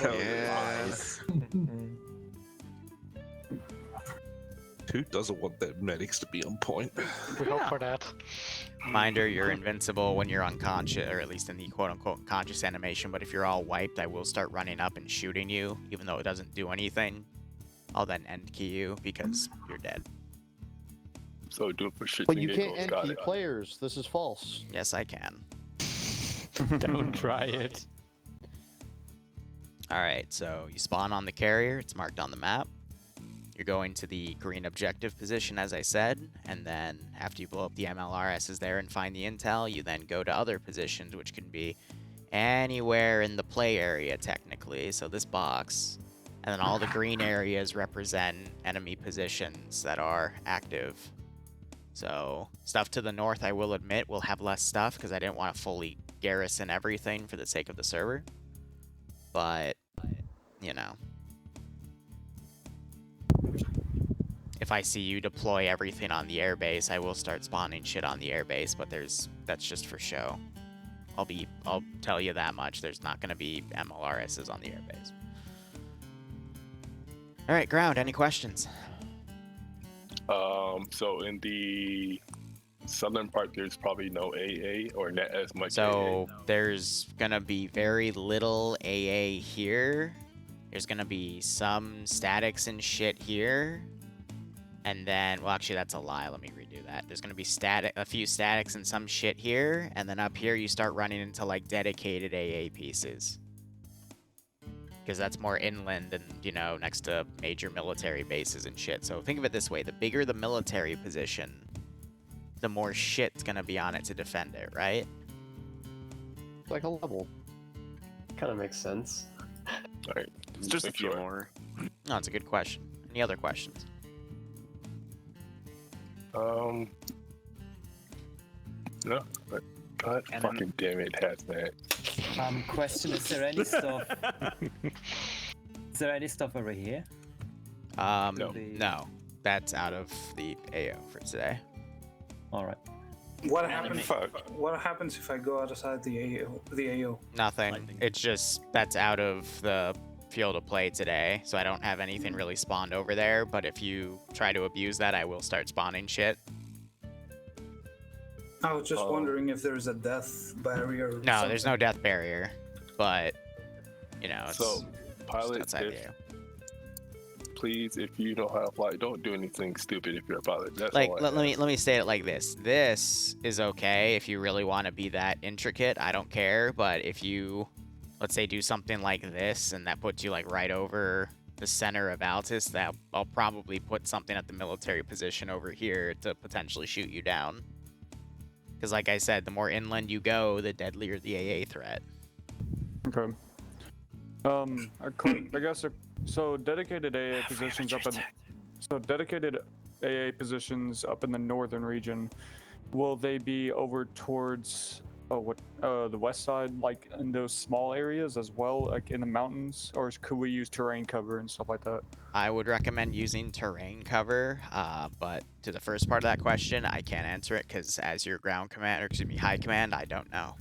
Yes. Who doesn't want their medics to be on point? We hope for that. Reminder, you're invincible when you're unconscious, or at least in the quote-unquote conscious animation, but if you're all wiped, I will start running up and shooting you, even though it doesn't do anything. I'll then end key you because you're dead. So do it for shit. But you can't end key players. This is false. Yes, I can. Don't try it. Alright, so you spawn on the carrier, it's marked on the map. You're going to the green objective position, as I said, and then after you blow up the MLRSs there and find the intel, you then go to other positions, which can be anywhere in the play area, technically. So this box, and then all the green areas represent enemy positions that are active. So stuff to the north, I will admit, will have less stuff, because I didn't want to fully garrison everything for the sake of the server. But, you know. If I see you deploy everything on the airbase, I will start spawning shit on the airbase, but that's just for show. I'll tell you that much. There's not gonna be MLRSs on the airbase. Alright, ground, any questions? So in the southern part, there's probably no AA or not as much. So AA. there's gonna be very little AA here. There's gonna be some statics and shit here. And then, well, actually, that's a lie. Let me redo that. There's going to be a few statics and some shit here. And then up here, you start running into, like, dedicated AA pieces. Because that's more inland and, you know, next to major military bases and shit. So think of it this way. The bigger the military position, the more shit's going to be on it to defend it, right? It's like a level. Kind of makes sense. Alright. It's just a few more. No, it's a good question. Any other questions? No, but god fucking damn it, hazmat. Question: is there any stuff? Is there any stuff over here? No. That's out of the AO for today. All right. What happens if I go outside the AO? Nothing. It's just that's out of the field of play today, so I don't have anything really spawned over there, but if you try to abuse that, I will start spawning shit. I was just wondering if there's a death barrier. Or no, there's no death barrier, but, you know, it's so, pilot, please, if you know how to fly, don't do anything stupid if you're a pilot. That's like, all let me state it like this. This is okay if you really want to be that intricate, I don't care, but if you, let's say, do something like this, and that puts you, like, right over the center of Altus, that I'll probably put something at the military position over here to potentially shoot you down. Because, like I said, the more inland you go, the deadlier the AA threat. Okay. I guess, so dedicated AA positions up in the northern region, will they be over towards the west side, like in those small areas as well, like in the mountains, or could we use terrain cover and stuff like that? I would recommend using terrain cover, but to the first part of that question, I can't answer it because as your ground command, or excuse me, high command, I don't know.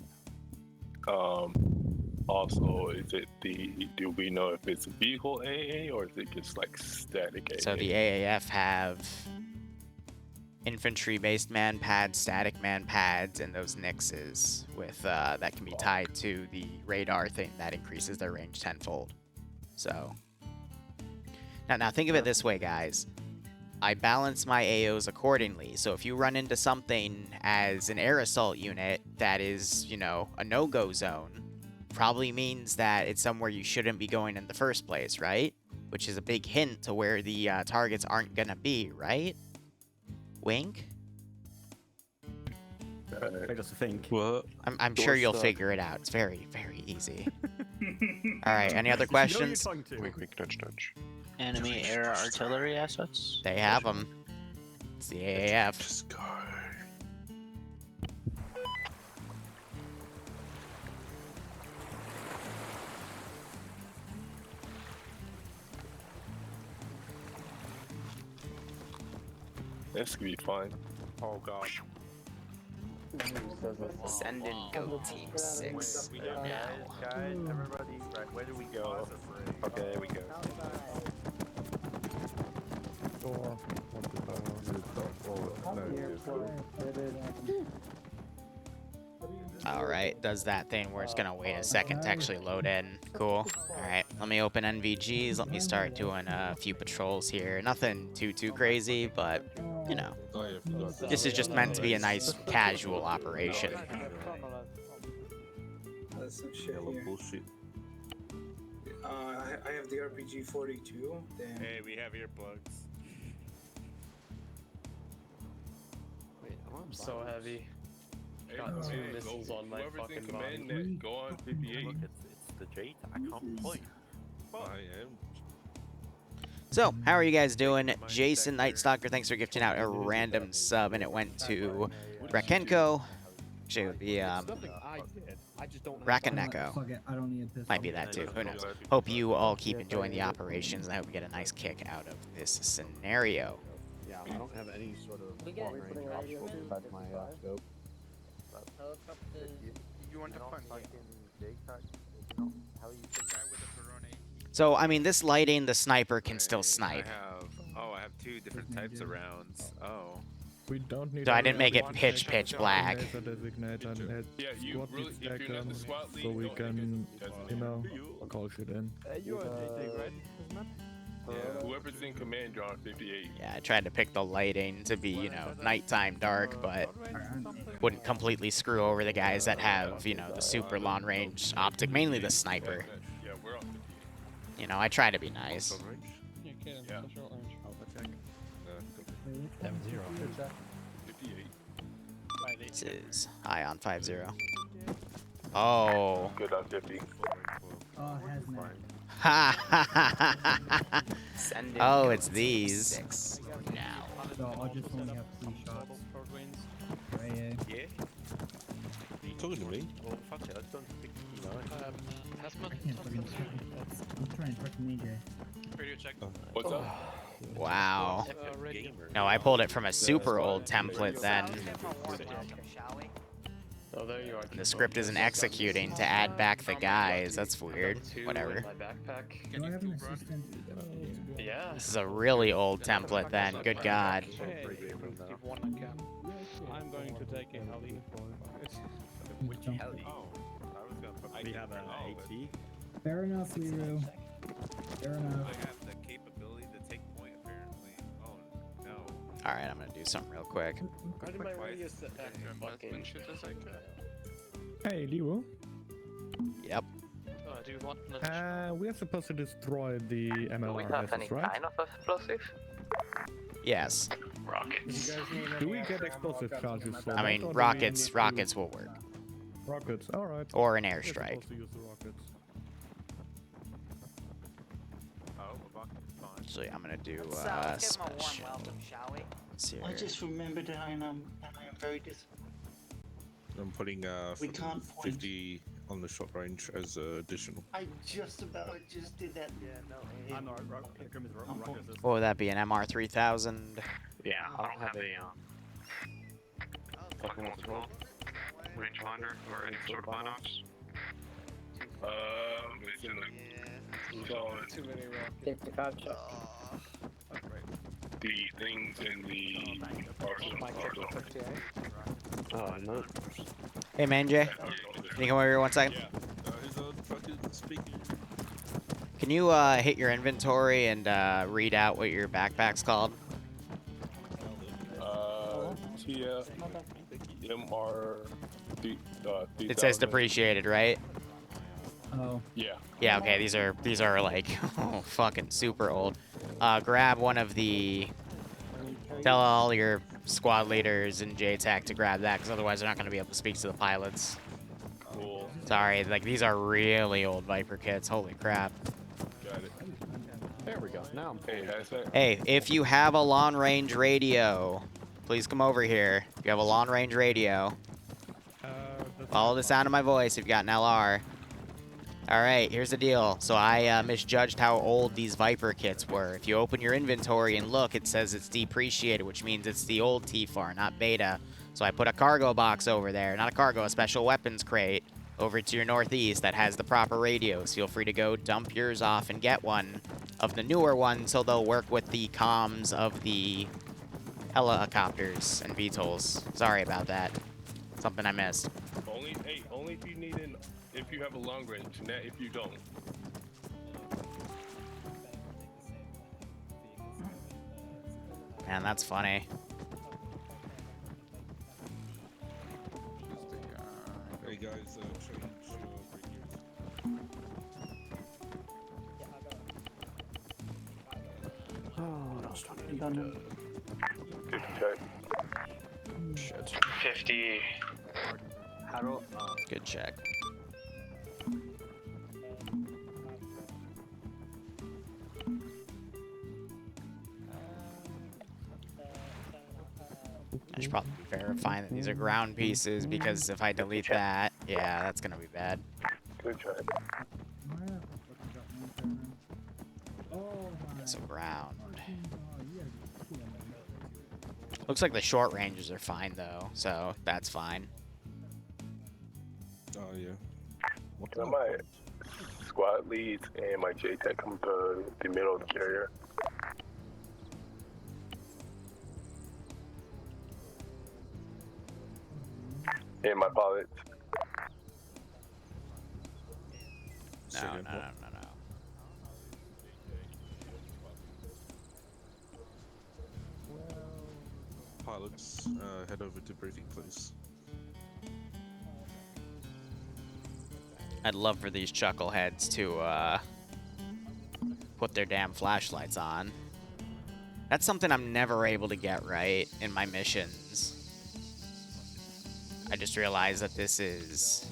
Also, do we know if it's vehicle AA or is it just like static AA? So the AAF have infantry-based man pads, static man pads, and those Nixes with that can be tied to the radar thing that increases their range tenfold. So now think of it this way, guys. I balance my AOs accordingly. So if you run into something as an air assault unit that is, you know, a no-go zone, probably means that it's somewhere you shouldn't be going in the first place, right? Which is a big hint to where the targets aren't gonna be, right? Wink? I just think. What? I'm sure you'll figure it out. It's very, very easy. Alright, any other questions? Wink, wink, nudge, nudge. Enemy air artillery assets? They have them. It's the AAF. Just go. This could be fun. Oh god. Send in Go Team 6 now. Guys, everybody, right, where do we go? Alright, does that thing where it's gonna wait a second to actually load in. Cool. Alright, let me open NVGs. Let me start doing a few patrols here. Nothing too crazy, but, you know. This is just meant to be a nice casual operation. That's some shit Hella here. bullshit. I have the RPG 42. Damn. Hey, we have earplugs. I'm so heavy. Hey, Got two man, missiles on my whoever's fucking in command body. net, go on 58. Look, it's the J. I can't play. I am. So, how are you guys doing? Jason Night Stalker, thanks for gifting out a random sub, and it went to Rakenko. Actually, it would be Rakaneko. Might be that too. Who knows? Hope you all keep enjoying the operations, and I hope you get a nice kick out of this scenario. Yeah, I don't have any sort of long-range obstacles besides my scope. You want to fun So, I mean, this lighting, the sniper can still snipe. I have two different types of rounds. Oh. We don't need So I didn't make it pitch black. Yeah, you really, if you're not the SWAT lead, so we don't can, designate. you know, call shit in. Yeah, whoever's in command, you're on 58. Yeah, I tried to pick the lighting to be, you know, nighttime dark, but wouldn't completely screw over the guys that have, you know, the super long range optic, mainly the sniper. Yeah, we're on 58. You know, I try to be nice. Yeah. 58. This is high on 5-0. Oh. Good on 50. Ha ha ha ha ha. Oh, it's these. Talking to me? What's up? Wow. No, I pulled it from a super old template then. Oh, there you are. And the script isn't executing to add back the guys. That's weird. Whatever. My backpack. Yeah. This is a really old template then. Good God. I'm going to take a heli. Which heli? We have an AT. Fair enough, Liru. Fair enough. I have the capability to take point apparently. Oh no. Alright, I'm gonna do something real quick. How did my radio set back to fucking... Hey, Liru. Yep. Do you want We are supposed to destroy the MLRS, right? of explosive? Yes. Rockets. Do we get explosive charges for I that, mean, or do we rockets need to- rockets will work. Rockets, alright. Or an We're airstrike. supposed to use the rockets. Actually, I'm gonna do special. Let's see I here. just remembered that I am very disappointed. I'm putting We can't point. 50 on the shot range as additional. I just did that. Yeah, no. I'm not rockets. What would that be? An MR3000? Yeah, I don't have a rangefinder or any sort of binocs. It's in the zone. Too many rockets. 55 shot. The things in the arsenal. Oh, no. Hey, man, Jay. Can you come over here 1 second? Who's on fucking speaking? Can you hit your inventory and read out what your backpack's called? TFMR. It says depreciated, right? Oh. Yeah. Yeah, okay, these are like fucking super old. Grab one of the tell all your squad leaders and JTAC to grab that, because otherwise they're not going to be able to speak to the pilots. Cool. Sorry, like these are really old Viper kits. Holy crap. Got it. There we go. Now I'm Hey, hashtag. Hey, if you have a long range radio, please come over here. If you have a long range radio, follow the sound of my voice if you've got an LR. Alright, here's the deal. So I misjudged how old these Viper kits were. If you open your inventory and look, it says it's depreciated, which means it's the old TFAR, not beta. So I put a cargo box over there. Not a cargo, a special weapons crate over to your northeast that has the proper radios. Feel free to go dump yours off and get one of the newer ones, so they'll work with the comms of the helicopters and VTOLs. Sorry about that. Something I missed. Only if you need if you have a long range, not if you don't. Man, that's funny. Hey guys, change Oh, what else do I need done? Good check. Shit. 50. How do Good check. I should probably be verifying that these are ground pieces because if I delete that, yeah, that's gonna be bad. Good check. So ground. Looks like the short ranges are fine though, so that's fine. Oh yeah. Can my squad leads and my JTAC come to the middle of the carrier? And my pilots. No, no, no, no, no. Pilots, head over to briefing, please. I'd love for these chuckleheads to put their damn flashlights on. That's something I'm never able to get right in my missions. I just realized that this is...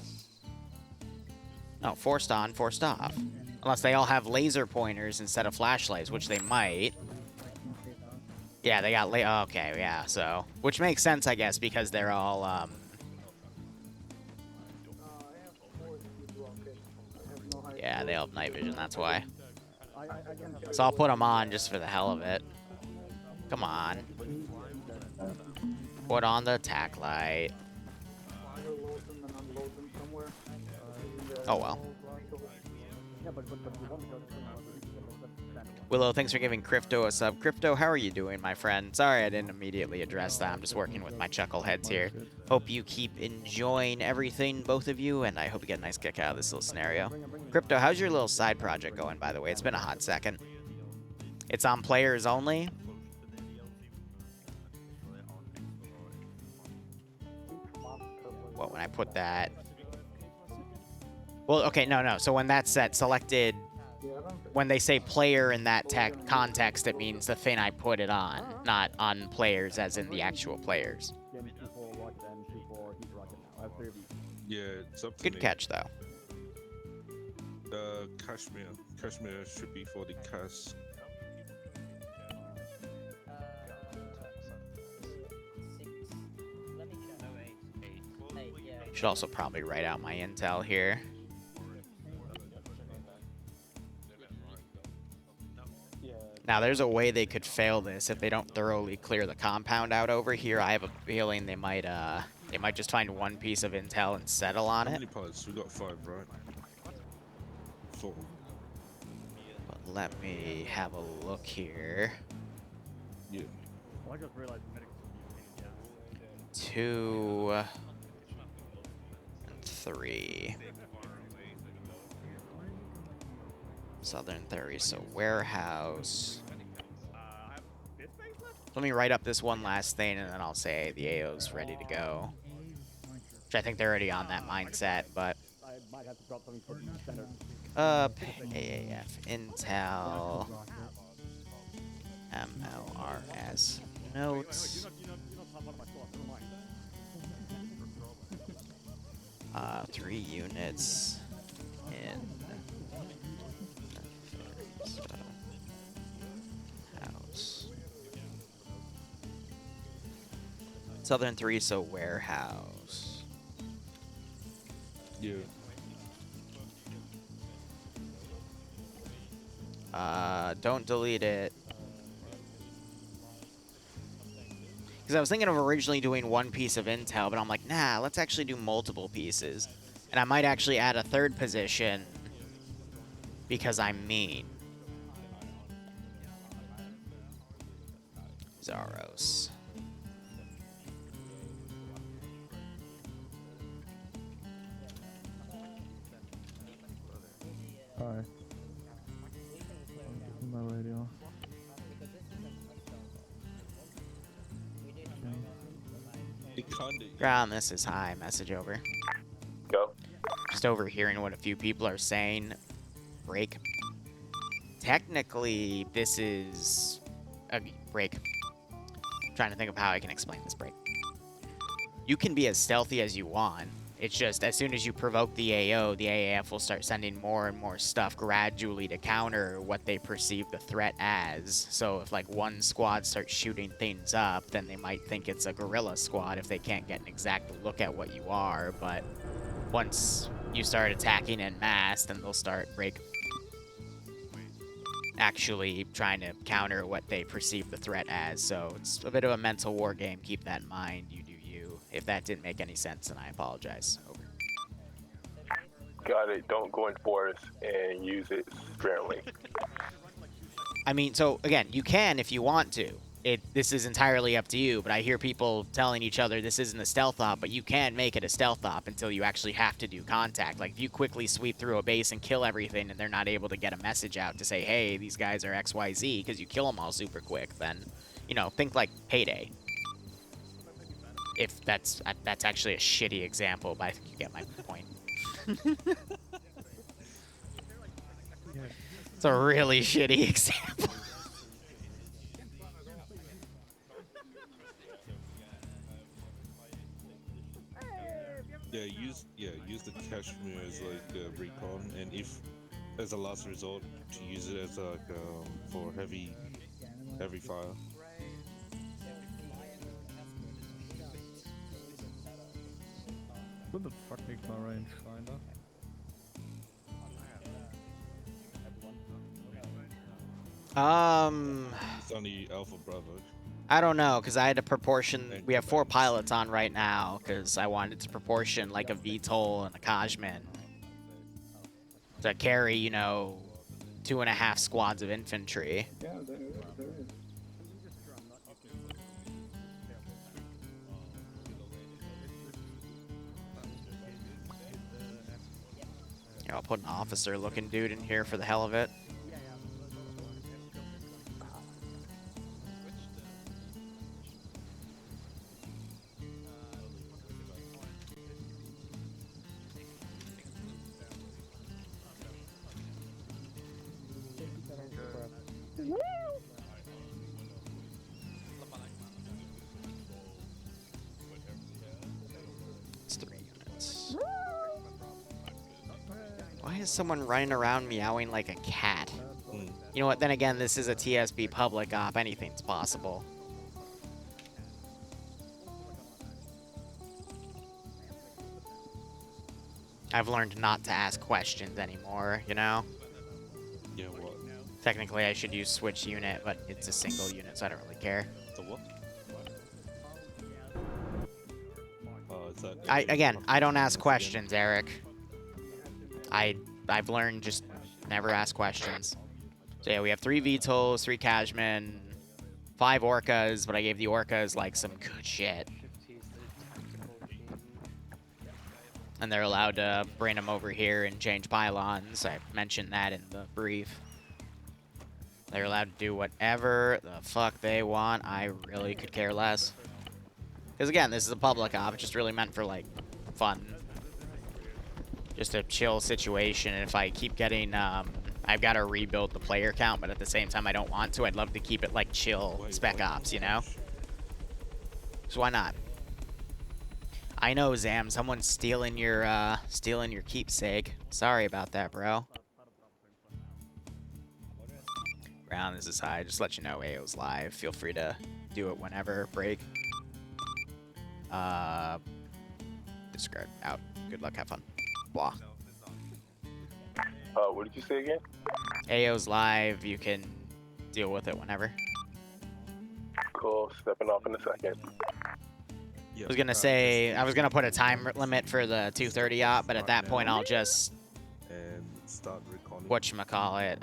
Oh, forced on, forced off. Unless they all have laser pointers instead of flashlights, which they might. Yeah, they got okay, yeah, so... Which makes sense, I guess, because they're all, Yeah, they all have night vision, that's why. So I'll put them on just for the hell of it. Come on. Put on the tack light. Oh well. Willow, thanks for giving Crypto a sub. Crypto, how are you doing, my friend? Sorry I didn't immediately address that. I'm just working with my chuckleheads here. Hope you keep enjoying everything, both of you, and I hope you get a nice kick out of this little scenario. Crypto, how's your little side project going, by the way? It's been a hot second. It's on players only? What, when I put that... Well, okay, no. So when that's set, selected... When they say player in that context, it means the thing I put it on, not on players as in the actual players. Yeah, it's up to Good me. catch, though. Kashmir. Kashmir should be for the CAS. Should also probably write out my intel here. Now, there's a way they could fail this if they don't thoroughly clear the compound out over here. I have a feeling they might just find one piece of intel and settle on How it. many pilots? We got 5, right? 4. But let me have a look here. Yeah. 2 and 3. Southern Theory, so warehouse. Let me write up this one last thing and then I'll say the AO's ready to go. Which I think they're already on that mindset, but... AAF, Intel, MLRS, notes. 3 units in house. Southern 3, so warehouse. Yeah. Don't delete it. Because I was thinking of originally doing one piece of intel, but I'm like, nah, let's actually do multiple pieces. And I might actually add a 3rd position because I'm mean. Zaros. Ground, this is high. Message over. Go. Just overhearing what a few people are saying. Break. Technically, this is a break. Trying to think of how I can explain this break. You can be as stealthy as you want. It's just as soon as you provoke the AO, the AAF will start sending more and more stuff gradually to counter what they perceive the threat as. So if like one squad starts shooting things up, then they might think it's a guerrilla squad if they can't get an exact look at what you are. But once you start attacking en masse, then they'll start actually trying to counter what they perceive the threat as. So it's a bit of a mental war game. Keep that in mind. You do you. If that didn't make any sense, then I apologize. Over. Got it. Don't go in force and use it sparingly. I mean, so again, you can if you want to. This is entirely up to you, but I hear people telling each other this isn't a stealth op, but you can make it a stealth op until you actually have to do contact. Like, if you quickly sweep through a base and kill everything and they're not able to get a message out to say, hey, these guys are XYZ, because you kill them all super quick, then, you know, think like Payday. If that's actually a shitty example, but I think you get my point. It's a really shitty example. Use the Kashmir as like recon, and if as a last resort to use it as like for heavy fire. What the fuck makes my range finder? It's only Alpha Bravo. I don't know, because I had to proportion. We have 4 pilots on right now, because I wanted to proportion like a VTOL and a Kajman to carry, you know, 2.5 squads of infantry. Yeah, there is. Yeah, I'll put an officer-looking dude in here for the hell of it. It's 3 units. Why is someone running around meowing like a cat? You know what, then again, this is a TSB public op. Anything's possible. I've learned not to ask questions anymore, you know? Yeah, what? Technically, I should use switch unit, but it's a single unit, so I don't really care. The what? Again, I don't ask questions, Eric. I've learned just never ask questions. So yeah, we have 3 VTOLs, 3 Kajman, 5 Orcas, but I gave the Orcas like some good shit. And they're allowed to bring them over here and change pylons. I mentioned that in the brief. They're allowed to do whatever the fuck they want. I really could care less. Because again, this is a public op. It's just really meant for like fun. Just a chill situation. And if I keep getting, I've got to rebuild the player count, but at the same time I don't want to. I'd love to keep it like chill spec ops, you know? So why not? I know, Zam. Someone's stealing your keepsake. Sorry about that, bro. Ground, this is high. Just let you know AO's live. Feel free to do it whenever. Break. Discard. Out. Good luck. Have fun. Blah. What did you say again? AO's live. You can deal with it whenever. Cool. Stepping off in a second. I was gonna say, I was gonna put a time limit for the 2:30 op, but at that point I'll just start reconning. Whatchamacallit,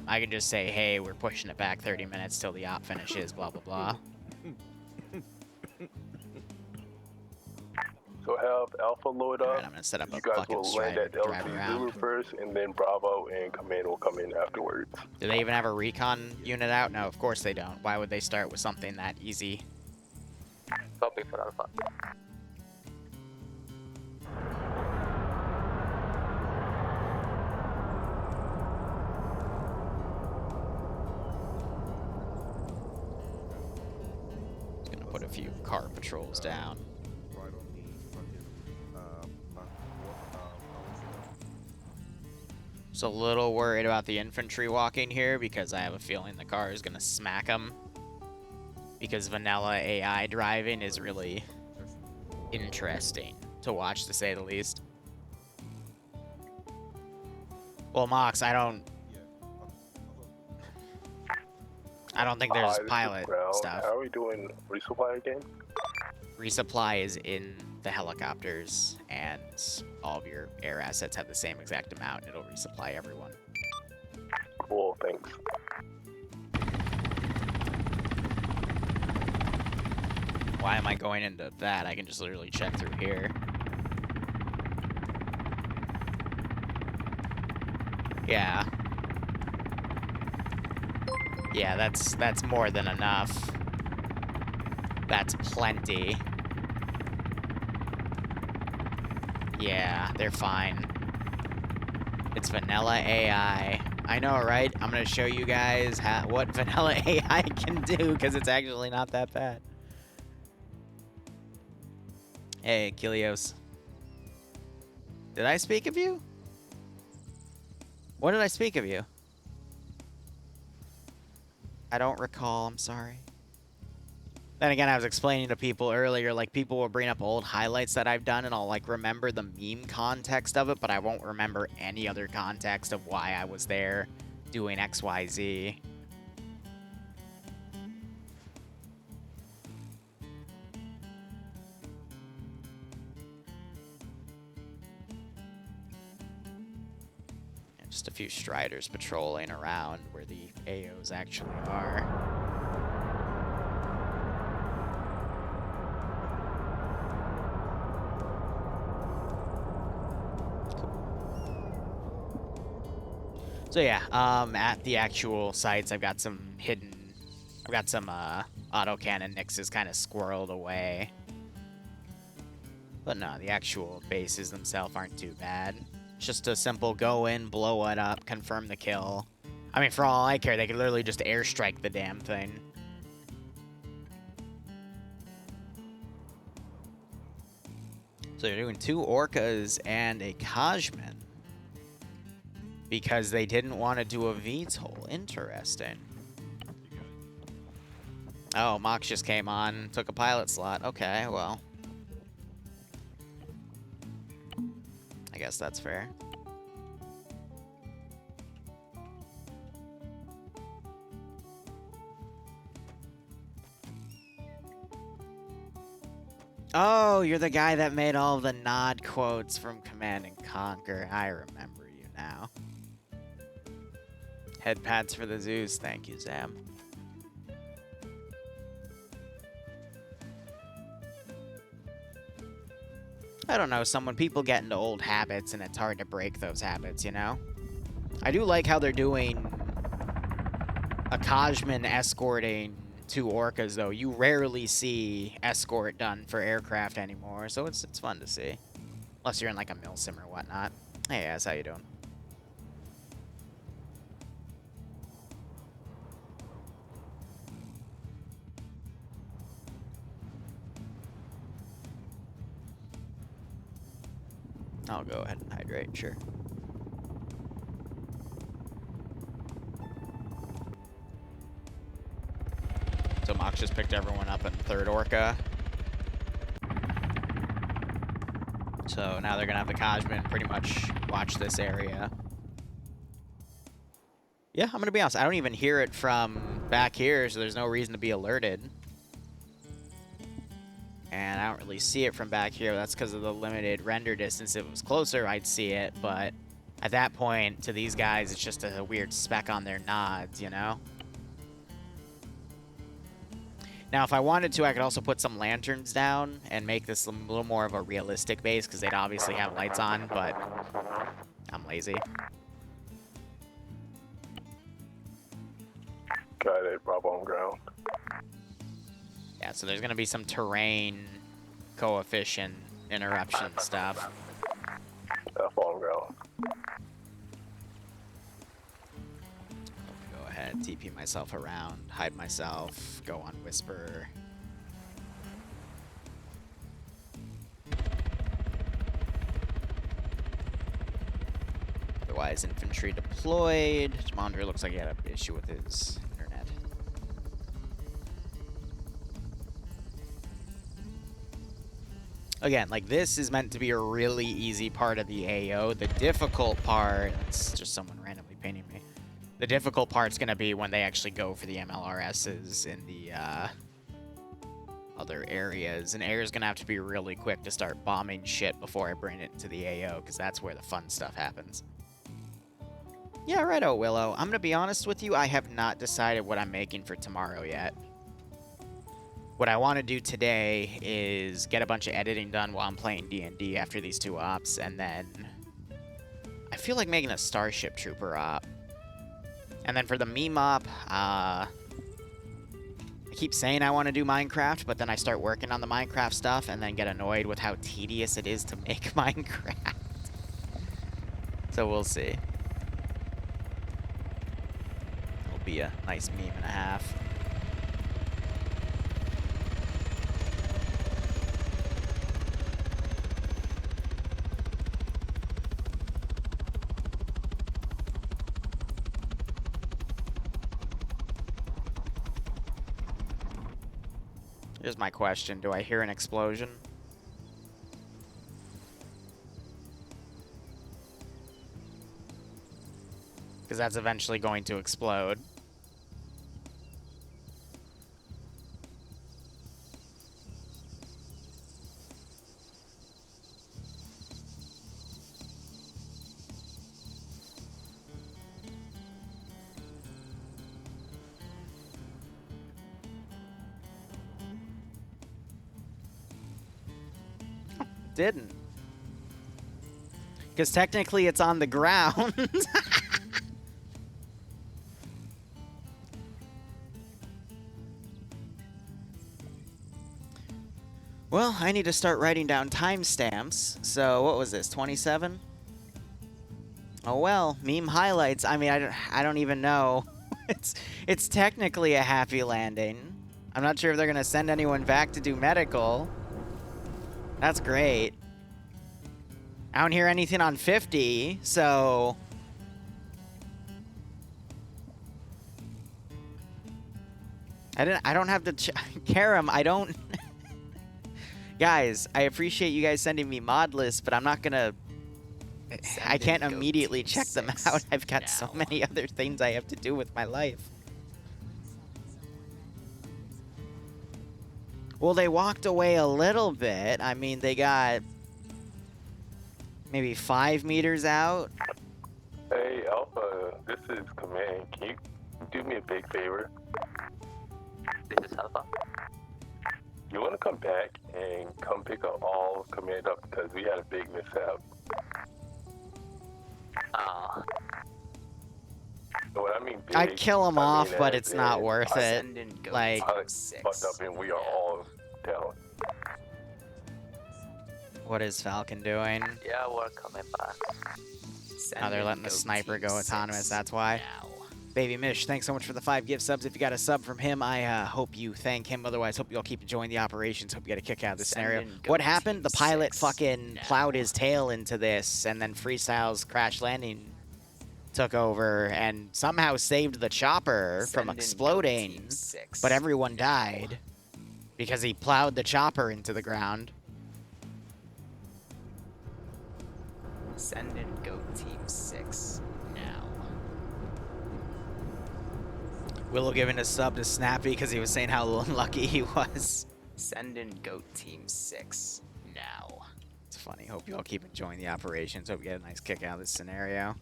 I can just say, hey, we're pushing it back 30 minutes till the op finishes, blah blah blah. So have Alpha load up. Right, I'm gonna set up you a guys fucking will land at drive LT around. Zulu first, and then Bravo and Command will come in afterwards. Do they even have a recon unit out? No, of course they don't. Why would they start with something that easy? Copy for Alpha. few car patrols down. Right on the fucking Just a little worried about the infantry walking here because I have a feeling the car is gonna smack them. Because vanilla AI driving is really interesting to watch, to say the least. Well, Mox, I don't think there's Hi, this is pilot Brown. stuff. How are we doing resupply again? Resupply is in the helicopters, and all of your air assets have the same exact amount. It'll resupply everyone. Cool, thanks. Why am I going into that? I can just literally check through here. Yeah. Yeah, that's more than enough. That's plenty. Yeah, they're fine. It's vanilla AI. I know, right? I'm gonna show you guys what vanilla AI can do, because it's actually not that bad. Hey, Kilios. Did I speak of you? What did I speak of you? I don't recall, I'm sorry. Then again, I was explaining to people earlier, like, people will bring up old highlights that I've done, and I'll, like, remember the meme context of it, but I won't remember any other context of why I was there doing XYZ. Just a few Striders patrolling around where the AOs actually are. So yeah, at the actual sites, I've got some autocannon nixes kind of squirreled away. But no, the actual bases themselves aren't too bad. It's just a simple go in, blow it up, confirm the kill. I mean, for all I care, they could literally just airstrike the damn thing. So they're doing 2 orcas and a Kajman. Because they didn't want to do a VTOL. Interesting. Oh, Mox just came on, took a pilot slot. Okay, well. I guess that's fair. Oh, you're the guy that made all the nod quotes from Command and Conquer. I remember you now. Head pads for the Zeus. Thank you, Zam. I don't know, when people get into old habits and it's hard to break those habits, you know? I do like how they're doing a Kajman escorting 2 orcas, though. You rarely see escort done for aircraft anymore, so it's fun to see. Unless you're in like a milsim or whatnot. Hey, Az, how you doing? I'll go ahead and hydrate, sure. So Mox just picked everyone up in 3rd Orca. So now they're gonna have the Kajman pretty much watch this area. Yeah, I'm gonna be honest, I don't even hear it from back here, so there's no reason to be alerted. And I don't really see it from back here. That's because of the limited render distance. If it was closer, I'd see it. But at that point, to these guys, it's just a weird speck on their nods, you know? Now, if I wanted to, I could also put some lanterns down and make this a little more of a realistic base, because they'd obviously have lights on, but I'm lazy. Got it, Bravo on ground. Yeah, so there's going to be some terrain coefficient interruption stuff. On ground. Go ahead, TP myself around, hide myself, go on Whisper. Allies infantry deployed. Jamandra looks like he had an issue with his internet. Again, like, this is meant to be a really easy part of the AO. The difficult part, it's just someone randomly painting me. The difficult part's gonna be when they actually go for the MLRSs in the other areas. And air's gonna have to be really quick to start bombing shit before I bring it into the AO, because that's where the fun stuff happens. Yeah, righto, Willow. I'm gonna be honest with you, I have not decided what I'm making for tomorrow yet. What I want to do today is get a bunch of editing done while I'm playing D&D after these 2 ops, and then I feel like making a Starship Trooper op. And then for the meme op, I keep saying I want to do Minecraft, but then I start working on the Minecraft stuff and then get annoyed with how tedious it is to make Minecraft. So we'll see. It'll be a nice meme and a half. Here's my question. Do I hear an explosion? Because that's eventually going to explode. Didn't. Because technically it's on the ground. Well, I need to start writing down timestamps. So what was this, 27? Oh well, meme highlights. I mean, I don't even know. It's technically a happy landing. I'm not sure if they're gonna send anyone back to do medical. That's great. I don't hear anything on 50, so... I don't have to... Karam, I don't... Guys, I appreciate you guys sending me mod lists, but I'm not gonna... I can't immediately check them out. I've got so many other things I have to do with my life. Well, they walked away a little bit. I mean, they got maybe 5 meters out. Hey, Alpha, this is Command. Can you do me a big favor? This is Alpha. You want to come back and come pick up all Command up because we had a big mishap. What I mean big, I'd kill them off, but as it's not in worth it. Like, fucked up and we are all down. what is Falcon doing? Yeah, we're coming back. Oh, they're letting the sniper go autonomous, that's why. Baby Mish, thanks so much for the 5 gift subs. If you got a sub from him, I hope you thank him. Otherwise, hope you all keep enjoying the operations. Hope you get a kick out of this scenario. What happened? The pilot fucking plowed his tail into this, and then Freestyle's crash landing took over and somehow saved the chopper from exploding, but everyone died because he plowed the chopper into the ground. Send in Go Team 6 now. Willow giving a sub to Snappy because he was saying how unlucky he was. Send in Go Team 6 now. It's funny. Hope you all keep enjoying the operations. Hope you get a nice kick out of this scenario.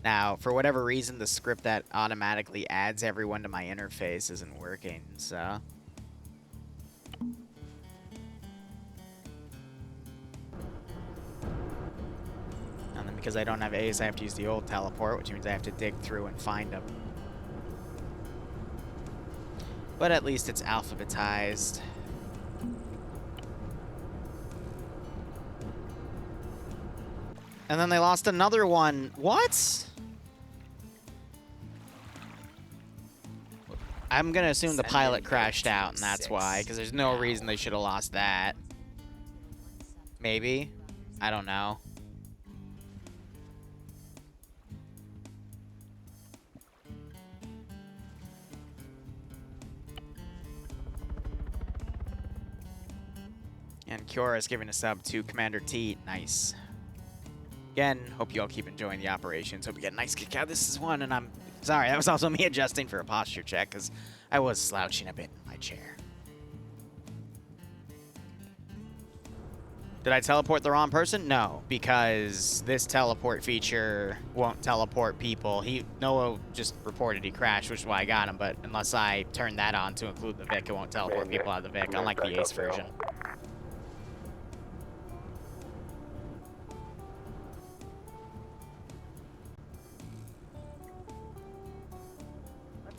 Now, for whatever reason, the script that automatically adds everyone to my interface isn't working, so... And then because I don't have Ace, I have to use the old teleport, which means I have to dig through and find them. But at least it's alphabetized. And then they lost another one. What? I'm going to assume the pilot crashed out, and that's why, because there's no reason they should have lost that. Maybe? I don't know. And Kiora is giving a sub to Commander T. Nice. Again, hope you all keep enjoying the operations. Hope you get a nice kick out. This is one, and I'm sorry. That was also me adjusting for a posture check because I was slouching a bit in my chair. Did I teleport the wrong person? No, because this teleport feature won't teleport people. Noah just reported he crashed, which is why I got him, but unless I turn that on to include the Vic, it won't teleport people out of the Vic, unlike the Ace version.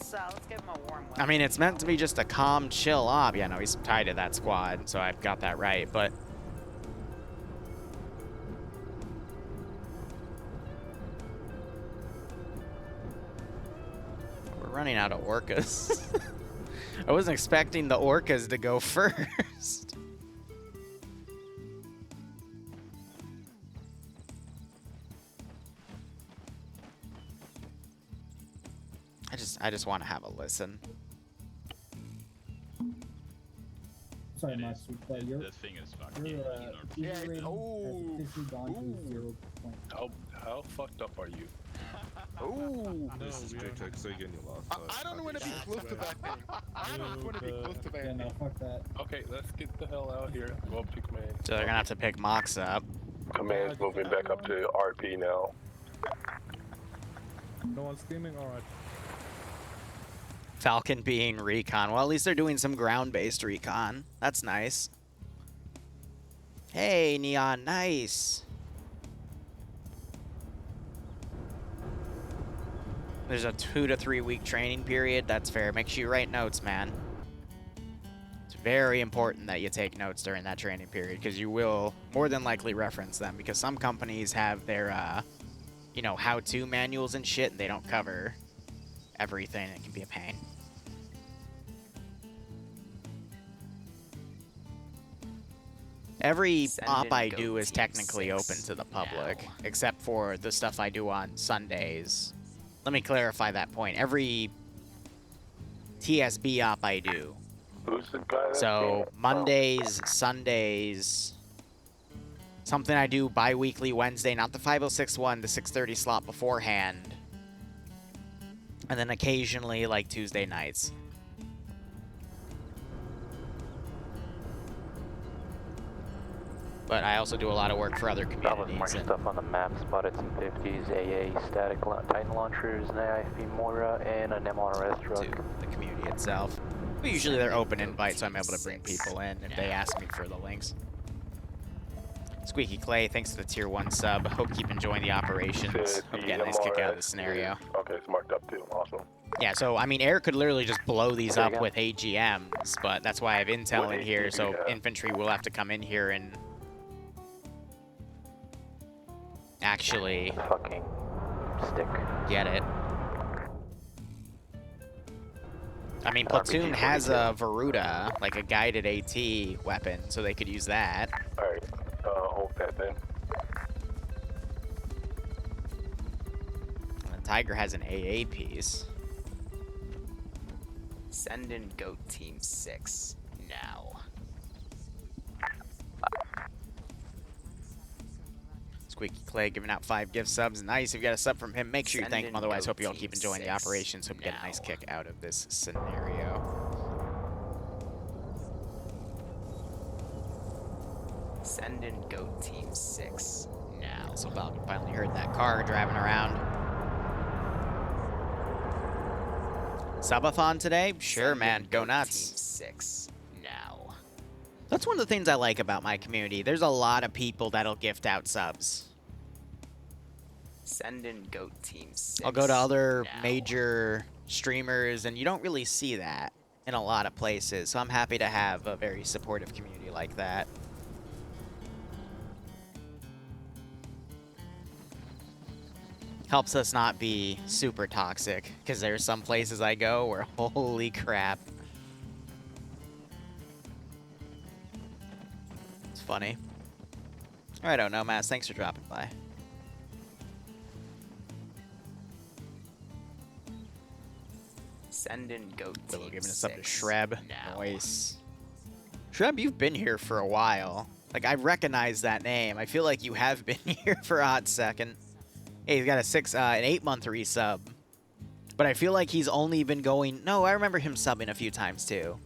Let's give him a warm I mean, it's meant to be just a calm, chill op. Yeah, no, he's tied to that squad, so I've got that right, but... We're running out of orcas. I wasn't expecting the orcas to go first. I just want to have a listen. Sorry, Max, but your thing is fucking. user rating has officially gone to 0. How fucked up are you? Oh, this is JTech again. You lost. I don't want to be close to that thing. I don't want to be close to that Yeah, no, fuck that. Okay, let's get the hell out here. Go up to command. So they're gonna have to pick Mox up. Command's moving back up to RP now. No one's screaming? Alright. Falcon being recon. Well, at least they're doing some ground-based recon. That's nice. Hey, Neon, nice. There's a 2 to 3 week training period. That's fair. Make sure you write notes, man. It's very important that you take notes during that training period because you will more than likely reference them because some companies have their, you know, how-to manuals and shit, and they don't cover everything. It can be a pain. Every op I do is technically open to the public, except for the stuff I do on Sundays. Let me clarify that point. Every TSB op I do. So Mondays, Sundays, something I do bi-weekly Wednesday, not the 506 one, the 6:30 slot beforehand. And then occasionally, like, Tuesday nights. But I also do a lot of work for other communities. More stuff on the map, spotted some 50s, AA, static Titan launchers, an AIP Mora, and an MLRS truck. To the community itself. But usually they're open invite, so I'm able to bring people in if they ask me for the links. Squeaky Clay, thanks for the tier 1 sub. Hope you keep enjoying the operations. Hope you get a nice kick out of this scenario. Okay, it's marked up too. Awesome. Yeah, so, I mean, air could literally just blow these up with AGMs, but that's why I have intel in here, so infantry will have to come in here and actually fucking stick. Get it. I mean, Platoon has a Varuda, like a guided AT weapon, so they could use that. Alright, hold that then. And the Tiger has an AA piece. Send in Goat Team 6 now. Squeaky Clay giving out 5 gift subs. Nice. If you got a sub from him, make sure you Send thank him. in Otherwise, Goat hope you all Team keep enjoying the 6 operations. Hope you get a nice kick out of this scenario. Send in Goat Team 6 now. So Falcon finally heard that car driving around. Subathon today? Sure, man. Go nuts. Team 6 now. That's one of the things I like about my community. There's a lot of people that'll gift out subs. Send in Goat Team 6. I'll go to other now. major streamers, and you don't really see that in a lot of places. So I'm happy to have a very supportive community like that. Helps us not be super toxic, because there's some places I go where holy crap. It's funny. Alright, oh no, Mass, thanks for dropping by. Send in Goat Willow Team giving us 6 up to Shreb. now. Nice. Shreb, you've been here for a while. Like, I recognize that name. I feel like you have been here for a hot second. Hey, he's got an 8-month resub. But I feel like he's only been going... No, I remember him subbing a few times, too.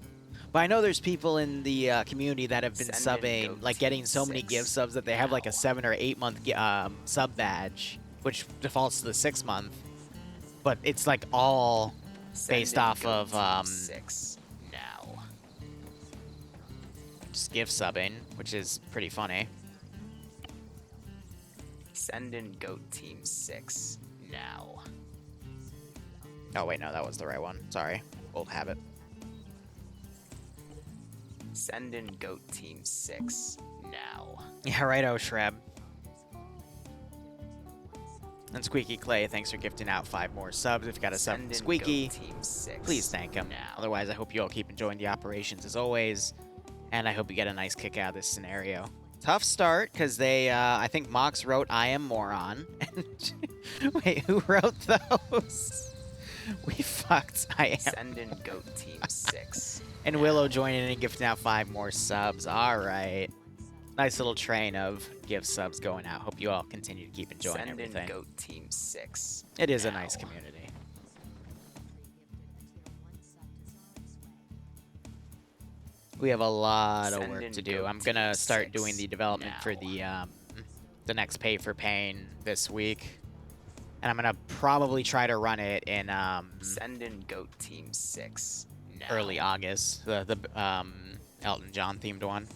But I know there's people in the community that have been subbing, like, getting so many gift subs that they have, like, a 7 or 8 month sub badge, which defaults to the 6-month. But it's, like, all based off of... 6 now. just gift subbing, which is pretty funny. Send in Goat Team 6 now. Oh, wait, no, that was the right one. Sorry. Old habit. Send in Goat Team 6 now. Yeah, righto, Shreb. And Squeaky Clay, thanks for gifting out 5 more subs. If you got a sub from Squeaky, please thank him. Otherwise, I hope you all keep enjoying the operations as always. And I hope you get a nice kick out of this scenario. Tough start, because they, I think Mox wrote I am moron. Wait, who wrote those? We fucked I am. Send in Goat Team 6. And Willow joining in and gifting out 5 more subs. Alright. Nice little train of gift subs going out. Hope you all continue to keep enjoying everything. Send in Goat Team 6. It is a nice community. We have a lot of work to do. I'm gonna start doing the development for the next pay for pain this week. And I'm gonna probably try to run it in Send in Goat Team 6 now. early August, the Elton John themed one.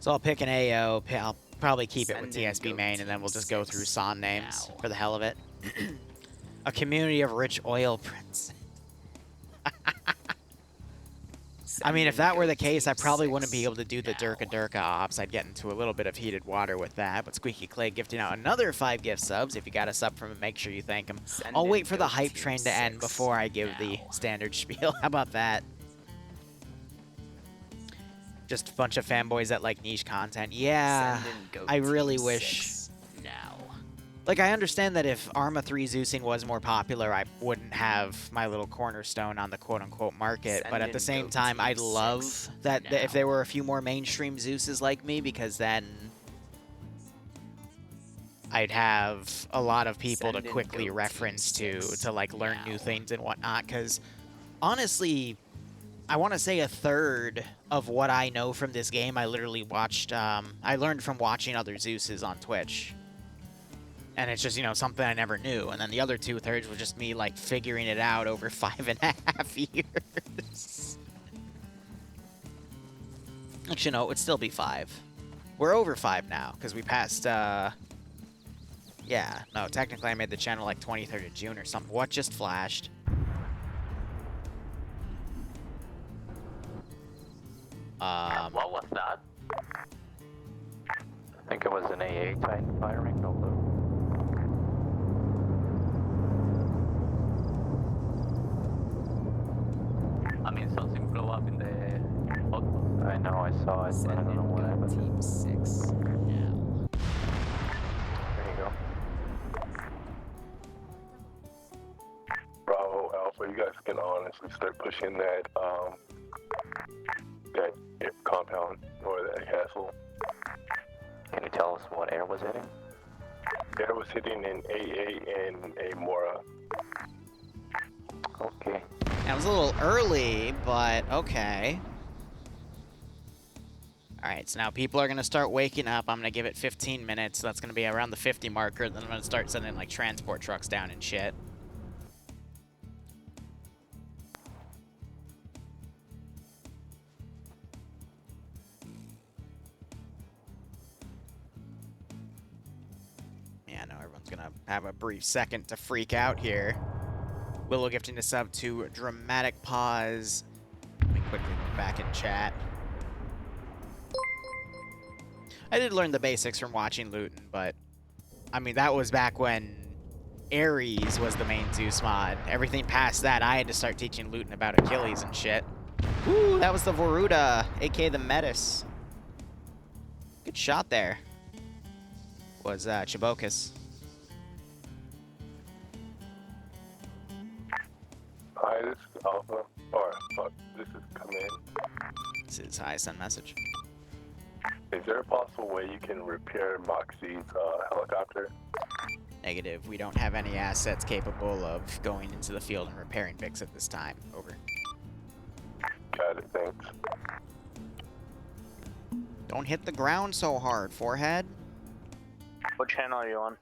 So I'll pick an AO. I'll probably keep it with TSB main, and then we'll just go through Son names for the hell of it. A community of rich oil prince. I mean, if that were the case, I probably wouldn't be able to do the Durka ops. I'd get into a little bit of heated water with that. But Squeaky Clay gifting out another 5 gift subs. If you got a sub from him, make sure you thank him. I'll wait for the hype train to end before I give the standard spiel. How about that? Just a bunch of fanboys that like niche content. Yeah, I really wish... Like, I understand that if Arma 3 Zeusing was more popular, I wouldn't have my little cornerstone on the quote-unquote market. But at the same time, I'd love that if there were a few more mainstream Zeuses like me, because then I'd have a lot of people to quickly reference to like, learn new things and whatnot. Because, honestly, I want to say a third of what I know from this game, I literally watched... I learned from watching other Zeuses on Twitch. And it's just, you know, something I never knew. And then the other 2/3 was just me, like, figuring it out over 5.5 years. Actually, no, it would still be 5. We're over 5 now, because we passed, yeah, no, technically I made the channel, like, 23rd of June or something. What just flashed? What was that? I think it was an AA type firing, no blue. I mean, something blew up in the hotbox. I know, I saw it, but I don't know what happened. Team 6 now. There you go. Bravo, Alpha, you guys can honestly start pushing that compound or that castle. Can you tell us what air was hitting? Air was hitting in AA and a Mora. Okay. That was a little early, but okay. Alright, so now people are going to start waking up. I'm going to give it 15 minutes. So that's going to be around the 50 marker. Then I'm going to start sending, like, transport trucks down and shit. Yeah, no, everyone's going to have a brief second to freak out here. Willow gifting a sub to Dramatic Pause. Let me quickly look back in chat. I did learn the basics from watching Luton, but I mean, that was back when Ares was the main Zeus mod. Everything past that, I had to start teaching Luton about Achilles and shit. Ooh, that was the Voruda, aka the Metis. Good shot there. Was Chibokus. Hi, this is Alpha. Or, fuck, this is Command. This is high send message. Is there a possible way you can repair Moxie's helicopter? Negative. We don't have any assets capable of going into the field and repairing Vix at this time. Over. Got it, thanks. Don't hit the ground so hard, forehead. What channel are you on?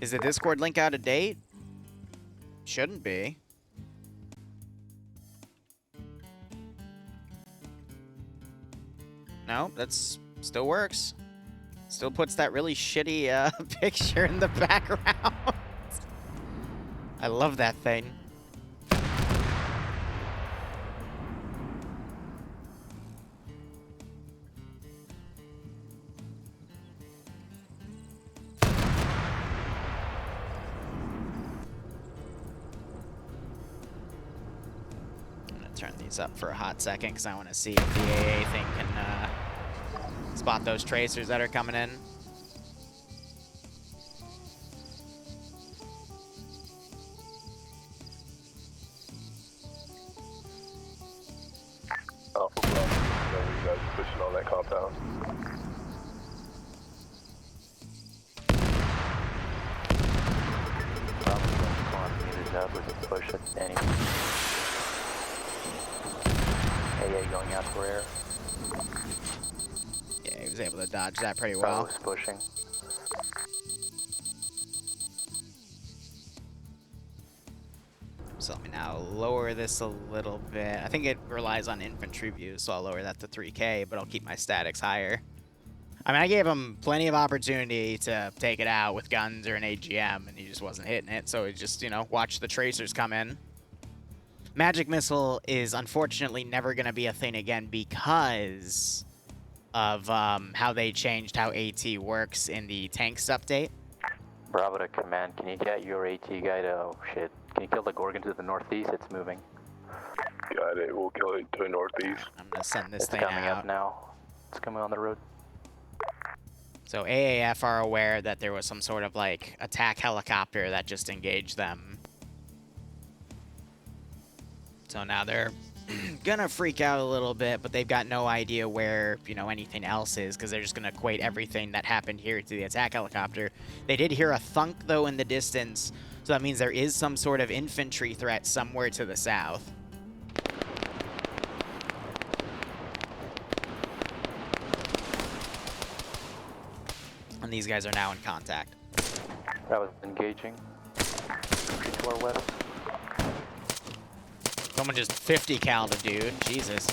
Is the Discord link out of date? Shouldn't be. No, that's still works. Still puts that really shitty picture in the background. I love that thing. Turn these up for a hot second because I want to see if the AA thing can spot those tracers that are coming in. Alpha Bravo, you guys pushing on that compound. Up with a push at any. AA going out for air. Yeah, he was able to dodge that pretty well. Was pushing. So let me now lower this a little bit. I think it relies on infantry views, so I'll lower that to 3K, but I'll keep my statics higher. I mean, I gave him plenty of opportunity to take it out with guns or an AGM, and he just wasn't hitting it, so he just, you know, watched the tracers come in. Magic Missile is unfortunately never going to be a thing again because of how they changed how AT works in the tanks update. Bravo to command, can you get your AT guy to, oh shit, can you kill the Gorgon to the northeast? It's moving. Got it, we'll kill it to the northeast. I'm going to send this It's thing coming out. up now. It's coming on the road. So AAF are aware that there was some sort of like attack helicopter that just engaged them. So now they're gonna freak out a little bit, but they've got no idea where, you know, anything else is because they're just gonna equate everything that happened here to the attack helicopter. They did hear a thunk though in the distance, so that means there is some sort of infantry threat somewhere to the south. And these guys are now in contact. That was engaging. To our west. Someone just 50 cal the dude. Jesus.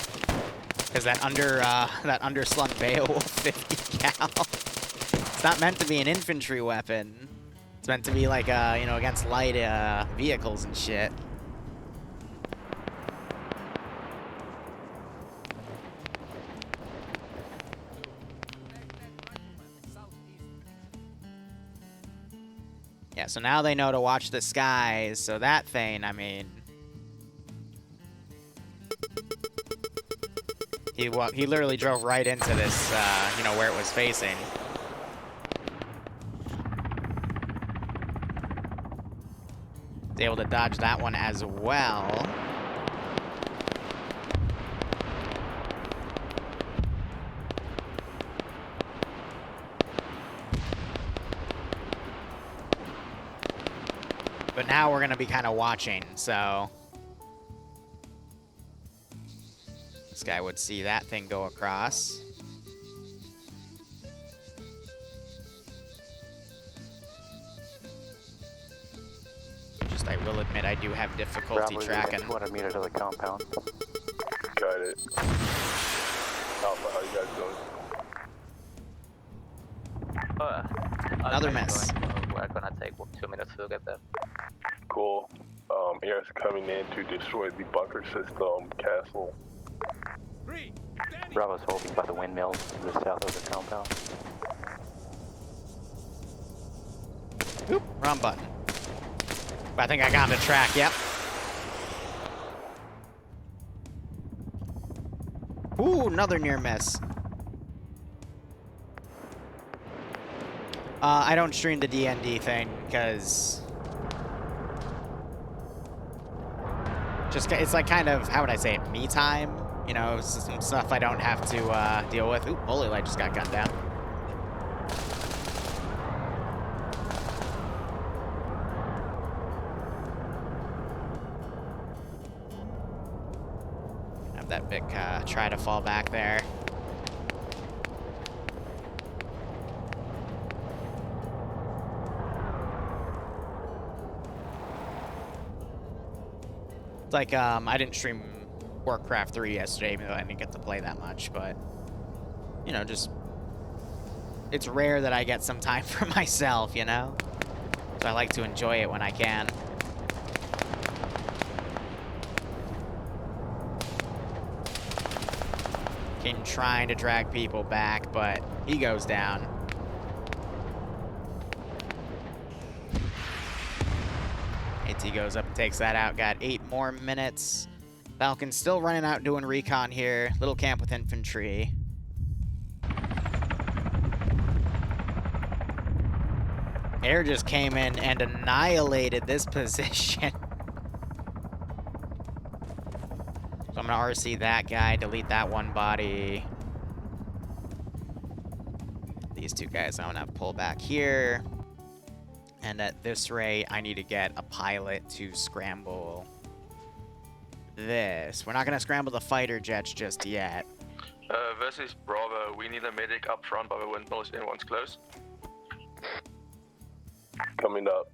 Because that underslung Beowulf 50 cal. It's not meant to be an infantry weapon. It's meant to be like, you know, against light vehicles and shit. Yeah, so now they know to watch the skies. So that thing, I mean, he literally drove right into this, you know, where it was facing. Was able to dodge that one as well. But now we're going to be kind of watching, so this guy would see that thing go across. Just, I will admit, I do have difficulty Bravo, tracking. 200 meters to the compound. Got it. Alpha, how you guys doing? Another miss. We're gonna take 2 minutes to get there. Cool. Air's coming in to destroy the bunker system castle. Bravo's holding by the windmills to the south of the compound. Oop, wrong button. But I think I got the track, yep. Ooh, another near miss. I don't stream the DND thing because just it's like kind of, how would I say it, me time, You know, some stuff I don't have to deal with. Ooh, Holy Light just got gunned down. Have that Vic try to fall back there. It's like, I didn't stream Warcraft 3 yesterday, even though I didn't get to play that much, but, you know, just, it's rare that I get some time for myself, you know? So I like to enjoy it when I can. King trying to drag people back, but he goes down. AT goes up and takes that out. Got 8 more minutes. Falcon's still running out doing recon here. Little camp with infantry. Air just came in and annihilated this position. So I'm gonna RC that guy, delete that one body. These 2 guys I'm gonna pull back here. And at this rate, I need to get a pilot to scramble this. We're not gonna scramble the fighter jets just yet. This is Bravo. We need a medic up front by the windmills in one's close. Coming up.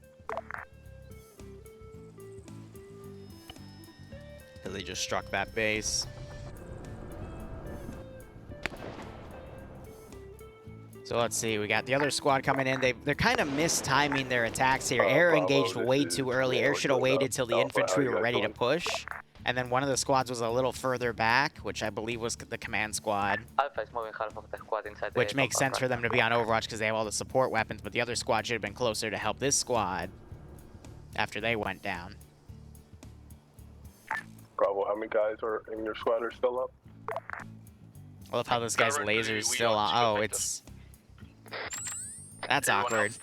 Because they just struck that base. So let's see, we got the other squad coming in. They're kind of mistiming their attacks here. Air Bravo, engaged way too early. Air should have waited till the infantry were ready to push. And then one of the squads was a little further back, which I believe was the command squad. Alpha is moving half of the squad inside the Which makes sense for them to be on Overwatch because they have all the support weapons, but the other squad should have been closer to help this squad after they went down. Bravo, how many guys are in your squad are still up? I love how this guy's laser is still on. Oh, it's... That's awkward.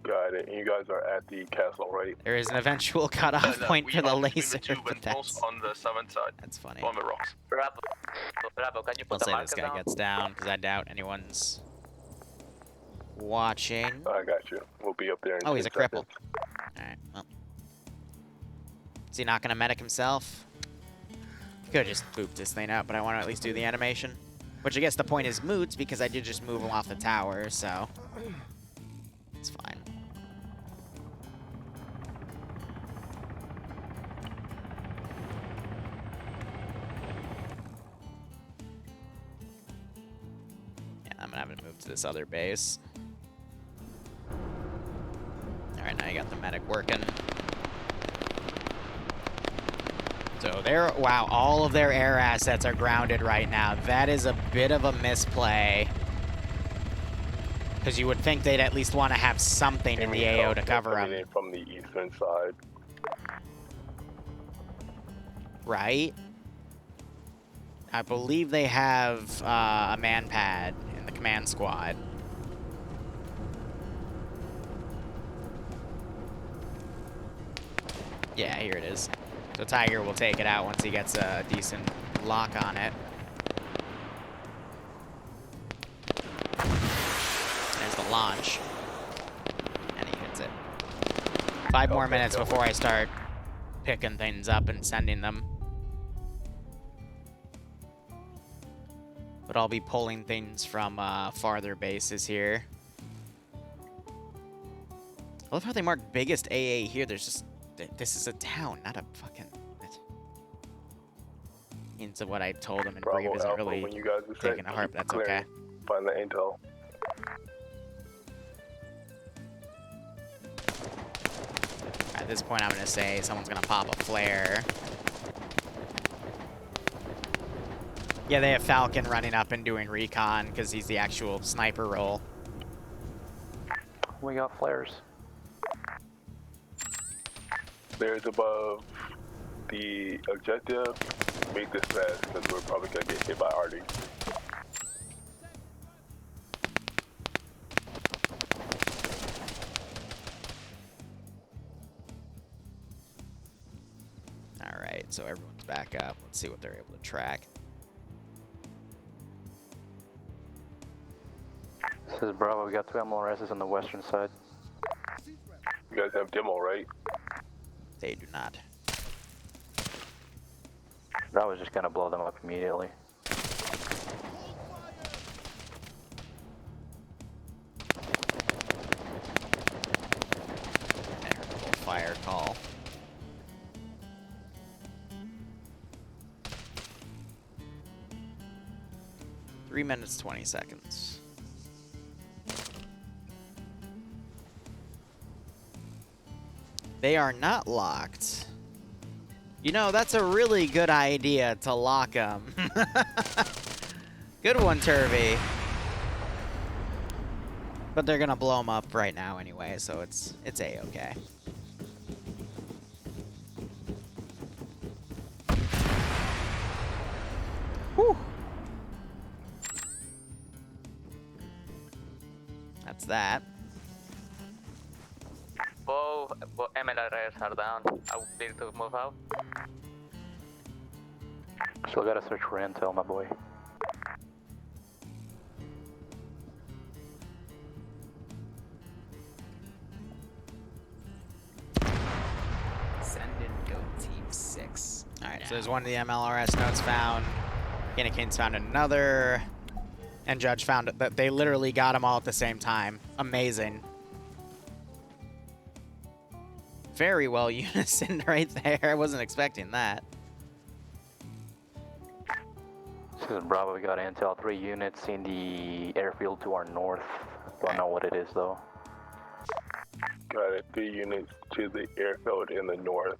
Got it. You guys are at the castle, right? There is an eventual cutoff point for the laser, but that's... on the southern side. That's funny. On the rocks. Bravo, can you I'll put the say this marker guy down? gets down, because I doubt anyone's watching. I got you. We'll be up there in Oh, he's a 10 cripple. seconds. Alright, well. Is he not going to medic himself? He could have just booped this thing up, but I want to at least do the animation. Which I guess the point is moot, because I did just move him off the tower, so... It's fine. Yeah, I'm gonna have to move to this other base. Alright, now you got the medic working. So they're, wow, all of their air assets are grounded right now. That is a bit of a misplay. Because you would think they'd at least want to have something in the AO to cover them. In from the eastern side. Right? I believe they have a man pad in the command squad. Yeah, here it is. So Tiger will take it out once he gets a decent lock on it. There's the launch. And he hits it. 5 more minutes before I start picking things up and sending them. But I'll be pulling things from farther bases here. I love how they mark biggest AA here. There's just... This is a town, not a fucking... Into what I told him, and Brave isn't really taking to heart, but that's okay. Find the intel. At this point, I'm going to say someone's going to pop a flare. Yeah, they have Falcon running up and doing recon, because he's the actual sniper role. We got flares. There's above the objective. Make this fast because we're probably gonna get hit by RD. All right. so everyone's back up. Let's see what they're able to track. This is Bravo. We got 2 MLRSs on the western side. You guys have demo, right? They do not. Bravo's just gonna blow them up immediately. Terrible fire call. Three minutes, 20 seconds. They are not locked. You know, that's a really good idea to lock them. Good one, Turvy. But they're gonna blow them up right now anyway, so it's a-okay. Whew. That's that. Both MLRs are down. I would need to move out. Still gotta search for intel, my boy. Send in Goat Team 6. Alright, so there's one of the MLRS notes found. Ginnikin's found another. And Judge found it. That they literally got them all at the same time. Amazing. Very well unison right there. I wasn't expecting that. This is Bravo. We got intel. 3 units in the airfield to our north. Don't know what it is though. Got it. 3 units to the airfield in the north.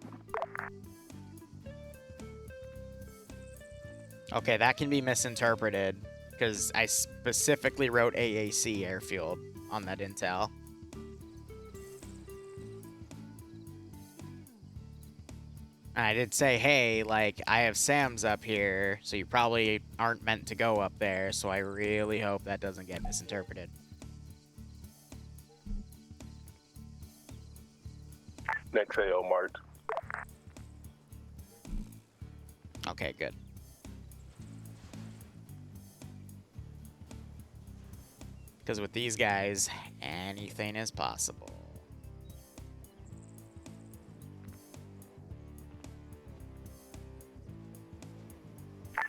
Okay, that can be misinterpreted because I specifically wrote AAC airfield on that intel. And I did say, hey, like, I have SAMs up here, so you probably aren't meant to go up there, so I really hope that doesn't get misinterpreted. Next AO marked. Okay, good. Because with these guys, anything is possible.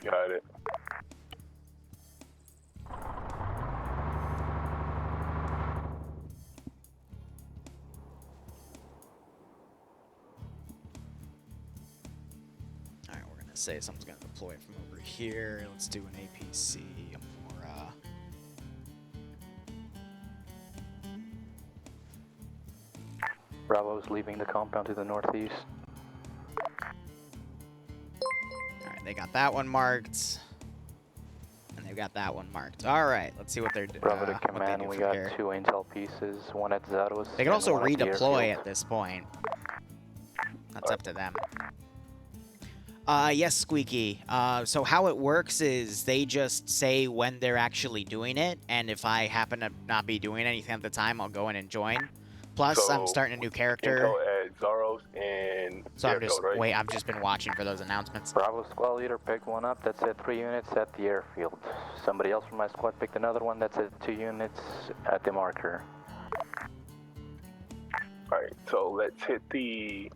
Got it. Alright, we're gonna say someone's gonna deploy from over here. Let's do an APC, Amora. Bravo's leaving the compound to the northeast. Alright, they got that one marked. And they've got that one marked. Alright, let's see what they're doing. Bravo to command. We got 2 intel pieces. One at Zaros. They can also and one at the redeploy airfield. at this point. That's up to them. Yes, Squeaky. So how it works is they just say when they're actually doing it, and if I happen to not be doing anything at the time, I'll go in and join. Plus, I'm starting a new character. Intel at Zaros and So I'm airfield, just right? I've just been watching for those announcements. Bravo squad leader picked one up. That's at 3 units at the airfield. Somebody else from my squad picked another one. That's at 2 units at the marker. Alright, so let's hit the...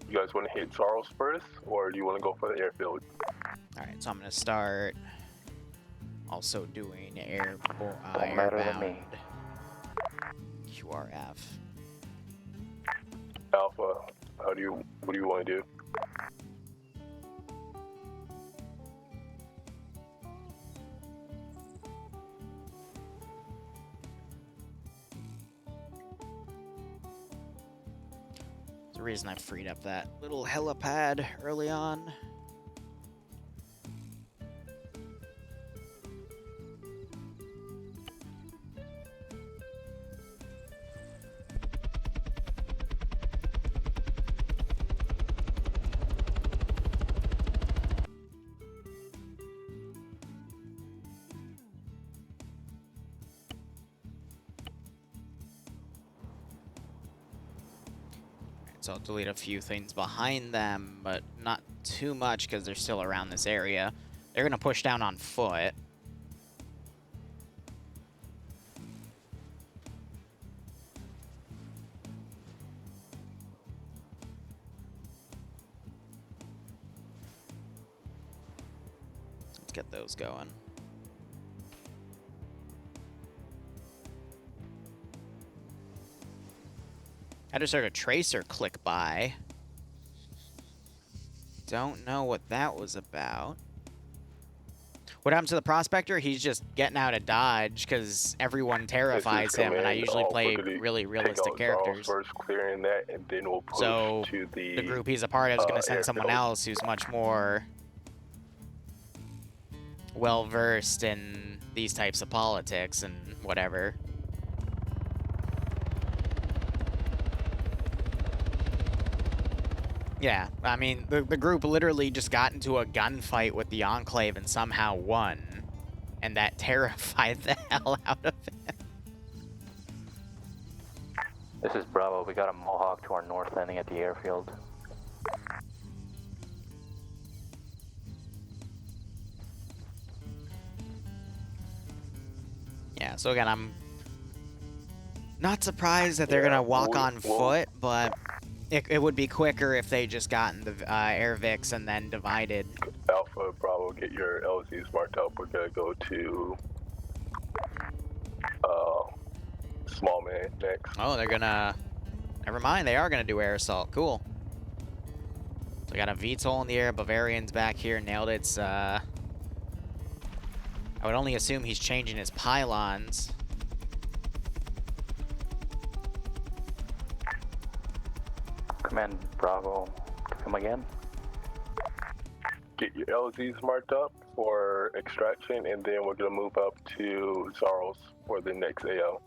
You guys want to hit Zaros first, or do you want to go for the airfield? Alright, so I'm going to start also doing Don't matter to me. QRF. Alpha, what do you want to do? The reason I freed up that little helipad early on. So I'll delete a few things behind them, but not too much because they're still around this area. They're going to push down on foot. Let's get those going. I just heard a tracer click by. Don't know what that was about. What happened to the prospector? He's just getting out of dodge because everyone terrifies him, and I usually play really realistic characters. First clearing that, and then we'll push So to the group he's a part of is going to send someone else who's much more well-versed in these types of politics and whatever. Yeah, I mean, the group literally just got into a gunfight with the Enclave and somehow won. And that terrified the hell out of him. This is Bravo. We got a Mohawk to our north landing at the airfield. Yeah, so again, I'm not surprised that they're going to walk on foot, but it would be quicker if they just got in the air Vix and then divided. Alpha, Bravo, get your LZs marked up. We're going to go to Small Man next. Oh, they're going to... Never mind, they are going to do air assault. Cool. So we got a VTOL in the air. Bavarian's back here. Nailed it. I would only assume he's changing his pylons. Command Bravo, come again. Get your LZs marked up for extraction, and then we're going to move up to Zarls for the next AO.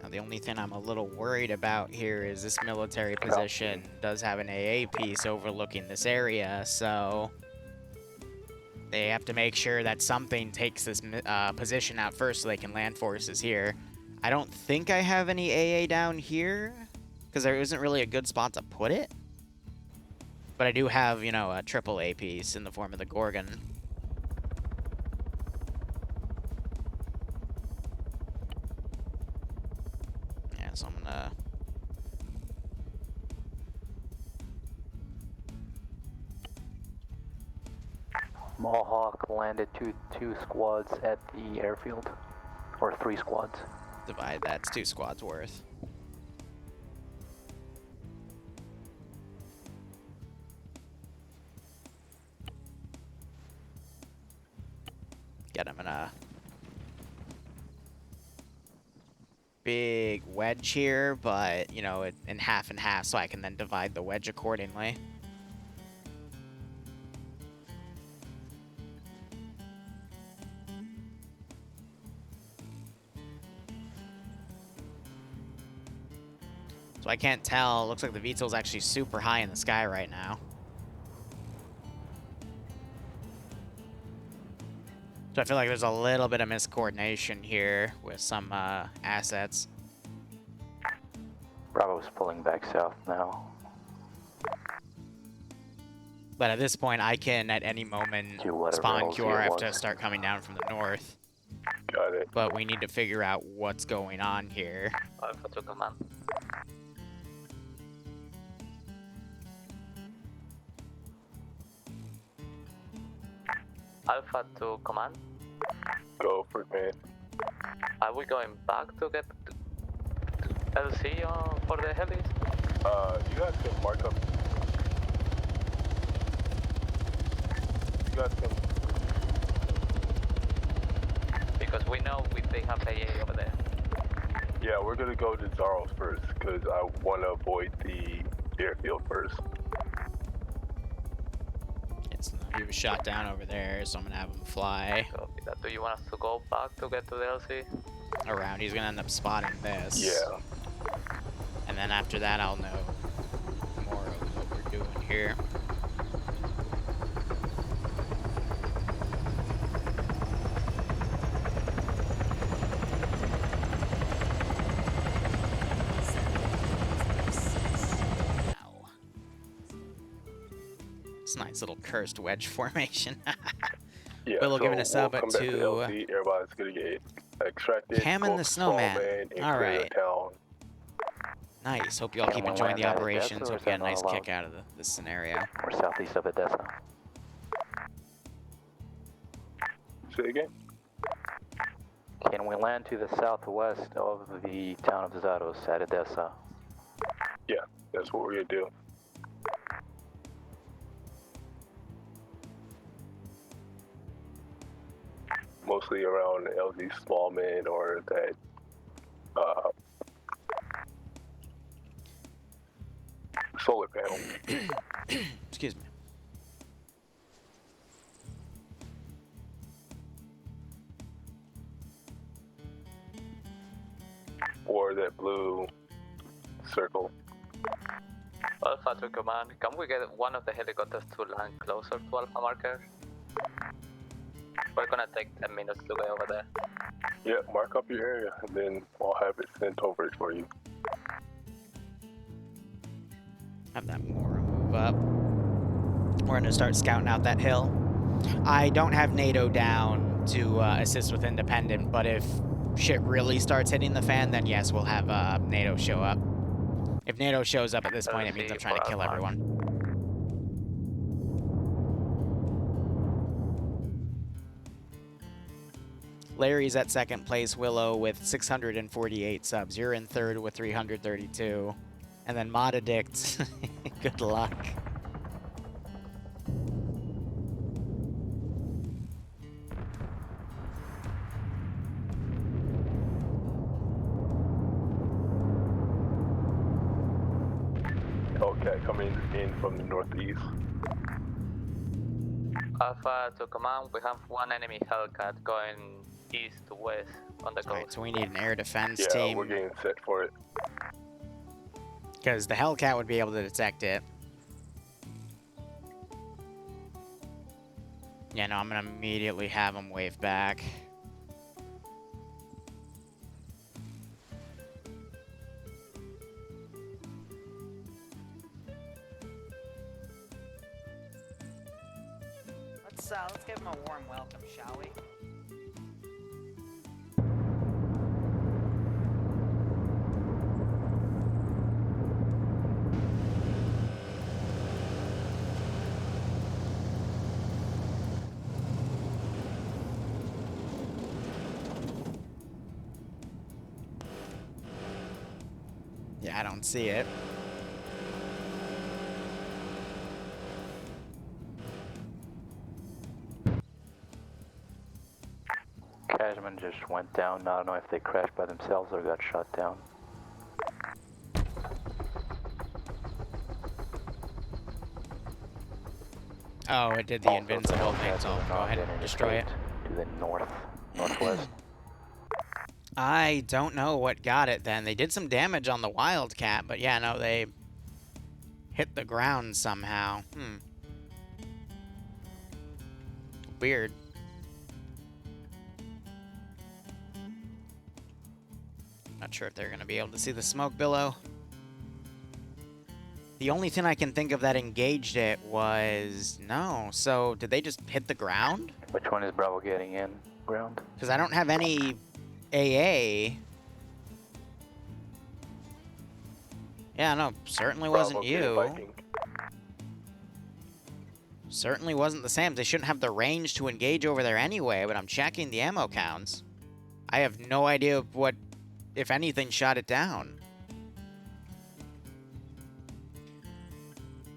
Now, the only thing I'm a little worried about here is this military position does have an AA piece overlooking this area, so they have to make sure that something takes this position out first so they can land forces here. I don't think I have any AA down here, because there isn't really a good spot to put it. But I do have, you know, a AAA piece in the form of the Gorgon. Yeah, so I'm gonna... Mohawk landed two squads at the airfield, or 3 squads. Divide that's 2 squads worth. Get him in a big wedge here, but you know, in half and half, so I can then divide the wedge accordingly. So I can't tell. Looks like the VTOL's actually super high in the sky right now. So I feel like there's a little bit of miscoordination here with some assets. Bravo's pulling back south now. But at this point, I can at any moment spawn QRF to start coming down from the north. Got it. But we need to figure out what's going on here. Alpha to command. Alpha to command. Go for it, man. Are we going back to get LC for the helis? You guys can mark up. You guys can. Because we know they have AA over there. Yeah, we're gonna go to Zarls first, because I want to avoid the airfield first. He was shot down over there, so I'm gonna have him fly. Copy that. Do you want us to go back to get to the LC? Around. He's gonna end up spotting this. Yeah. And then after that, I'll know more of what we're doing here. It's a nice little cursed wedge formation. Yeah, Willow so giving a sub we'll at come back to 2. LZ. Everybody's gonna get extracted. Cam go and the up to small snowman. man, and All clear the right. town. Nice. Hope you all Can keep we enjoying the land at operations. Odessa, or Hope is you get a that not nice allowed? kick out of this scenario. We're southeast of Odessa. Say again. Can we land to the southwest of the town of Zaros at Odessa? Yeah, that's what we're gonna do. Mostly around LZ small man or that solar panel. Excuse me. Or that blue circle. Alpha to command, can we get one of the helicopters to land closer to Alpha marker? We're gonna take 10 minutes to get over there. Yeah, mark up your area and then I'll have it sent over for you. Have that Mora move up. We're gonna start scouting out that hill. I don't have NATO down to assist with independent, but if shit really starts hitting the fan, then yes, we'll have NATO show up. If NATO shows up at this point, it means I'm trying to kill everyone. Larry's at second place, Willow with 648 subs. You're in third with 332. And then Modadict, good luck. Okay, coming in from the northeast. Alpha to command, we have one enemy Hellcat going east to west on the coast. Alright, so we need an air defense Yeah, team. we're getting set for it. Because the Hellcat would be able to detect it. Yeah, no, I'm going to immediately have him wave back. Let's give him a warm welcome, shall we? Yeah, I don't see it. Cashman just went down. I don't know if they crashed by themselves or got shot down. Oh, it did the invincible thing, so I'll go ahead and destroy it. To the northwest. I don't know what got it then. They did some damage on the Wildcat, but yeah, no, they hit the ground somehow. Weird. Not sure if they're going to be able to see the smoke billow. The only thing I can think of that engaged it was... No. So, did they just hit the ground? Which one is Bravo getting in? Ground? Because I don't have any AA. Yeah, no, certainly wasn't you. Certainly wasn't the SAMs. They shouldn't have the range to engage over there anyway, but I'm checking the ammo counts. I have no idea what, if anything, shot it down.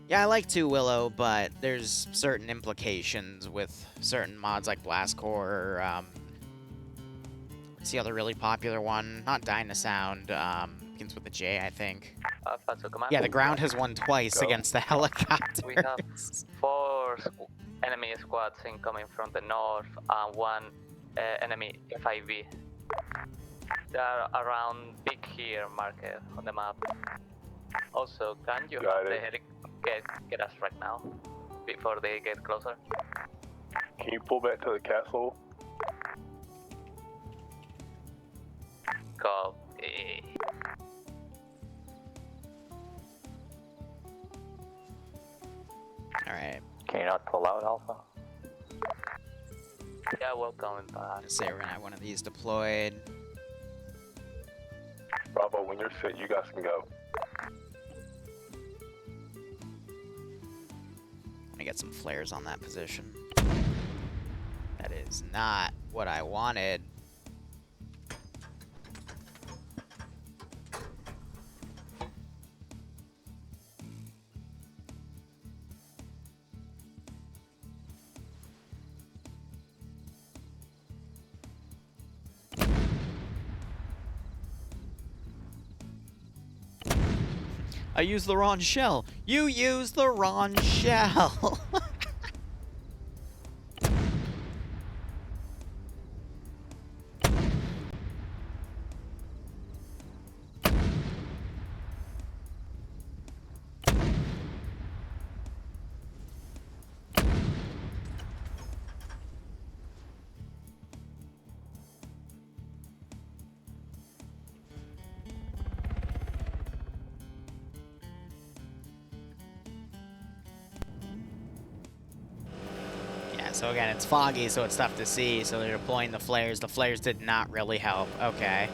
Yeah, I like 2 Willow, but there's certain implications with certain mods like Blast Core. What's the other really popular one? Not Dynasound. Begins with a J, I think. Alpha to command. Yeah, the ground has won twice against the helicopter. We have 4 enemy squads incoming from the north and 1 enemy FIV. They are around Big here marker on the map. Also, can you have the get us right now before they get closer? Can you pull back to the castle? Copy. Alright. not pull out, Alpha? Yeah, we're coming back. Say we're gonna have one of these deployed. Bravo, when you're set, you guys can go. Let me get some flares on that position. That is not what I wanted. I used the wrong shell. You used the wrong shell. So again, it's foggy, so it's tough to see, so they're deploying the flares. The flares did not really help. Okay.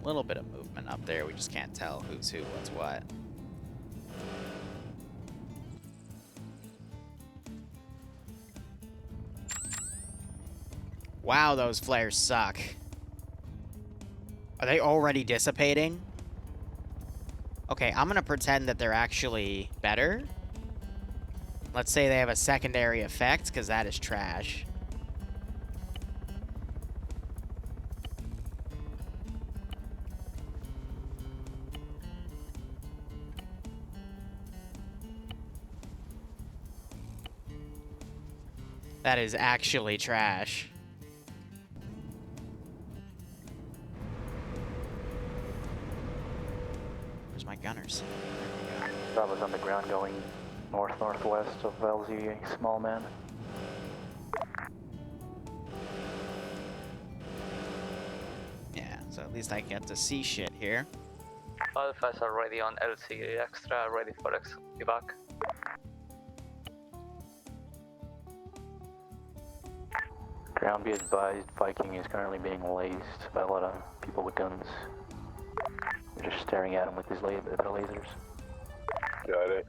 A little bit of movement up there. We just can't tell who's who, what's what. Wow, those flares suck. Are they already dissipating? Okay, I'm gonna pretend that they're actually better. Let's say they have a secondary effect, because that is trash. That is actually trash. My gunners. Bravo's on the ground going north-northwest of LZ, small man. Yeah, so at least I get to see shit here. Alphas are ready on LC extra, ready for evac. Ground be advised, Viking is currently being laced by a lot of people with guns. We're just staring at him with his their lasers. Got it.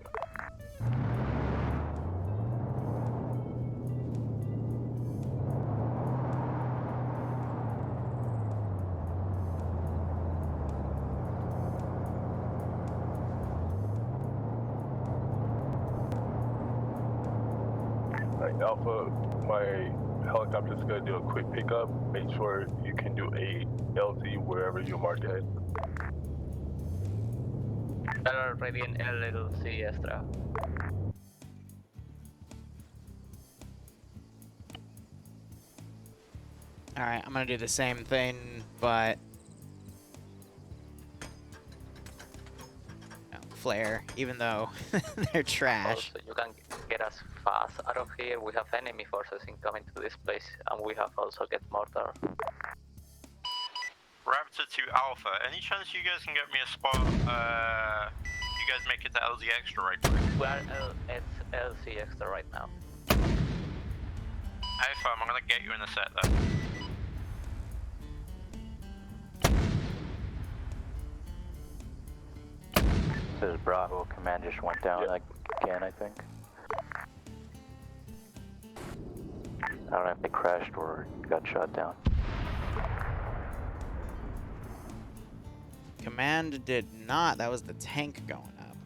Alright, Alpha, my helicopter's gonna do a quick pickup. Make sure you can do a LZ wherever you mark it. They're ready in LLC extra. Alright, I'm gonna do the same thing, but... no, flare, even though they're trash. Also, you can get us fast out of here. We have enemy forces incoming to this place, and we have also get mortar. Raptor to Alpha, any chance you guys can get me a spot, you guys make it to LZ Extra right quick? We are at LC Extra right now. Alpha, I'm gonna get you in a set there. This is Bravo, command just went down again, I think. I don't know if they crashed or got shot down. Command did not. That was the tank going up.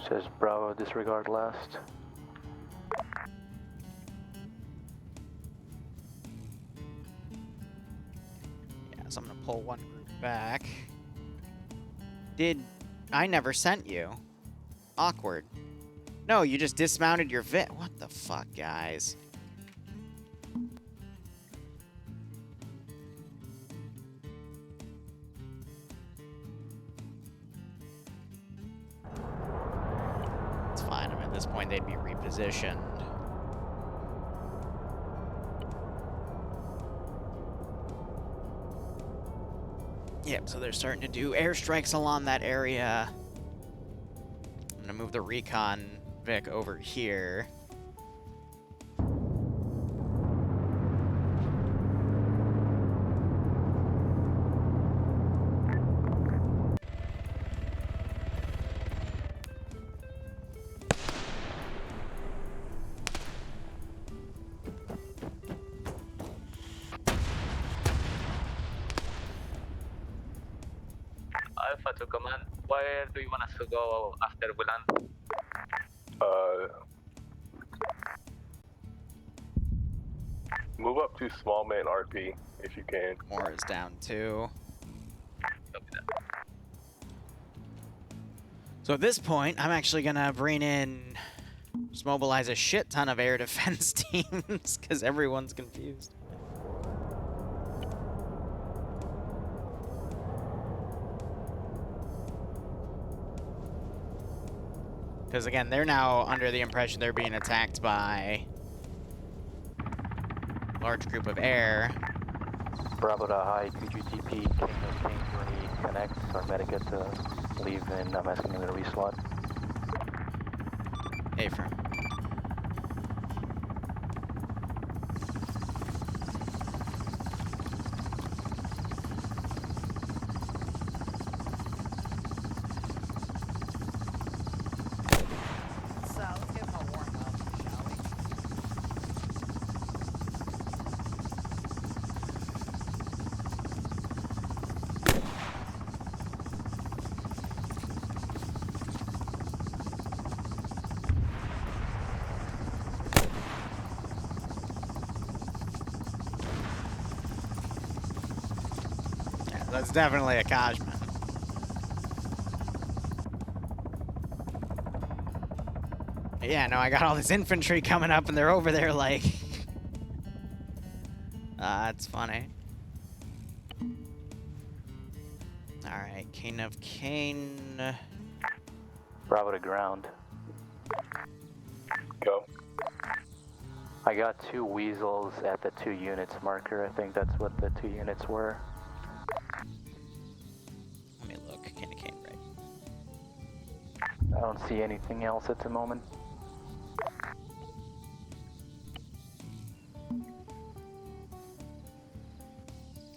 Says Bravo, disregard last. Yeah, so I'm gonna pull one group back. I never sent you. Awkward. No, you just dismounted your What the fuck, guys? It's fine, I'm in At this point, they'd be repositioned. Yep, so they're starting to do airstrikes along that area. I'm gonna move the Recon Vic over here. Alpha to command, where do you want us to go after we land? Move up to small man RP if you can. Moore is down too. So at this point, I'm actually gonna bring in, just mobilize a shit ton of air defense teams because everyone's confused. Because again, they're now under the impression they're being attacked by a large group of air. Bravo to high, could you TP King of Kings when he connects or Medica to leave and I'm asking him to reslot? Affirm. That's definitely a Kajman. Yeah, no, I got all this infantry coming up and they're over there like... that's funny. Alright, King of Cain. Bravo to ground. Go. I got 2 weasels at the 2 units marker. I think that's what the 2 units were. Let me look. King of Cain, right? I don't see anything else at the moment.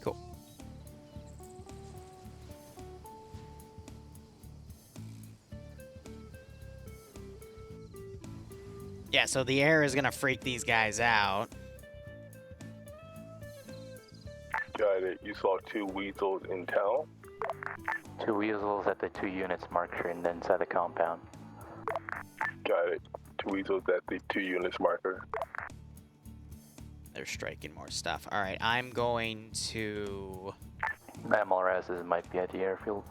Cool. Yeah, so the air is gonna freak these guys out. Got it. You saw 2 weasels in town? 2 weasels at the 2 units marker and then inside the compound. Got it. 2 weasels at the 2 units marker. They're striking more stuff. All right, I'm going to MLRSs might be at the airfield.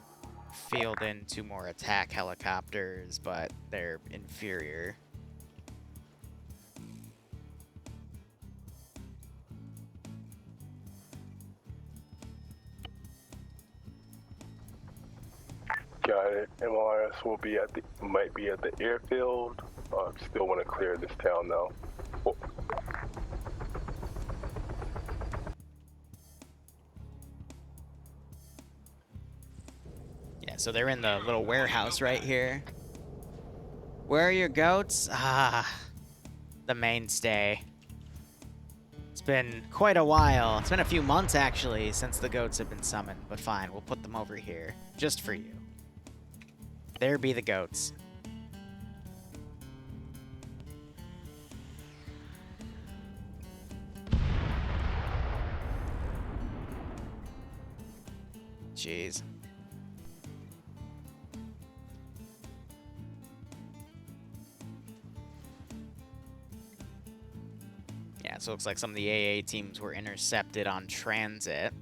field in 2 more attack helicopters, but they're inferior. Got it. MLRS will be at the, might be at the airfield. Still want to clear this town though. Oh. Yeah, so they're in the little warehouse right here. Where are your goats? Ah, the mainstay. It's been quite a while. It's been a few months actually since the goats have been summoned, but fine, we'll put them over here just for you. There be the goats. Jeez. Yeah, so it looks like some of the AA teams were intercepted on transit.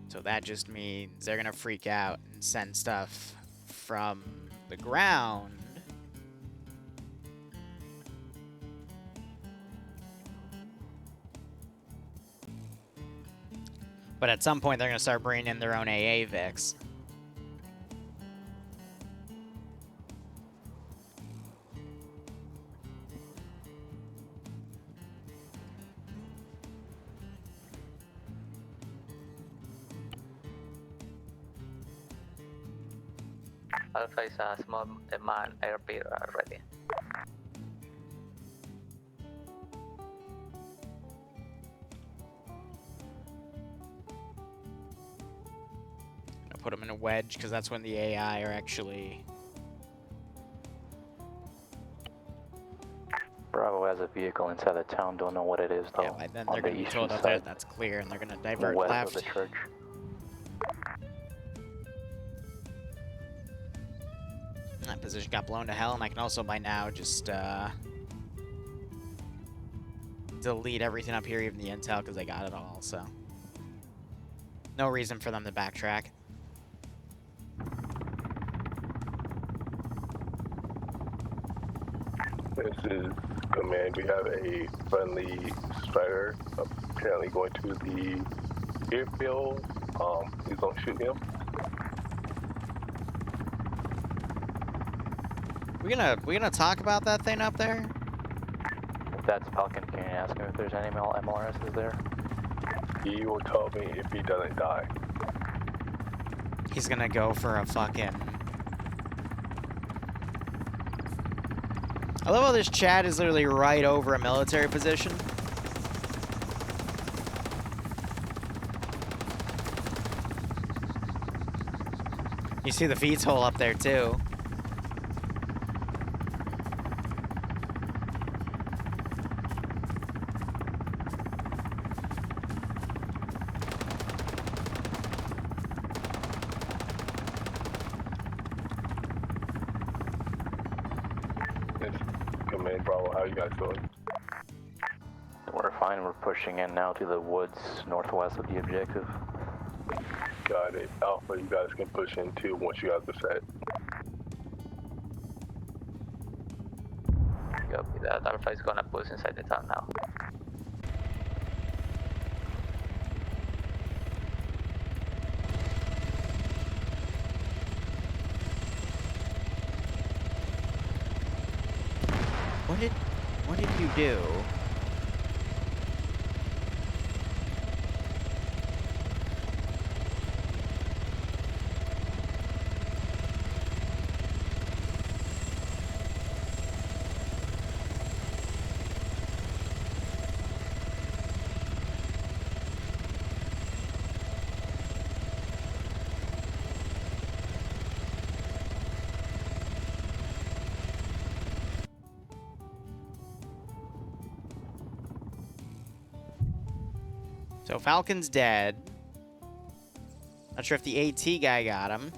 So that just means they're gonna freak out and send stuff from the ground. But at some point, they're gonna start bringing in their own AA Vics. Alpha is a small man airfield already. I'll put them in a wedge because that's when the AI are actually. Bravo has a vehicle inside the town. Don't know what it is though. Yeah, and then on they're the going to be eastern told up there side, that's clear, and they're going to divert west left. of the church. That position got blown to hell, and I can also by now just delete everything up here, even the intel, because they got it all. So no reason for them to backtrack. This is command. We have a friendly strider apparently going to the airfield. Please don't shoot him. We gonna talk about that thing up there? If that's Falcon, can you ask him if there's any MLRSs there? He will tell me if he doesn't die. He's gonna go for a fucking. I love how this chat is literally right over a military position. You see the VTOL up there too. Command Bravo, how you guys doing? We're fine. We're pushing in now to the woods northwest of the objective. Got it. Alpha, you guys can push in too once you guys are set. Copy that. Alpha is gonna push inside the town now. What did you do? So Falcon's dead. Not sure if the AT guy got him.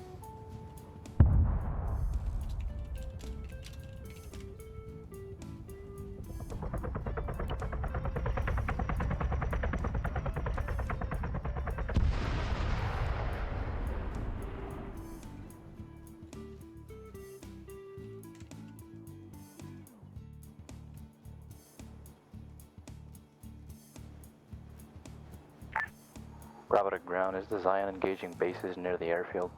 Bravo to ground. Is the Zion engaging bases near the airfield?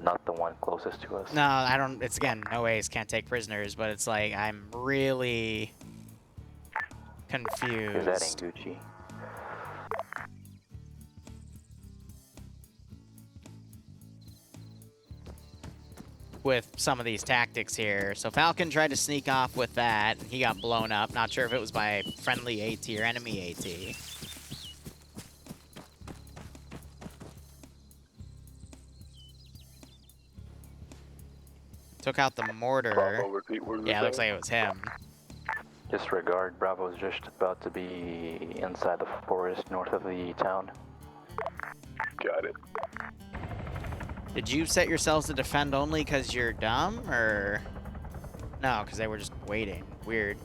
Not the one closest to us. No, I don't. It's again, no ways can't take prisoners, but it's like I'm really confused. Is that Gucci? With some of these tactics here. So Falcon tried to sneak off with that, and he got blown up. Not sure if it was by friendly AT or enemy AT. Took out the mortar. Bravo, repeat, what Yeah, it looks like it was him. Disregard. Bravo's just about to be inside the forest north of the town. Got it. Did you set yourselves to defend only because you're dumb, or no? Because they were just waiting. Weird.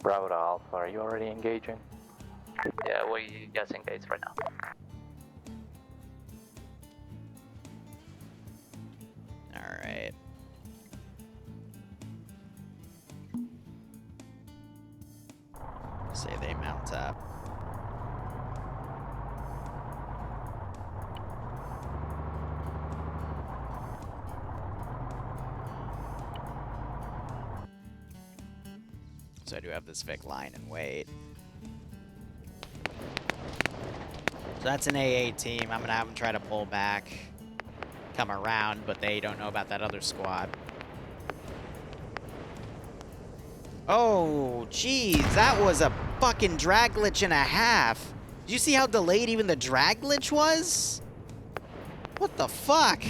Bravo to Alpha, are you already engaging? Yeah, we just engaged right now. All right. Say they mount up. So I do have this Vic line and wait. So that's an AA team. I'm gonna have them try to pull back, come around, but they don't know about that other squad. Oh, jeez, that was a fucking drag glitch and a half. Did you see how delayed even the drag glitch was? What the fuck?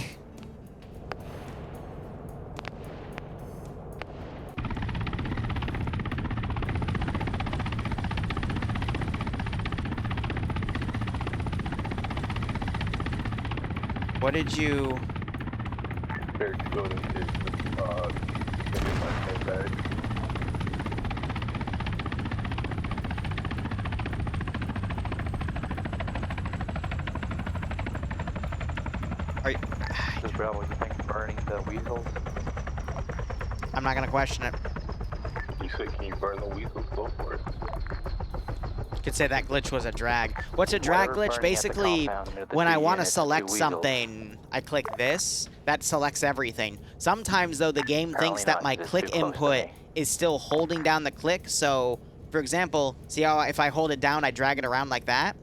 What did you... Building is, Are you... Does Bravo, you think burning the weasels? I'm not gonna question it. You said, can you burn the weasels? Go for it. You could say that glitch was a drag. What's a drag glitch? Basically, when I want to select something, I click this. That selects everything. Sometimes, though, the game thinks that my click input is still holding down the click. So, for example, see how if I hold it down, I drag it around like that?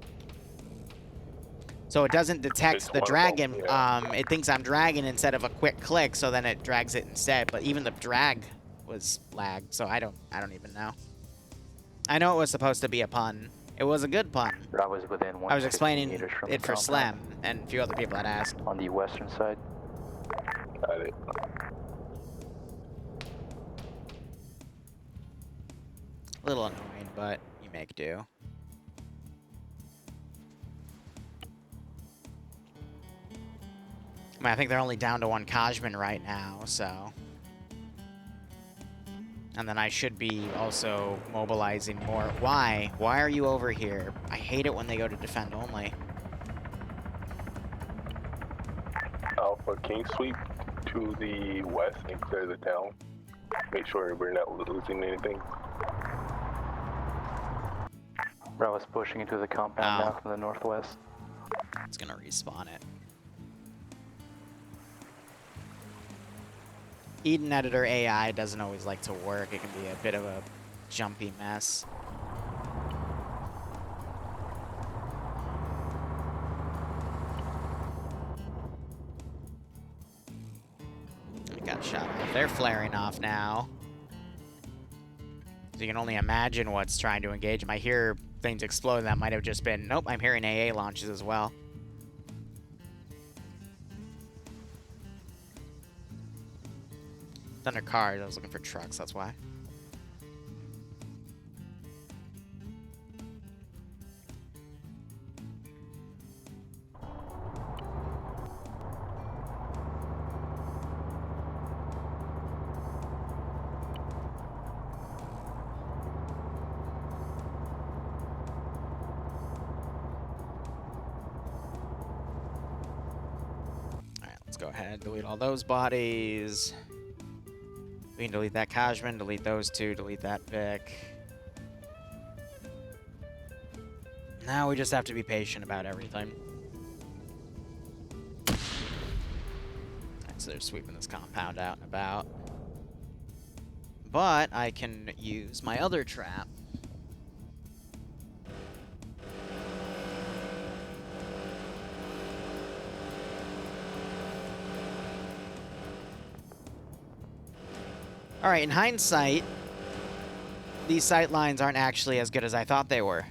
So it doesn't detect the dragging. It thinks I'm dragging instead of a quick click, so then it drags it instead. But even the drag was lagged, so I don't even know. I know it was supposed to be a pun. It was a good pun. I was within I was explaining it for compound. Slam, and a few other people had asked. On the western side. Got it. A little annoying, but you make do. I mean, I think they're only down to one Kajman right now, so... And then I should be also mobilizing more. Why? Why are you over here? I hate it when they go to defend only. Alpha, can you sweep to the west and clear the town? Make sure we're not losing anything. Bravo's pushing into the compound now from the northwest. It's gonna respawn it. Eden Editor AI doesn't always like to work. It can be a bit of a jumpy mess. I got shot off. They're flaring off now. So you can only imagine what's trying to engage them. I hear things explode. That might have just been... Nope, I'm hearing AA launches as well. Under cars, I was looking for trucks, that's why. Alright, let's go ahead and delete all those bodies. We can delete that Kajman, delete those two, delete that Vic. Now we just have to be patient about everything. Alright, so they're sweeping this compound out and about. But I can use my other trap. Alright, in hindsight, these sight lines aren't actually as good as I thought they were.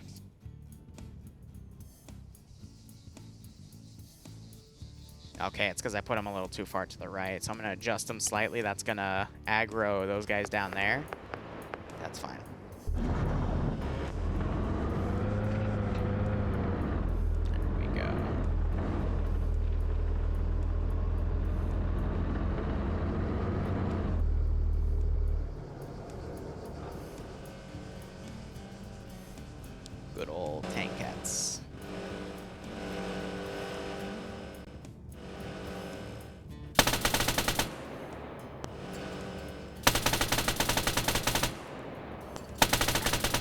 Okay, it's because I put them a little too far to the right, so I'm going to adjust them slightly. That's going to aggro those guys down there. That's fine. There we go. Good old tankettes.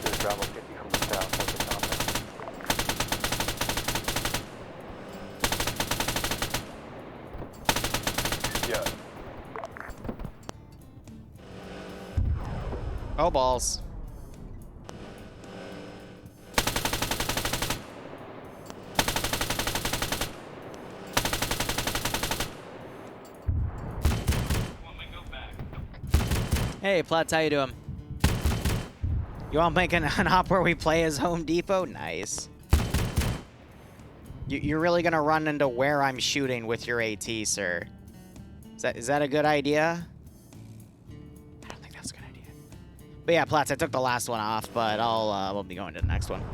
There's Bravo 50 from the south of the compound. Yeah. Oh, balls. Hey, Plutz, how you doing? You all making an op where we play as Home Depot? Nice. You're really gonna run into where I'm shooting with your AT, sir? Is that a good idea? I don't think that's a good idea. But yeah, Platts, I took the last one off, but we'll be going to the next one.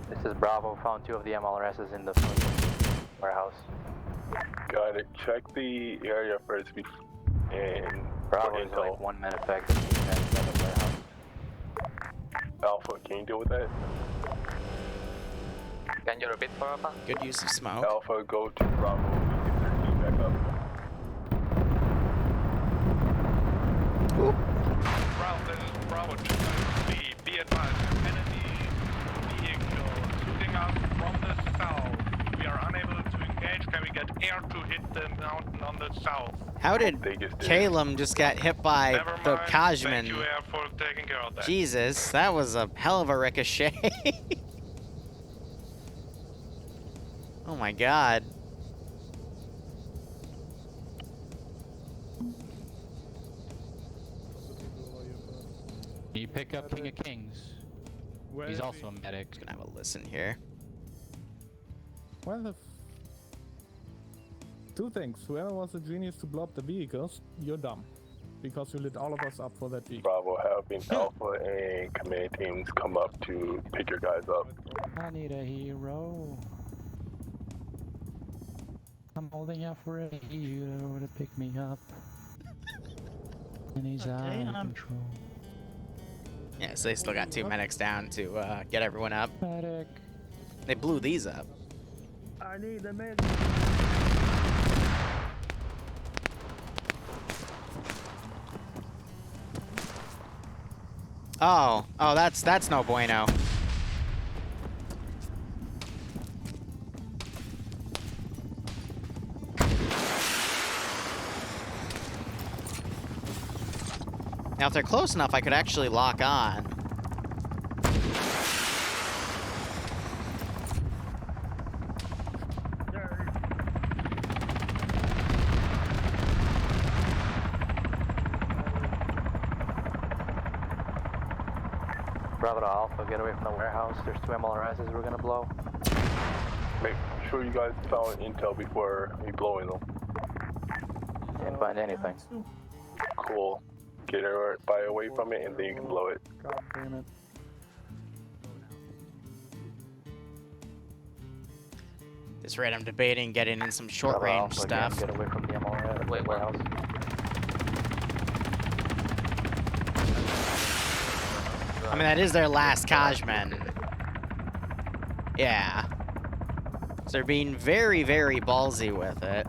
This is Bravo. Found 2 of the MLRSs in the warehouse. Got it. Check the area first and Bravo is like 1 minute back to the warehouse. Alpha, can you deal with that? Can you repeat for Alpha? Good use of smoke. Alpha, go to Bravo. Get their team back up. Oop. Bravo, this is Bravo. Be advised, enemy vehicle shooting us from the south. We are unable to engage. Can we get air to hit the mountain on the south? How did Calum just get hit by the Kajman? Thank you, Air, for taking care of that. Jesus, that was a hell of a ricochet. Oh my god. You pick up King of Kings. He's also a medic. Just gonna have a listen here. Well, two things. Whoever was the genius to blow up the vehicles, you're dumb. Because you lit all of us up for that vehicle. Bravo, having Alpha and command teams come up to pick your guys up. I need a hero. I'm holding out for a hero to pick me up. And he's out of control. Yeah, so they still got 2 medics down to get everyone up. Medic. They blew these up. I need a medic. Oh, that's no bueno. Now, if they're close enough, I could actually lock on. Bravo to Alpha, get away from the warehouse. There's 2 MLRSs we're gonna blow. Make sure you guys found intel before you blowing them. Didn't find anything. Cool. Get everybody away from it and then you can blow it. God damn it. This rate I'm debating getting in some short range stuff. Get away from the MLRS warehouse. I mean, that is their last Kajman. Yeah. So they're being very, very ballsy with it.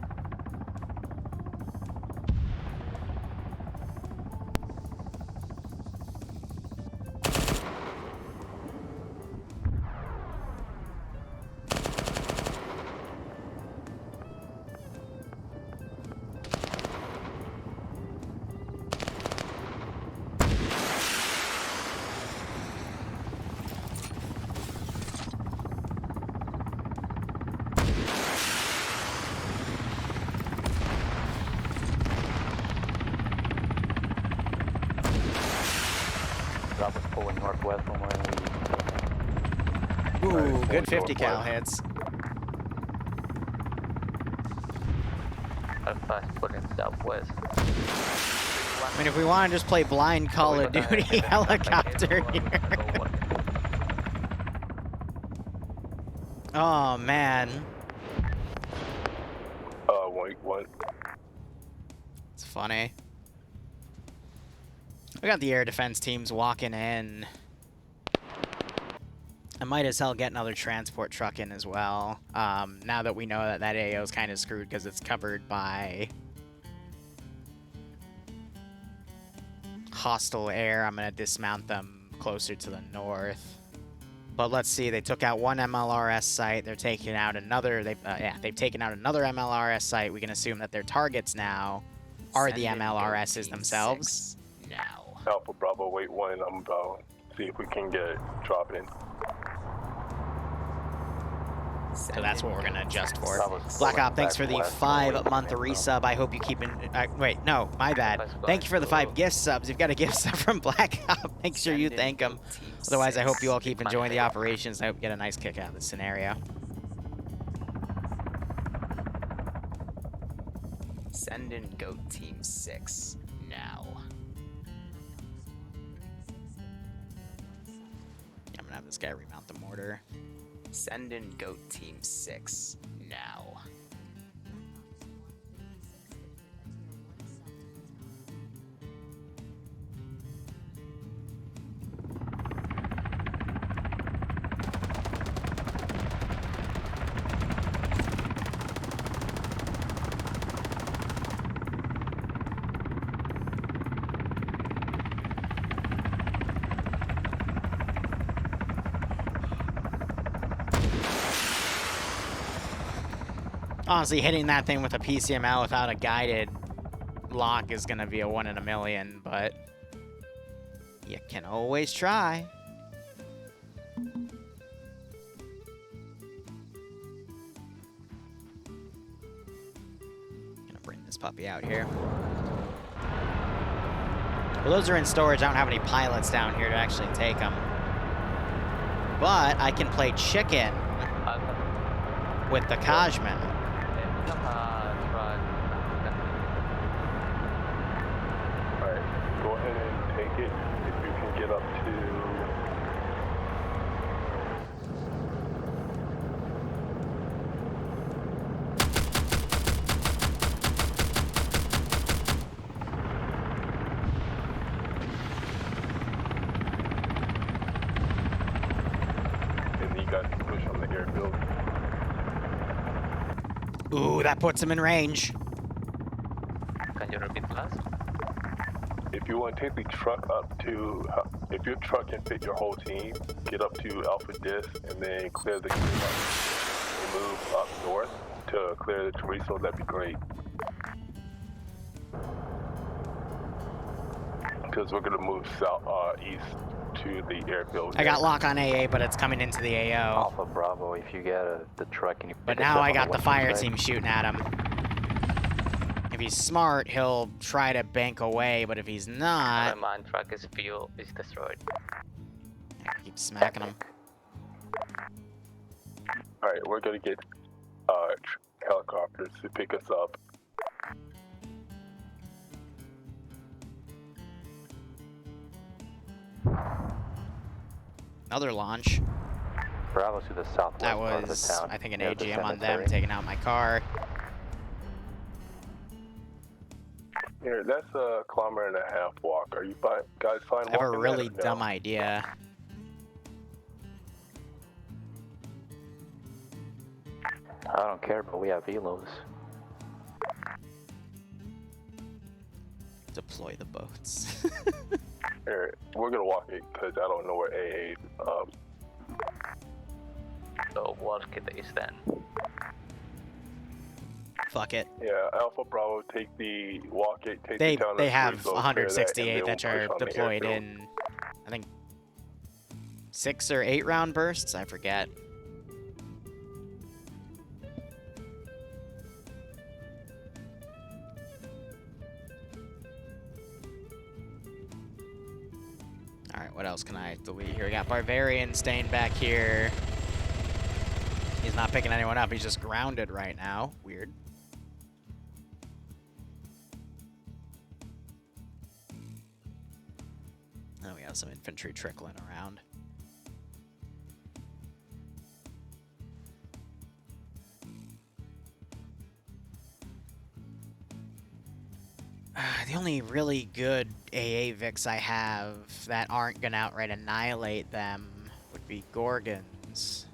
Bravo's pulling northwest from where we... Ooh, good 50 cal hits. Alpha is pulling southwest. I mean, if we want to just play blind Call of Duty helicopter here. Oh, man. What? It's funny. We got the air defense teams walking in. I might as well get another transport truck in as well. Now that we know that that AO is kind of screwed because it's covered by hostile air, I'm going to dismount them closer to the north. But let's see, they took out one MLRS site. They're taking out another. They've taken out another MLRS site. We can assume that their targets now are the MLRSs themselves. Now. Alpha Bravo, wait 1. I'm about to see if we can get drop in. So that's what we're gonna adjust for. Bravo's Black pulling Op, thanks back for the west, 5-month away from resub. I hope you keep in. Wait, no, my bad. Thank you for the 5 gift subs. You've got a gift sub from Black Op. Make sure you thank him. Otherwise, I hope you all keep enjoying the operations. I hope you get a nice kick out of this scenario. Send in Goat Team 6 now. I'm gonna have this guy remount the mortar. Send in Goat Team 6 now. Honestly, hitting that thing with a PCML without a guided lock is gonna be a 1 in a million, but you can always try. Gonna bring this puppy out here. Well, those are in storage. I don't have any pilots down here to actually take them. But I can play chicken with the Kajman. Alright, go ahead and take it if you can get up to... And you guys can push on the airfield. Ooh, that puts him in range. Can you repeat last? If you want to take the truck up to, if your truck can fit your whole team, get up to Alpha Disc and then clear the and move up north to clear the Chorizo, that'd be great. Because we're gonna move south, east to the airfield. I got lock on AA, but it's coming into the AO. Alpha Bravo, if you get the truck and you But pick us now up I on got the western fire side. team shooting at him. If he's smart, he'll try to bank away, but if he's not... My mine truck is destroyed. Keep smacking him. Alright, we're gonna get helicopters to pick us up. Another launch. Bravo to the southwest That part of the was, town. I think, an near the AGM on them, cemetery. taking out my car. Here, that's a 1.5 kilometer walk. Are you guys fine I have a walking really that or no? dumb idea. I don't care, but we have velos. Deploy the boats. Here, we're gonna walk it because I don't know where AA So walk it is then. Fuck it. Yeah, Alpha Bravo, take the walk it, take They the counter. they have Chorizo, clear 168 that that are deployed in, I think, 6 or 8 round bursts. I forget. Alright, what else can I delete here? We got Barbarian staying back here. He's not picking anyone up. He's just grounded right now. Weird. Oh, we have some infantry trickling around. The only really good AA Vics I have that aren't going to outright annihilate them would be Gorgons.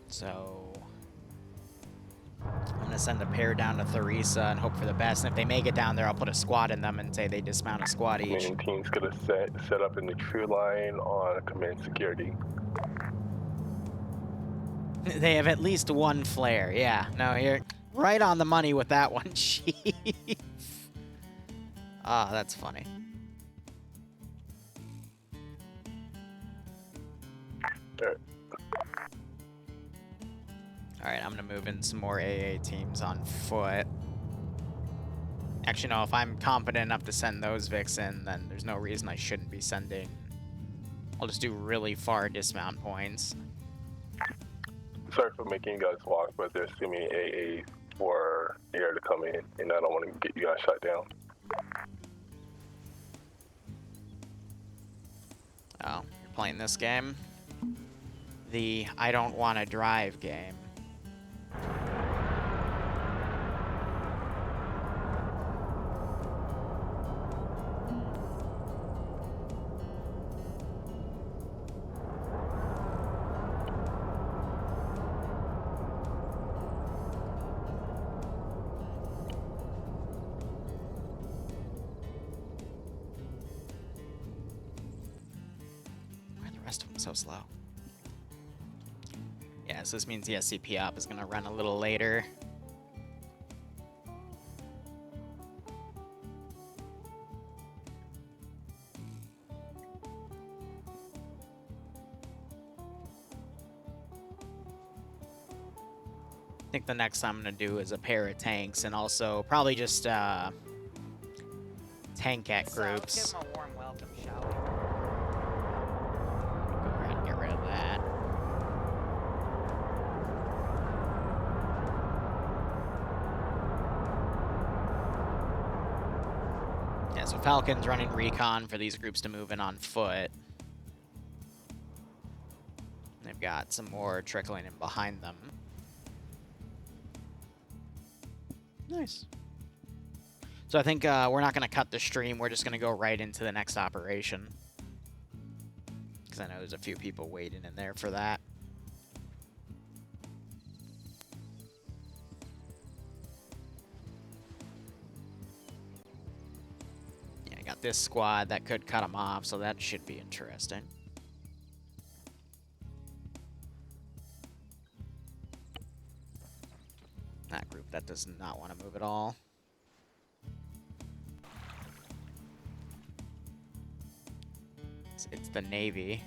So I'm going to send a pair down to Theresa and hope for the best. And if they make it down there, I'll put a squad in them and say they dismount a squad each. Remaining team's gonna set up in the tree line on command security. They have at least one flare. Yeah, no, you're right on the money with that one, Chief. Ah, that's funny. Alright, I'm gonna move in some more AA teams on foot. Actually, no, if I'm competent enough to send those Vics in, then there's no reason I shouldn't be sending. I'll just do really far dismount points. Sorry for making you guys walk, but there's too many AAs for air to come in, and I don't want to get you guys shut down. Oh, you're playing this game? The I don't want to drive game. Why are the rest of them so slow? Yeah, so this means the SCP op is going to run a little later. I think the next I'm going to do is a pair of tanks and also probably just tank at groups. Give him a warm welcome, shall we? Go ahead and get rid of that. Yeah, so Falcon's running Recon for these groups to move in on foot. They've got some more trickling in behind them. Nice. So I think we're not going to cut the stream. We're just going to go right into the next operation. Because I know there's a few people waiting in there for that. Yeah, I got this squad that could cut them off, so that should be interesting. That group that does not want to move at all. It's the Navy.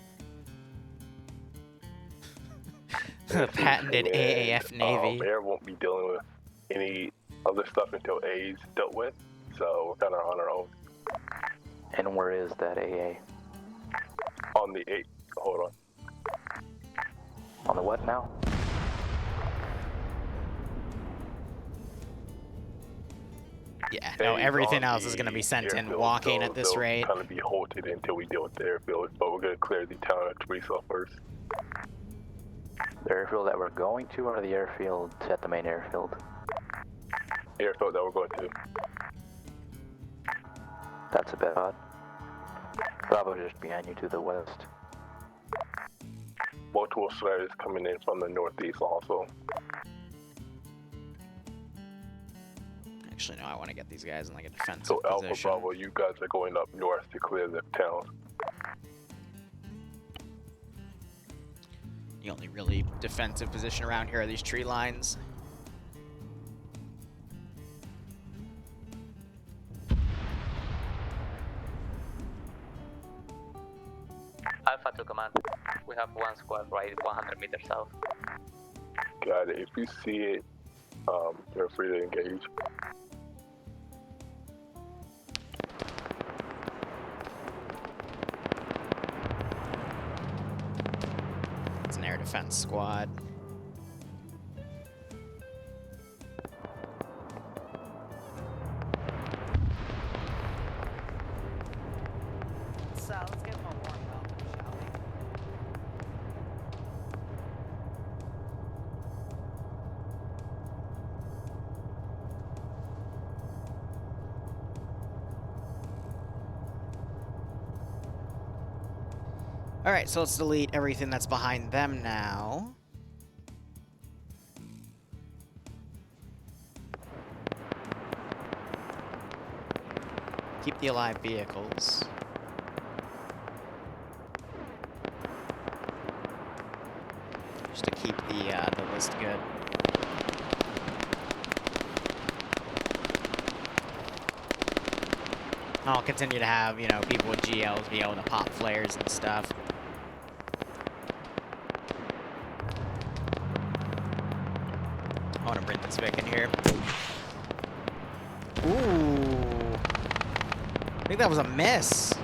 The patented AAF Navy. Air won't be dealing with any other stuff until A's dealt with, so we're kind of on our own. And where is that AA? On the 8. Hold on. On the what now? Yeah, no, everything else is going to be sent in walking at this rate. Kind of be halted until we deal with the airfield, but we're going to clear the town of Teresa first. The airfield that we're going to, or the airfield at the main airfield? Airfield that we're going to. That's a bit odd. Bravo just behind you to the west. Multiple slurs coming in from the northeast also. Actually, no, I want to get these guys in like a defensive So Alpha position. Bravo, you guys are going up north to clear the town. The only really defensive position around here are these tree lines. Alpha to command. We have one squad right 100 meters south. Got it. If you see it, you're free to engage. It's an air defense squad. So let's give him a warm welcome, shall we? Alright, so let's delete everything that's behind them now. Keep the alive vehicles. Just to keep the list good. I'll continue to have, you know, people with GLs be able to pop flares and stuff. want to bring this Vic in here. Ooh. I think that was a miss.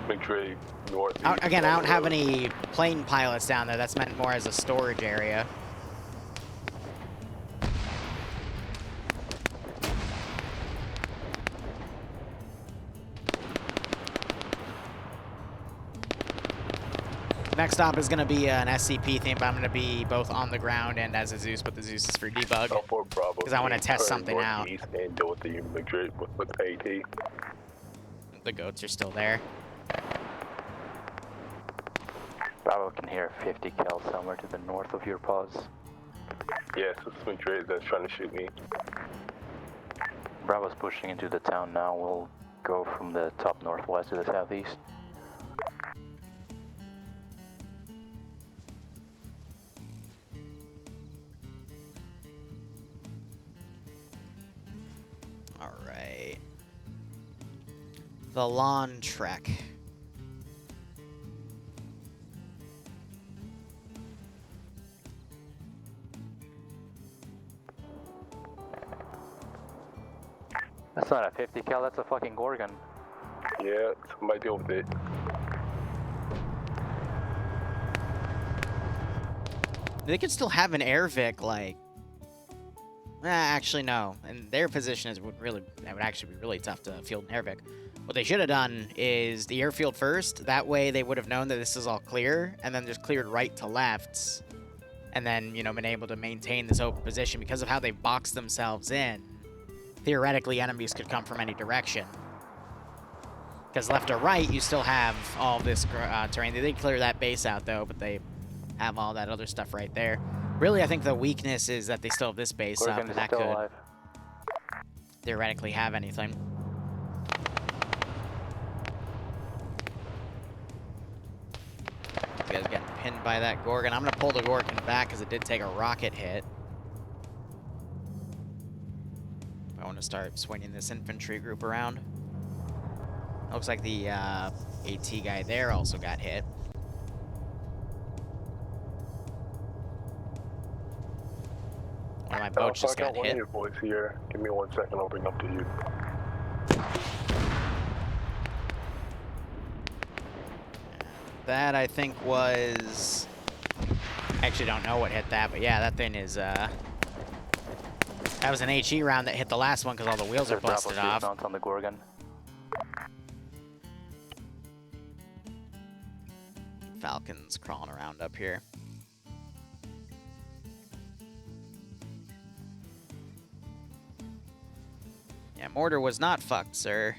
McDre, north. Again, I don't have any plane pilots down there. That's meant more as a storage area. Next stop is going to be an SCP theme, but I'm going to be both on the ground and as a Zeus, but the Zeus is for debug. Because I want to test something out. And deal with the Madrid with AT. The goats are still there. Bravo can hear 50 cal somewhere to the north of your pause. Yes, it's Madrid that's trying to shoot me. Bravo's pushing into the town now. We'll go from the top northwest to the southeast. Alright. The lawn trek. That's not a 50 cal, that's a fucking Gorgon. Yeah, somebody deal with it. They could still have an airvic, like... actually, no. And their position would actually be really tough to field an airvic. What they should have done is the airfield first. That way they would have known that this is all clear, and then just cleared right to left. And then, you know, been able to maintain this open position. Because of how they've boxed themselves in, theoretically, enemies could come from any direction. Because left or right, you still have all this terrain. They did clear that base out, though, but they have all that other stuff right there. Really, I think the weakness is that they still have this base up, and that could theoretically have anything. You guys getting pinned by that Gorgon. I'm going to pull the Gorgon back because it did take a rocket hit. I want to start swinging this infantry group around. Looks like the AT guy there also got hit. One of my boats just got one hit. of your boys here. Give me 1 second, I'll bring up to you. That, I think, was... I actually don't know what hit that, but yeah, that thing is, That was an HE round that hit the last one because all the wheels are busted off. On the Gorgon. Falcons crawling around up here. Yeah, mortar was not fucked, sir.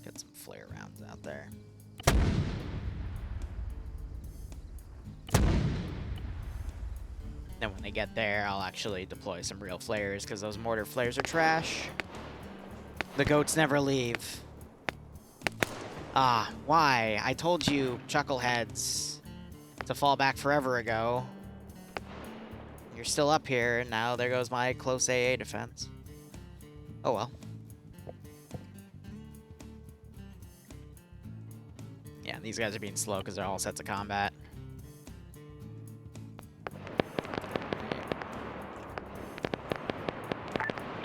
Get some flare rounds out there. Then when they get there, I'll actually deploy some real flares because those mortar flares are trash. The goats never leave. Ah, why? I told you, chuckleheads, to fall back forever ago. You're still up here, and now there goes my close AA defense. Oh well. Yeah, these guys are being slow because they're all sets of combat.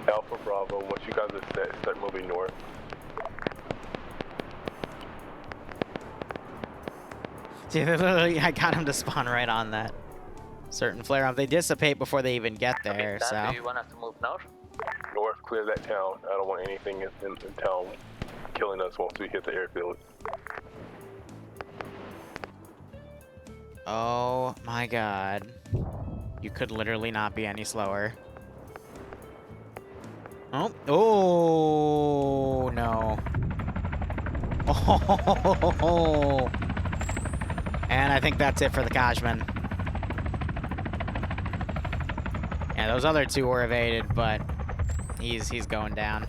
Alpha Bravo, once you guys are set, start moving north. See, literally, I got him to spawn right on that certain flare up. They dissipate before they even get there, Okay, so. do you want us to move north? North, clear that town. I don't want anything in town killing us once we hit the airfield. Oh my god. You could literally not be any slower. Oh, oh no. Oh, and I think that's it for the Kajman. Yeah, those other two were evaded, but he's going down.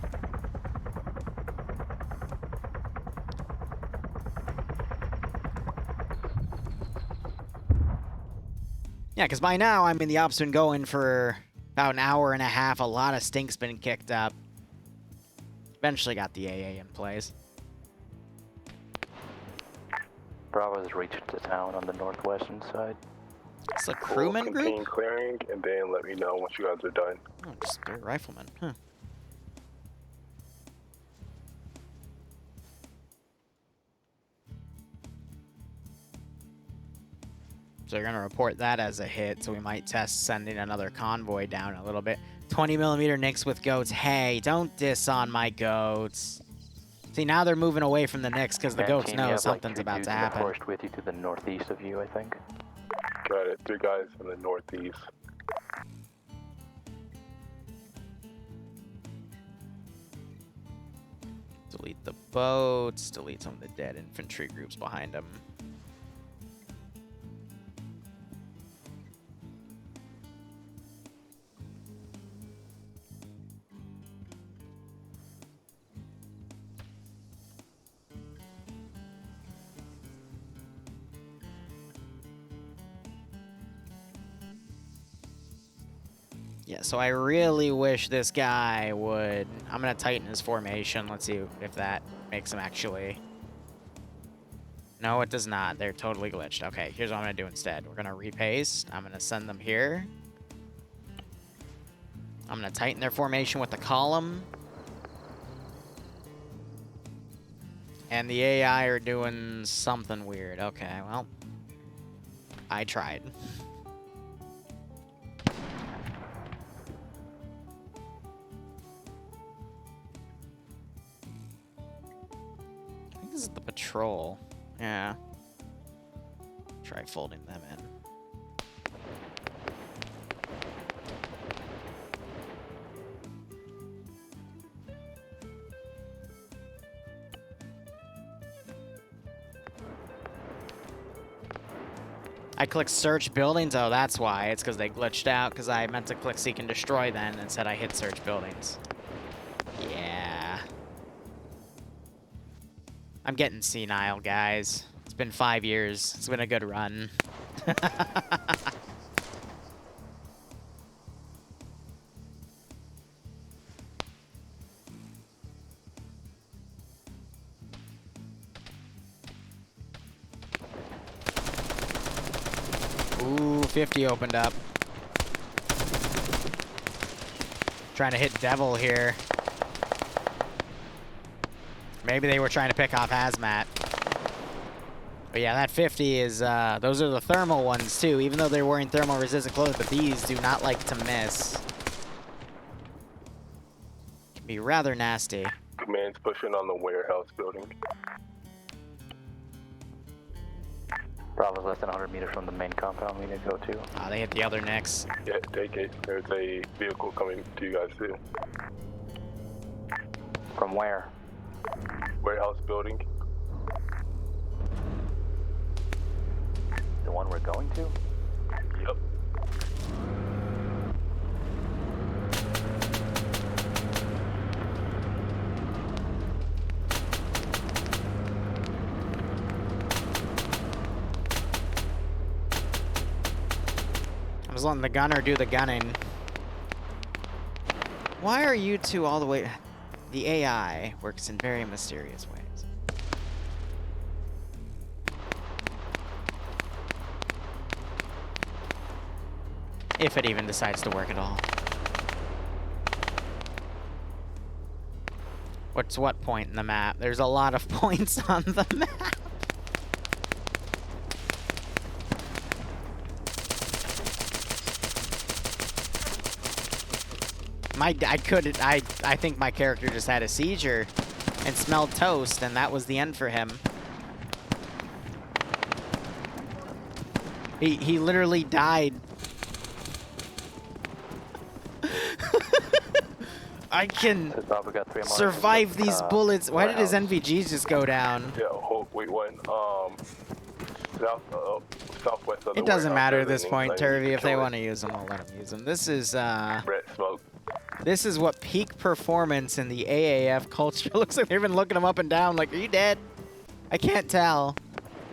Yeah, because by now, I mean, the op's been going for about an hour and a half. A lot of stink's been kicked up. Eventually got the AA in place. Bravo's reached the town on the northwestern side. It's a crewman group? Continue clearing, and then let me know once you guys are done. Oh, just they're riflemen, huh. So they're gonna report that as a hit, so we might test sending another convoy down a little bit. 20mm Nicks with goats. Hey, don't diss on my goats. See, now they're moving away from the Nicks because the goats know something's about to happen. Forced with you to the northeast of you, I think. Got it. 3 guys in the northeast. Delete the boats, delete some of the dead infantry groups behind them. Yeah, so I really wish this guy would... I'm going to tighten his formation. Let's see if that makes him actually... No, it does not. They're totally glitched. Okay, here's what I'm going to do instead. We're going to repaste. I'm going to send them here. I'm going to tighten their formation with the column. And the AI are doing something weird. Okay, well... I tried. This is the patrol. Yeah. Try folding them in. I clicked search buildings. Oh, that's why. It's because they glitched out because I meant to click seek and destroy then and said I hit search buildings. Yeah. I'm getting senile, guys. It's been 5 years. It's been a good run. Ooh, 50 opened up. Trying to hit Devil here. Maybe they were trying to pick off Hazmat. But yeah, that 50 is, those are the thermal ones too, even though they're wearing thermal resistant clothes, but these do not like to miss. Can be rather nasty. Command's pushing on the warehouse building. Bravo's less than 100 meters from the main compound we need to go to. They hit the other Nicks. Yeah, take it. There's a vehicle coming to you guys too. From where? Warehouse building. The one we're going to? Yep. I'm just letting the gunner do the gunning. Why are you two all the way... The AI works in very mysterious ways. If it even decides to work at all. What's what point in the map? There's a lot of points on the map. I think my character just had a seizure and smelled toast, and that was the end for him. He literally died. I can survive these bullets. Why did his NVGs just go down? Yeah, wait one. Southwest of the It doesn't matter at warehouse this point, building, Turvy. If they want to use them, I'll let them use them. This is red smoke. This is what peak performance in the AAF culture looks like. They've been looking them up and down like, are you dead? I can't tell.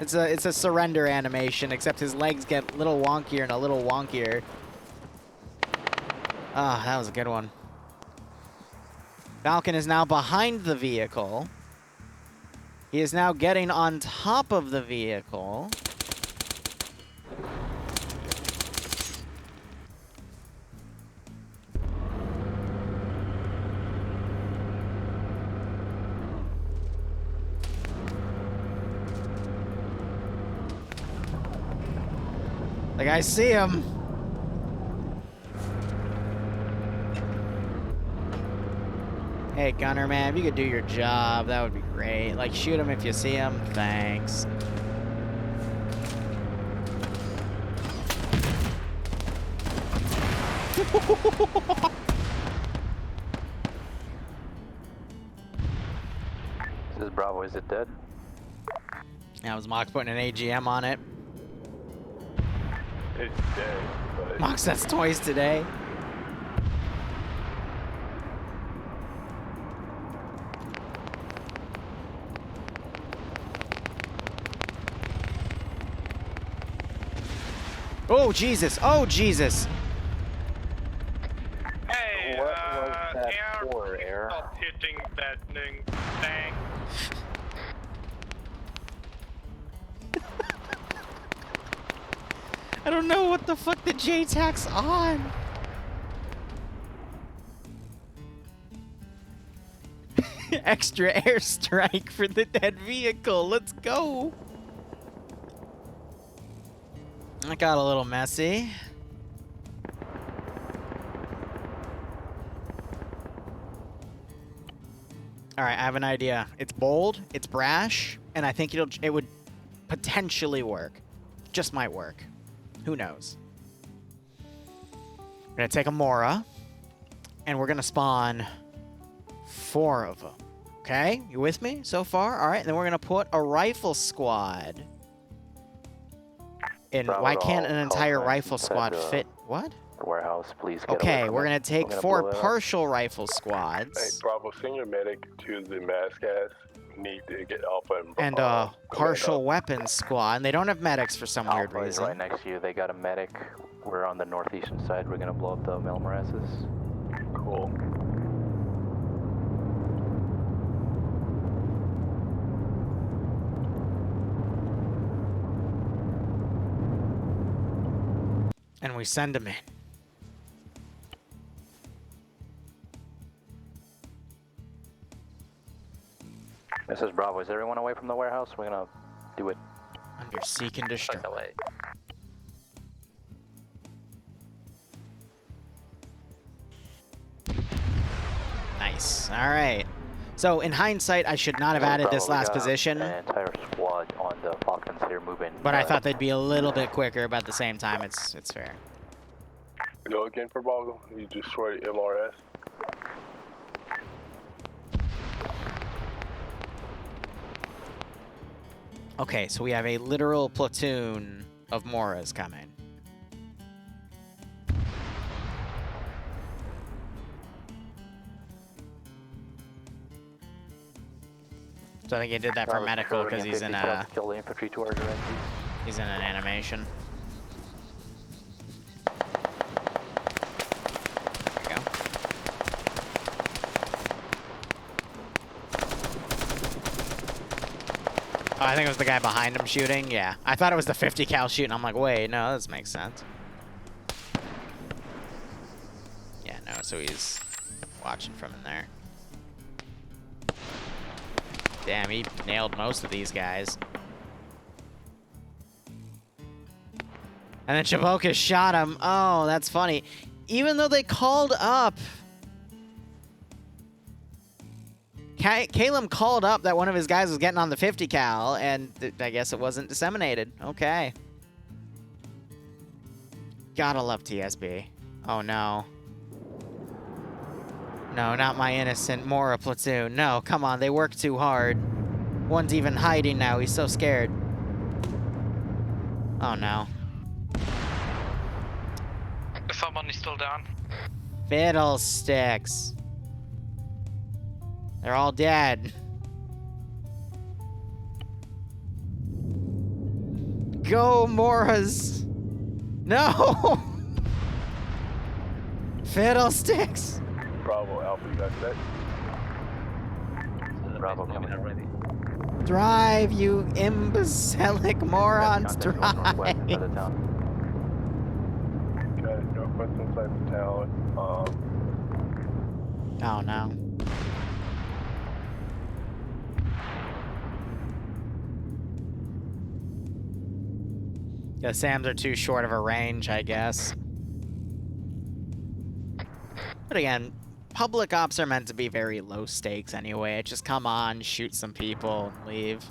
It's a surrender animation, except his legs get a little wonkier and a little wonkier. Ah, that was a good one. Falcon is now behind the vehicle. He is now getting on top of the vehicle. Like, I see him. Hey, Gunner, man, if you could do your job, that would be great. Like, shoot him if you see him. Thanks. This is Bravo, is it dead? That was Mox putting an AGM on it. It's dead, but... Mox, that's toys today. Oh, Jesus. Oh, Jesus. Hey, What was that Air, for, Air? stop hitting that thing. Thanks. I don't know what the fuck the J-Tac's on. Extra airstrike for the dead vehicle. Let's go. That got a little messy. All right, I have an idea. It's bold, it's brash, and I think it would potentially work. Just might work. Who knows? We're gonna take a Mora, and we're gonna spawn 4 of them. Okay, you with me so far? All right, and then we're gonna put a rifle squad. And why can't an entire rifle squad fit? What? The warehouse, please. Get away Okay, from we're it. gonna take I'm 4 blow it up. partial rifle Hey, squads Bravo, senior medic to the mass gas. Need to get Alpha and a partial weapons squad. And they don't have medics for some weird Alpha is reason. right next to you. They got a medic. We're on the northeastern side. We're gonna blow up the mill morasses. Cool. And we send them in. This is Bravo. Is everyone away from the warehouse? We're gonna do it. Under seek and destroy. Away. Nice. All right. So in hindsight, I should not have added this last position. An entire squad on the Falcons here moving. But I thought they'd be a little bit quicker, but at the same time, it's fair. Go again for Bravo. You destroyed MRS. Okay, so we have a literal platoon of Moras coming. So I think he did that for medical because he's in a kill the infantry to our direct. he's in an animation. There you go. Oh, I think it was the guy behind him shooting. Yeah, I thought it was the 50 cal shooting. I'm like, wait, no, this makes sense. Yeah, no, so he's watching from in there. Damn, he nailed most of these guys. And then Chavoka shot him. Oh, that's funny. Even though they called up... Caleb called up that one of his guys was getting on the 50 cal, and I guess it wasn't disseminated. Okay. Gotta love TSB. Oh, no. No, not my innocent Mora platoon. No, come on, they work too hard. One's even hiding now, he's so scared. Oh no. Someone is still down. Fiddlesticks. They're all dead. Go, Moras! No! Fiddlesticks! Bravo, Alpha, you got that? Bravo coming already. Drive, you imbecilic morons, drive! Northwest inside the town. Got it, northwest inside the town. Oh no. The SAMs are too short of a range, I guess. But again, public ops are meant to be very low stakes anyway. Just come on, shoot some people, and leave.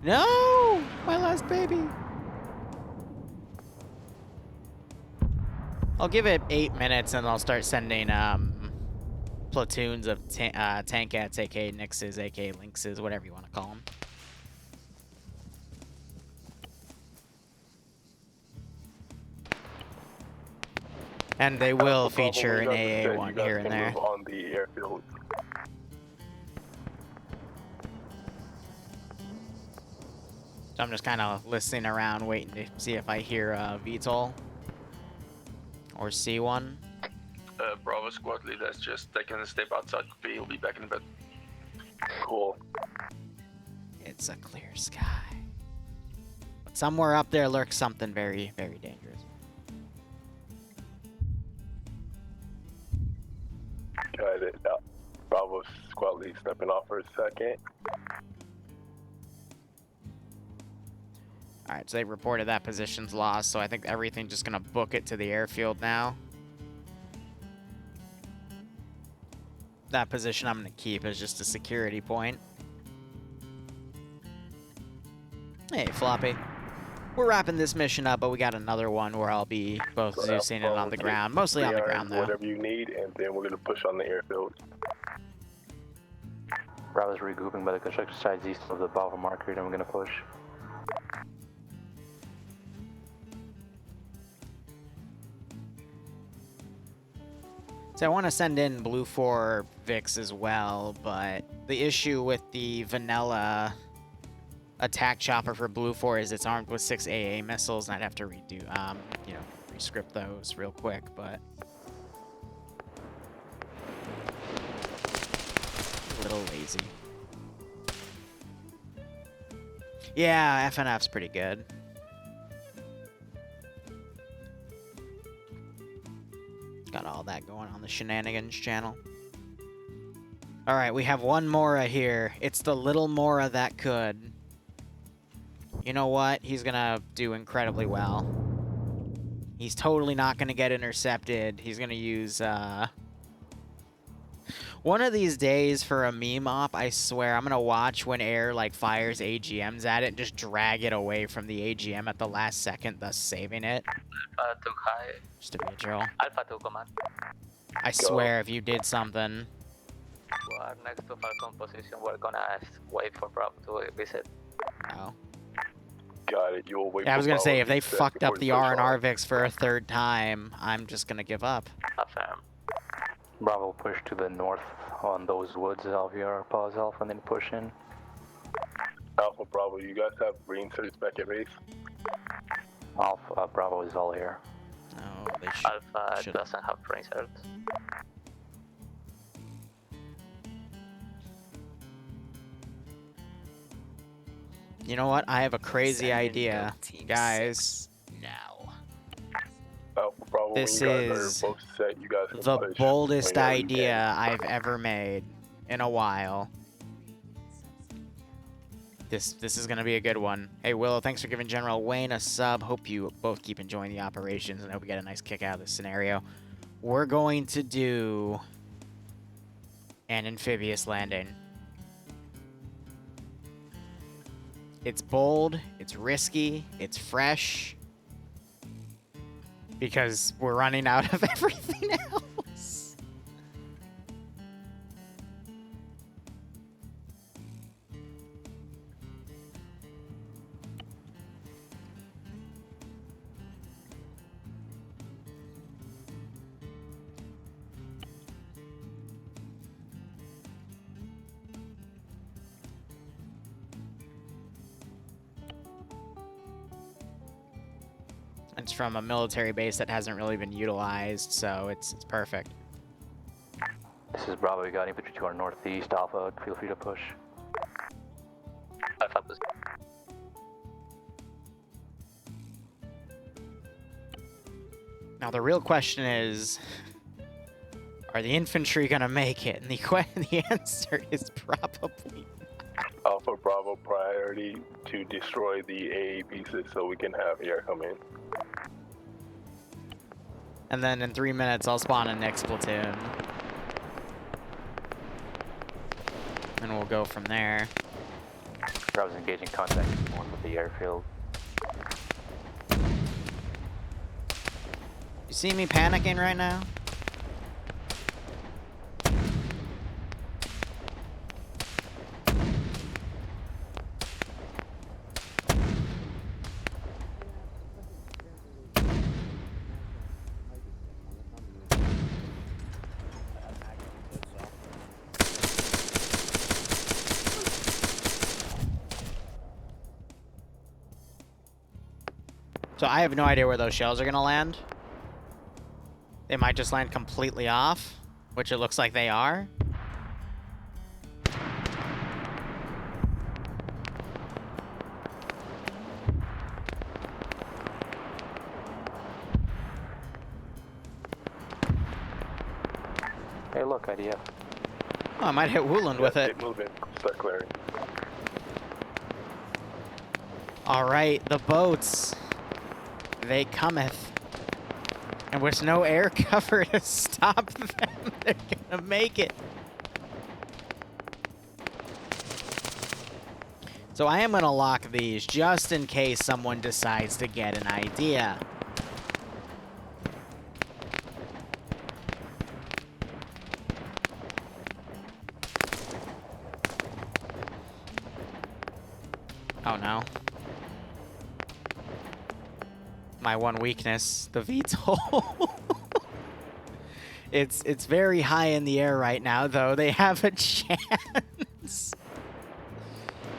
No! My last baby! I'll give it 8 minutes and I'll start sending platoons of Tankats, aka Nixes, aka Lynxes, whatever you want to call them. And they will feature an AA1 here and there. On the airfield. So I'm just kind of listening around, waiting to see if I hear a VTOL or see one. Bravo squad leaders, just taking a step outside. We'll be back in a bit. Cool. It's a clear sky. But somewhere up there lurks something very, very dangerous. Got it. Bravo squad lead stepping off for a second. Alright, so they reported that position's lost, so I think everything's just gonna book it to the airfield now. That position I'm gonna keep as just a security point. Hey, Floppy. We're wrapping this mission up, but we got another one where I'll be both Zeusing and on the ground. Mostly on the ground, though. Whatever you need, and then we're gonna push on the airfield. Bravo's regrouping by the construction sites east of the Bravo marker, and we're gonna push. So I want to send in Blue 4 Vix as well, but the issue with the vanilla attack chopper for Blue 4 is it's armed with 6 AA missiles, and I'd have to redo, you know, rescript those real quick, but a little lazy. Yeah, FNF's pretty good. Got all that going on the Shenanigans channel. Alright, we have one Mora here. It's the little Mora that could. You know what? He's gonna do incredibly well. He's totally not gonna get intercepted. He's gonna use, one of these days for a meme op, I swear, I'm gonna watch when air, like, fires AGMs at it and just drag it away from the AGM at the last second, thus saving it. Alpha 2 high. Just to be a drill. Alpha 2 command. I swear, if you did something. We are next to Falcon position. We're gonna wait for Bravo to visit. Oh. Got it. You'll wait. Yeah, I was gonna say, if they set fucked up before the you push R&R on. Vix for a third time, I'm just gonna give up. Affirm. Bravo push to the north on those woods, Alviar, pause Alpha, and then push in. Alpha Bravo, you guys have green certs back at base? Alpha, Bravo is all here. No, they Alpha doesn't have brain certs. You know what? I have a crazy Send in idea, Goat Team guys. 6 now. Alpha Bravo, This when you guys is are both set, you guys can the push boldest whenever you idea I've ever made in a while. This is gonna be a good one. Hey Willow, thanks for giving General Wayne a sub. Hope you both keep enjoying the operations and hope we get a nice kick out of this scenario. We're going to do an amphibious landing. It's bold, it's risky, it's fresh. Because we're running out of everything else. It's from a military base that hasn't really been utilized, so it's perfect. This is Bravo, we got infantry to our northeast, Alpha, feel free to push. Now the real question is, are the infantry gonna make it? And the answer is probably Alpha Bravo priority to destroy the AA pieces so we can have air come in. And then in 3 minutes, I'll spawn a next platoon. And we'll go from there. I was engaging contact with the airfield. You see me panicking right now? So I have no idea where those shells are gonna land. They might just land completely off, which it looks like they are. Hey, look, IDF. Oh, I might hit Wooland with it. Keep moving. Start clearing. Alright, the boats. They cometh. And with no air cover to stop them, they're gonna make it. So I am gonna lock these just in case someone decides to get an idea. Oh no. My one weakness, the VTOL. It's very high in the air right now, though. They have a chance.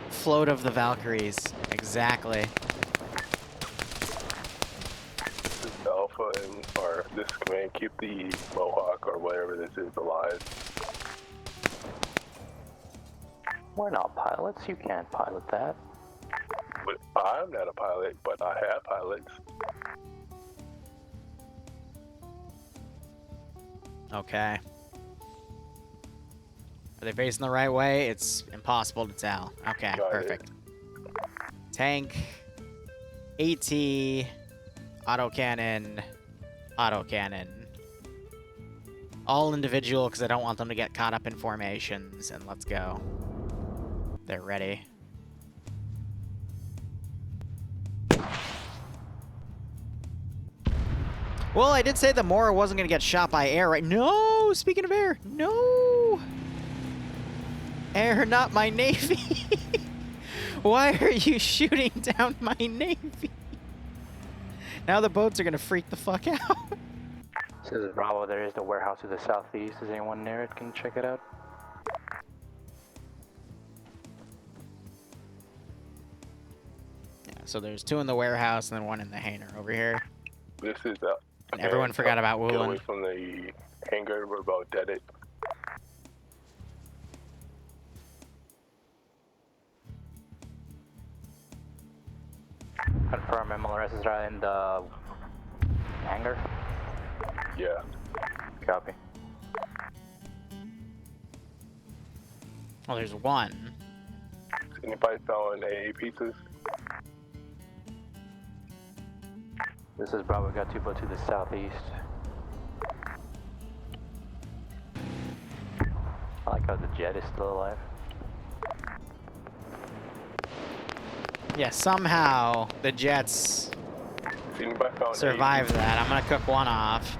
Float of the Valkyries. Exactly. This is Alpha and or this command, keep the Mohawk or whatever this is alive. We're not pilots. You can't pilot that. But I'm not a pilot, but I have pilots. Okay. Are they facing the right way? It's impossible to tell. Okay, Got perfect. Tank, AT, autocannon, autocannon. All individual because I don't want them to get caught up in formations. And let's go. They're ready. Well, I did say the Mora wasn't going to get shot by air, right? No! Speaking of air, no! Air, not my navy. Why are you shooting down my navy? Now the boats are going to freak the fuck out. This is Bravo. There is the warehouse to the southeast. Is anyone near it? Can check it out? Yeah, so there's 2 in the warehouse and then 1 in the hangar over here. This is And everyone forgot about Get away Wooland. from the hangar. We're about dead it. Confirm MLRS is right in the hangar. Yeah. Copy. Well, there's 1. Anybody selling AA pieces? This is Bravo. We got 2 boats to the southeast. I like how the jet is still alive. Yeah, somehow the Jets survived that. I'm going to cook 1 off.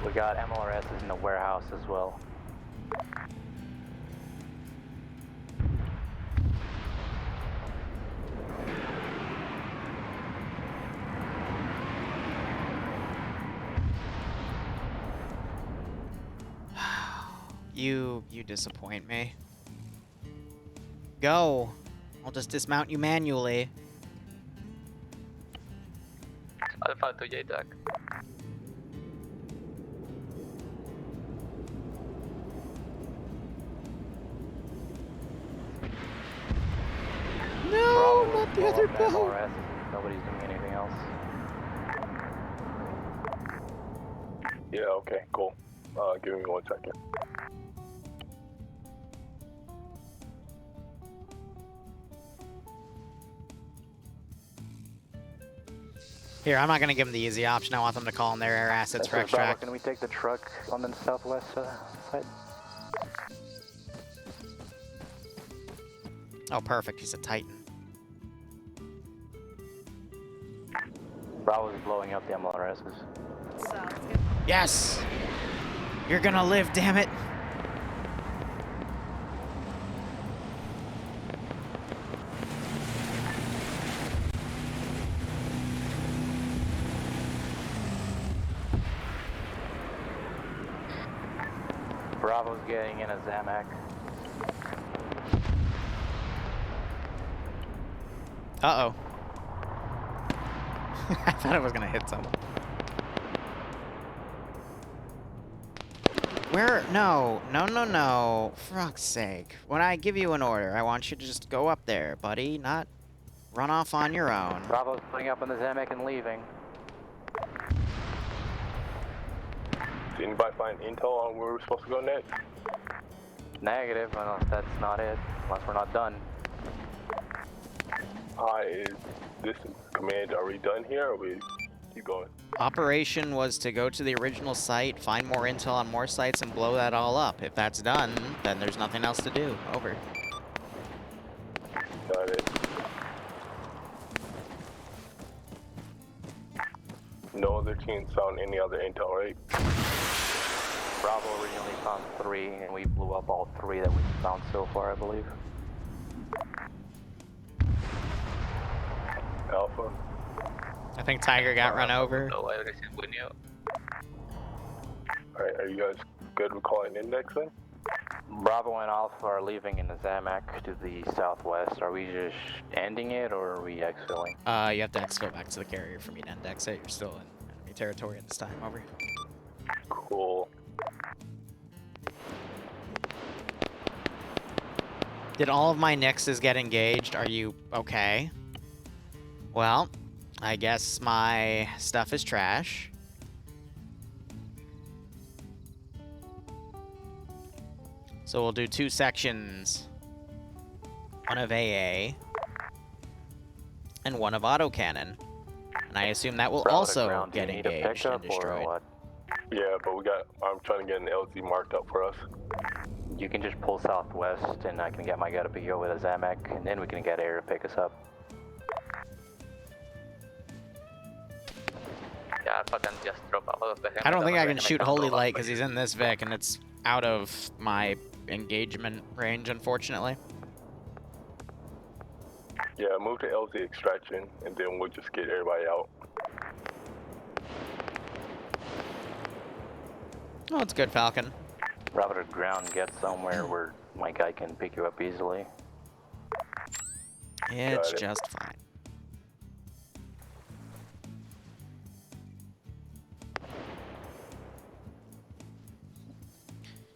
We got MLRSs in the warehouse as well. You disappoint me. Go. I'll just dismount you manually. Alpha to JTAC. No, not the other boat. MLRS. Nobody's doing anything else. else. Yeah, okay, cool. Give me 1 second. Here, I'm not going to give them the easy option. I want them to call in their air assets for Bravo, extract. can we take the truck on the southwest side? Oh, perfect. He's a Titan. Bravo's blowing up the MLRSs. Yes! You're gonna live, damn it! Bravo's getting in a Zamak. Uh-oh. I thought it was gonna hit someone. Where? No. No, no, no. For fuck's sake. When I give you an order, I want you to just go up there, buddy, not run off on your own. Bravo's putting up on the Zamak and leaving. Did anybody find intel on where we're supposed to go next? Negative, unless that's not it. Unless we're not done. Hi, is this command, are we done here, or we keep going? Operation was to go to the original site, find more intel on more sites, and blow that all up. If that's done, then there's nothing else to do. Over. Got it. No other teams found any other intel, right? Bravo originally found 3, and we blew up all 3 that we found so far, I believe. Alpha. I think Tiger got run over. Alright, are you guys good with calling index then? Bravo and Alpha are leaving in the Zamak to the southwest. Are we just ending it, or are we exfilling? You have to exfil back to the carrier for me to index it. You're still in enemy territory at this time. Over. Cool. Did all of my Nixes get engaged? Are you okay? Well, I guess my stuff is trash. So we'll do 2 sections. One of AA. And one of autocannon. And I assume that will also get engaged and destroyed. Yeah, but I'm trying to get an LZ marked up for us. You can just pull southwest, and I can get my guy to pick you up with a Zamak, and then we can get air to pick us up. I don't think I can shoot Holy Light because he's in this Vic, and it's out of my engagement range, unfortunately. Yeah, move to LZ extraction, and then we'll just get everybody out. Oh, it's good, Falcon. Bravo to ground, get somewhere where my guy can pick you up easily. It's just fine.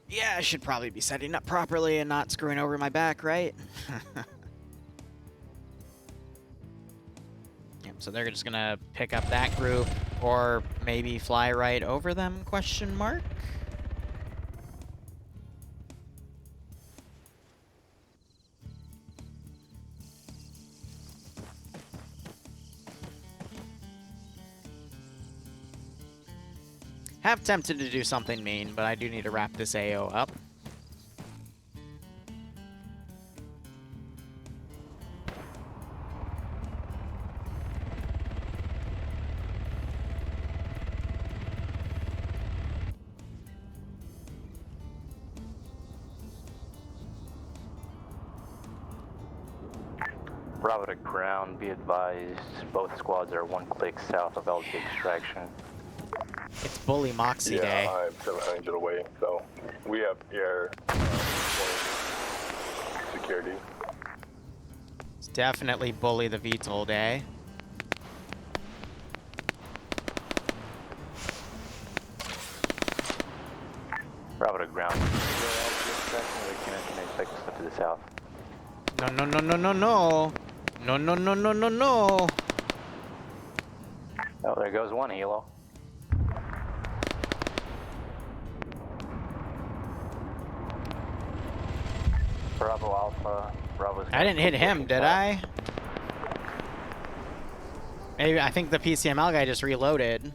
Yeah, I should probably be setting up properly and not screwing over my back, right? Yep, so they're just gonna pick up that group or maybe fly right over them, question mark? Have tempted to do something mean, but I do need to wrap this AO up. Bravo to ground, be advised, both squads are 1 click south of LG extraction. It's Bully Moxie Day. Yeah, I'm 700 away, so we have air security. It's definitely Bully the VTOL Day. Bravo to ground. We can expect stuff to the south. No, no, no, no, no, no. No, no, no, no, no, no. Oh, there goes one helo. Bravo Alpha, Bravo's... I didn't hit him, did I? Maybe, I think the PCML guy just reloaded.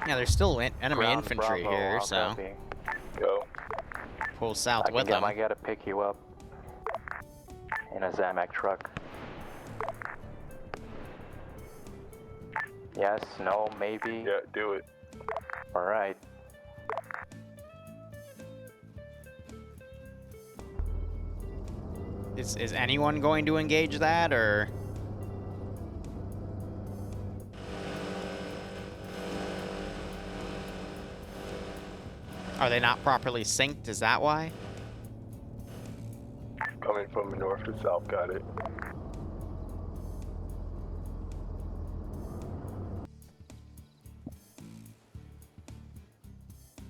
Yeah, there's still enemy Ground infantry Bravo, here, I'll so... copy. Go. Pull south I with can get them. my guy to pick you up in a Zamac truck. Yes, no, maybe. Yeah, do it. Alright. Is anyone going to engage that, or...? Are they not properly synced? Is that why? Coming from north to south, got it.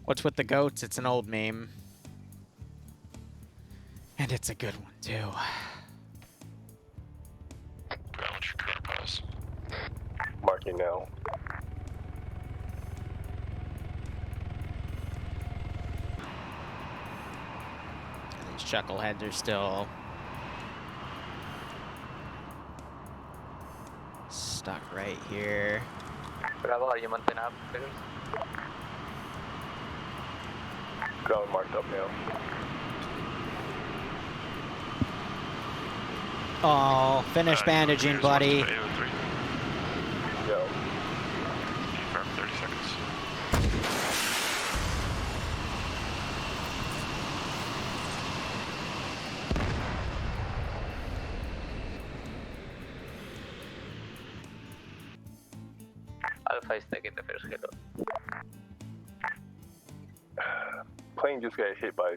What's with the goats? It's an old meme. And it's a good one, too. Marking now. These chuckleheads are still stuck right here. Bravo, are you mounting up, figures? Ground marked up now. Oh, finish bandaging, buddy. Go. Confirm 30 seconds. Alpha is taking the first hit. Plane just got hit by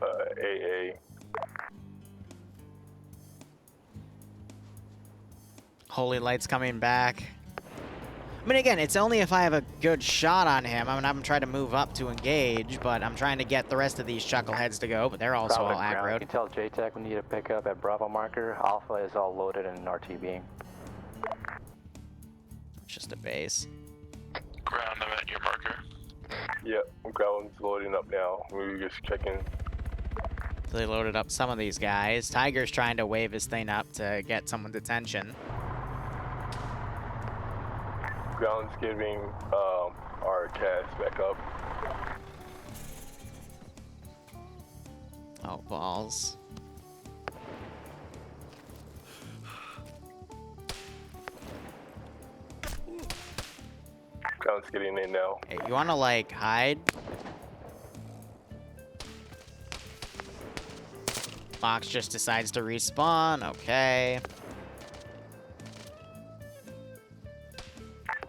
AA. Holy Light's coming back. I mean, again, it's only if I have a good shot on him. I mean, I'm trying to move up to engage, but I'm trying to get the rest of these chuckleheads to go, but they're also Bravo all to ground. aggroed. You can tell JTAC we need to pick up at Bravo marker. Alpha is all loaded in RTB. It's just a base. Ground, I'm at your marker. Yep, ground's loading up now. We were just checking. So they loaded up some of these guys. Tiger's trying to wave his thing up to get someone's attention. Ground's giving our cast back up. Oh, balls. Ground's getting in now. Hey, you wanna, like, hide? Fox just decides to respawn. Okay.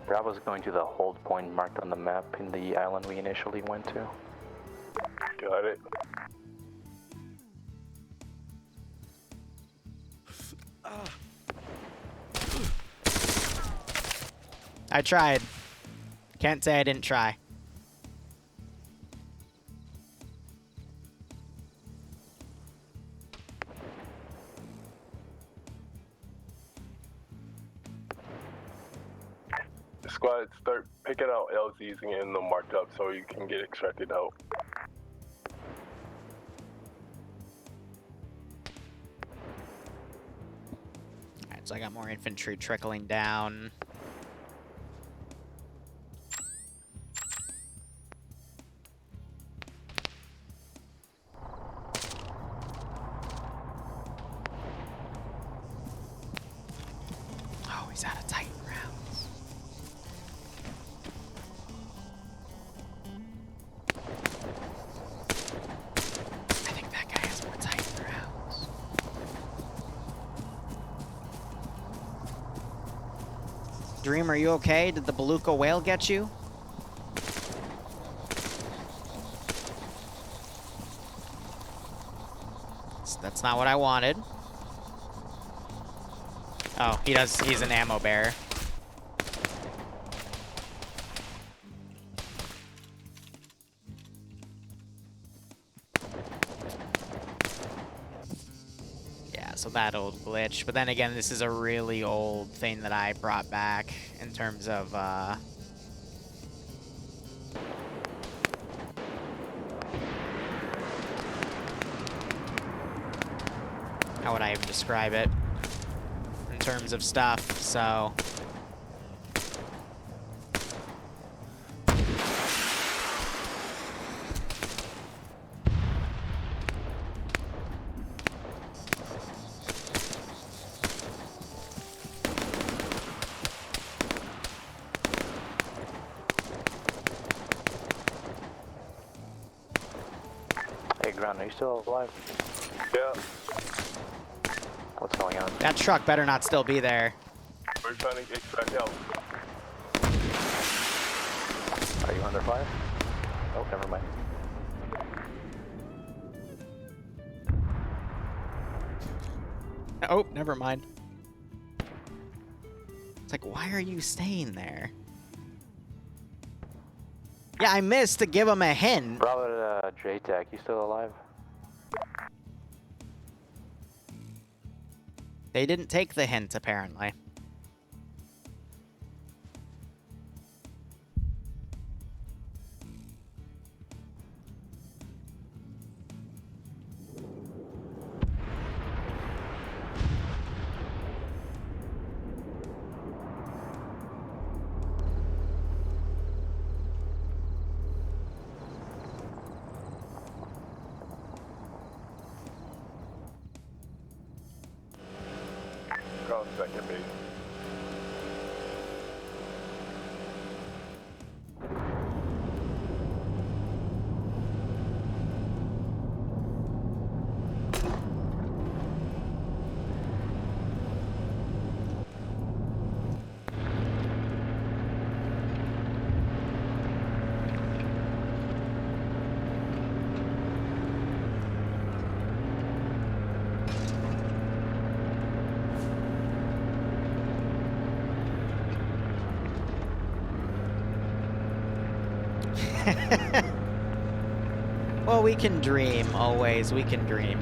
Bravo's going to the hold point marked on the map in the island we initially went to. Got it. I tried. Can't say I didn't try. Squad, start picking out LZs and getting them marked up so you can get extracted out. Alright, so I got more infantry trickling down. Oh, he's out of Titan rounds. I think that guy has more Titan rounds. Dream, are you okay? Did the beluga whale get you? That's not what I wanted. Oh, he's an ammo bearer. Yeah, so that'll glitch. But then again, this is a really old thing that I brought back in terms of, how would I even describe it? In terms of stuff, so... Hey, Ground, are you still alive? Yeah. What's going on? That truck better not still be there. We're trying to extract help. Are you under fire? Oh, never mind. Oh, never mind. It's like, why are you staying there? Yeah, I missed to give him a hint. Bravo to JTAC, you still alive? They didn't take the hint, apparently. Cross second base. Well, we can dream, always. We can dream.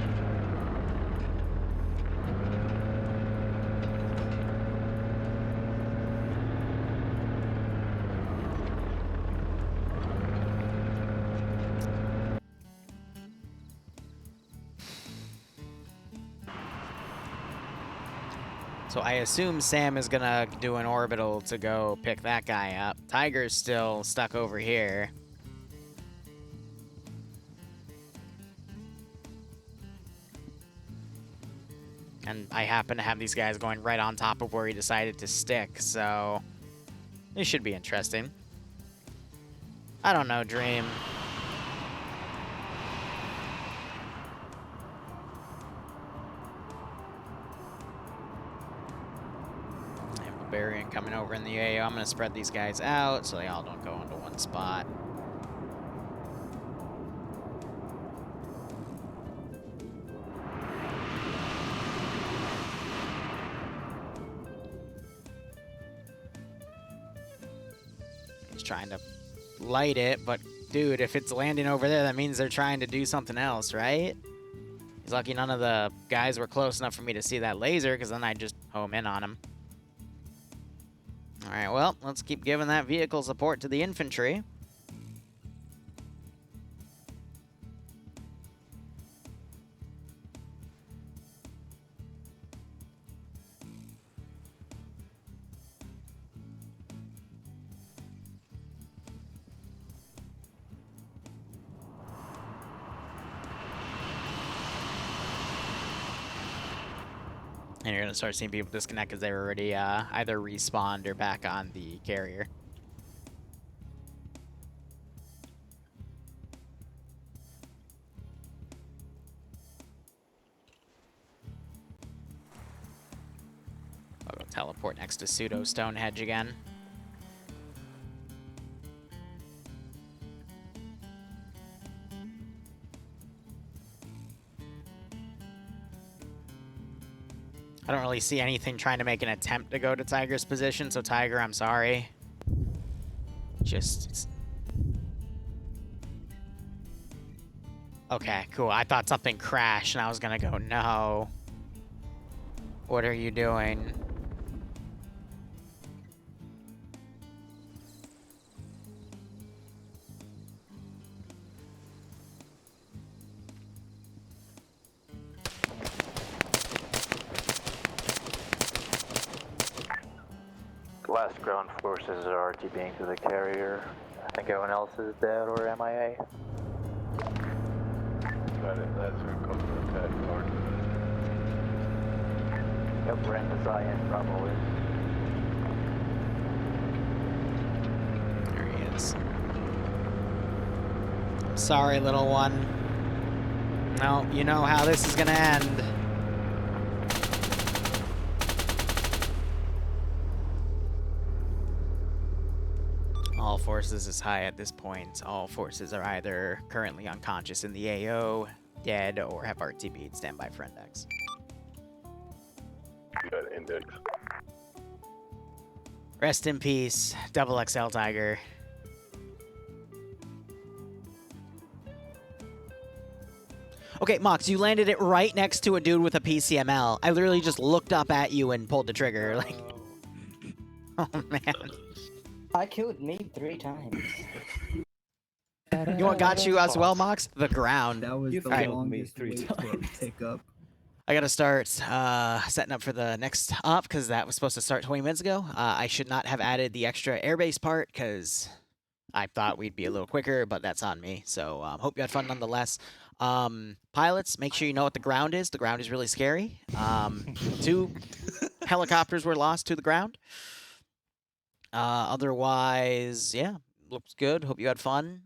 So I assume Sam is gonna do an orbital to go pick that guy up. Tiger's still stuck over here. And I happen to have these guys going right on top of where he decided to stick, so this should be interesting. I don't know, Dream. I have a Barbarian coming over in the AO. I'm going to spread these guys out so they all don't go into one spot. Trying to light it, but dude, if it's landing over there, that means they're trying to do something else, right? He's lucky none of the guys were close enough for me to see that laser, because then I'd just home in on him. Alright, well, let's keep giving that vehicle support to the infantry. And you're going to start seeing people disconnect because they're already either respawned or back on the carrier. I'll go teleport next to Pseudo Stonehenge again. I don't really see anything trying to make an attempt to go to Tiger's position, so Tiger, I'm sorry. Just... Okay, cool. I thought something crashed, and I was gonna go, no. What are you doing? Last ground forces are RTBing to the carrier. I think everyone else is dead or MIA. Got it. That's who comes to attack north. Yep, we're in the Zion, Bravo is. There he is. Sorry, little one. No, you know how this is gonna end. All forces is high at this point. All forces are either currently unconscious in the AO, dead, or have RTB'd. Stand by for index. You got an index. Rest in peace, Double XL Tiger. Okay, Mox, you landed it right next to a dude with a PCML. I literally just looked up at you and pulled the trigger. Like, oh man. I killed me 3 times. You know what got you as well, Mox? The ground. That was the longest wait for a pickup. I gotta start setting up for the next op because that was supposed to start 20 minutes ago. I should not have added the extra airbase part because I thought we'd be a little quicker, but that's on me. So hope you had fun nonetheless. Pilots, make sure you know what the ground is. The ground is really scary. 2 helicopters were lost to the ground. Otherwise, yeah, looks good. Hope you had fun.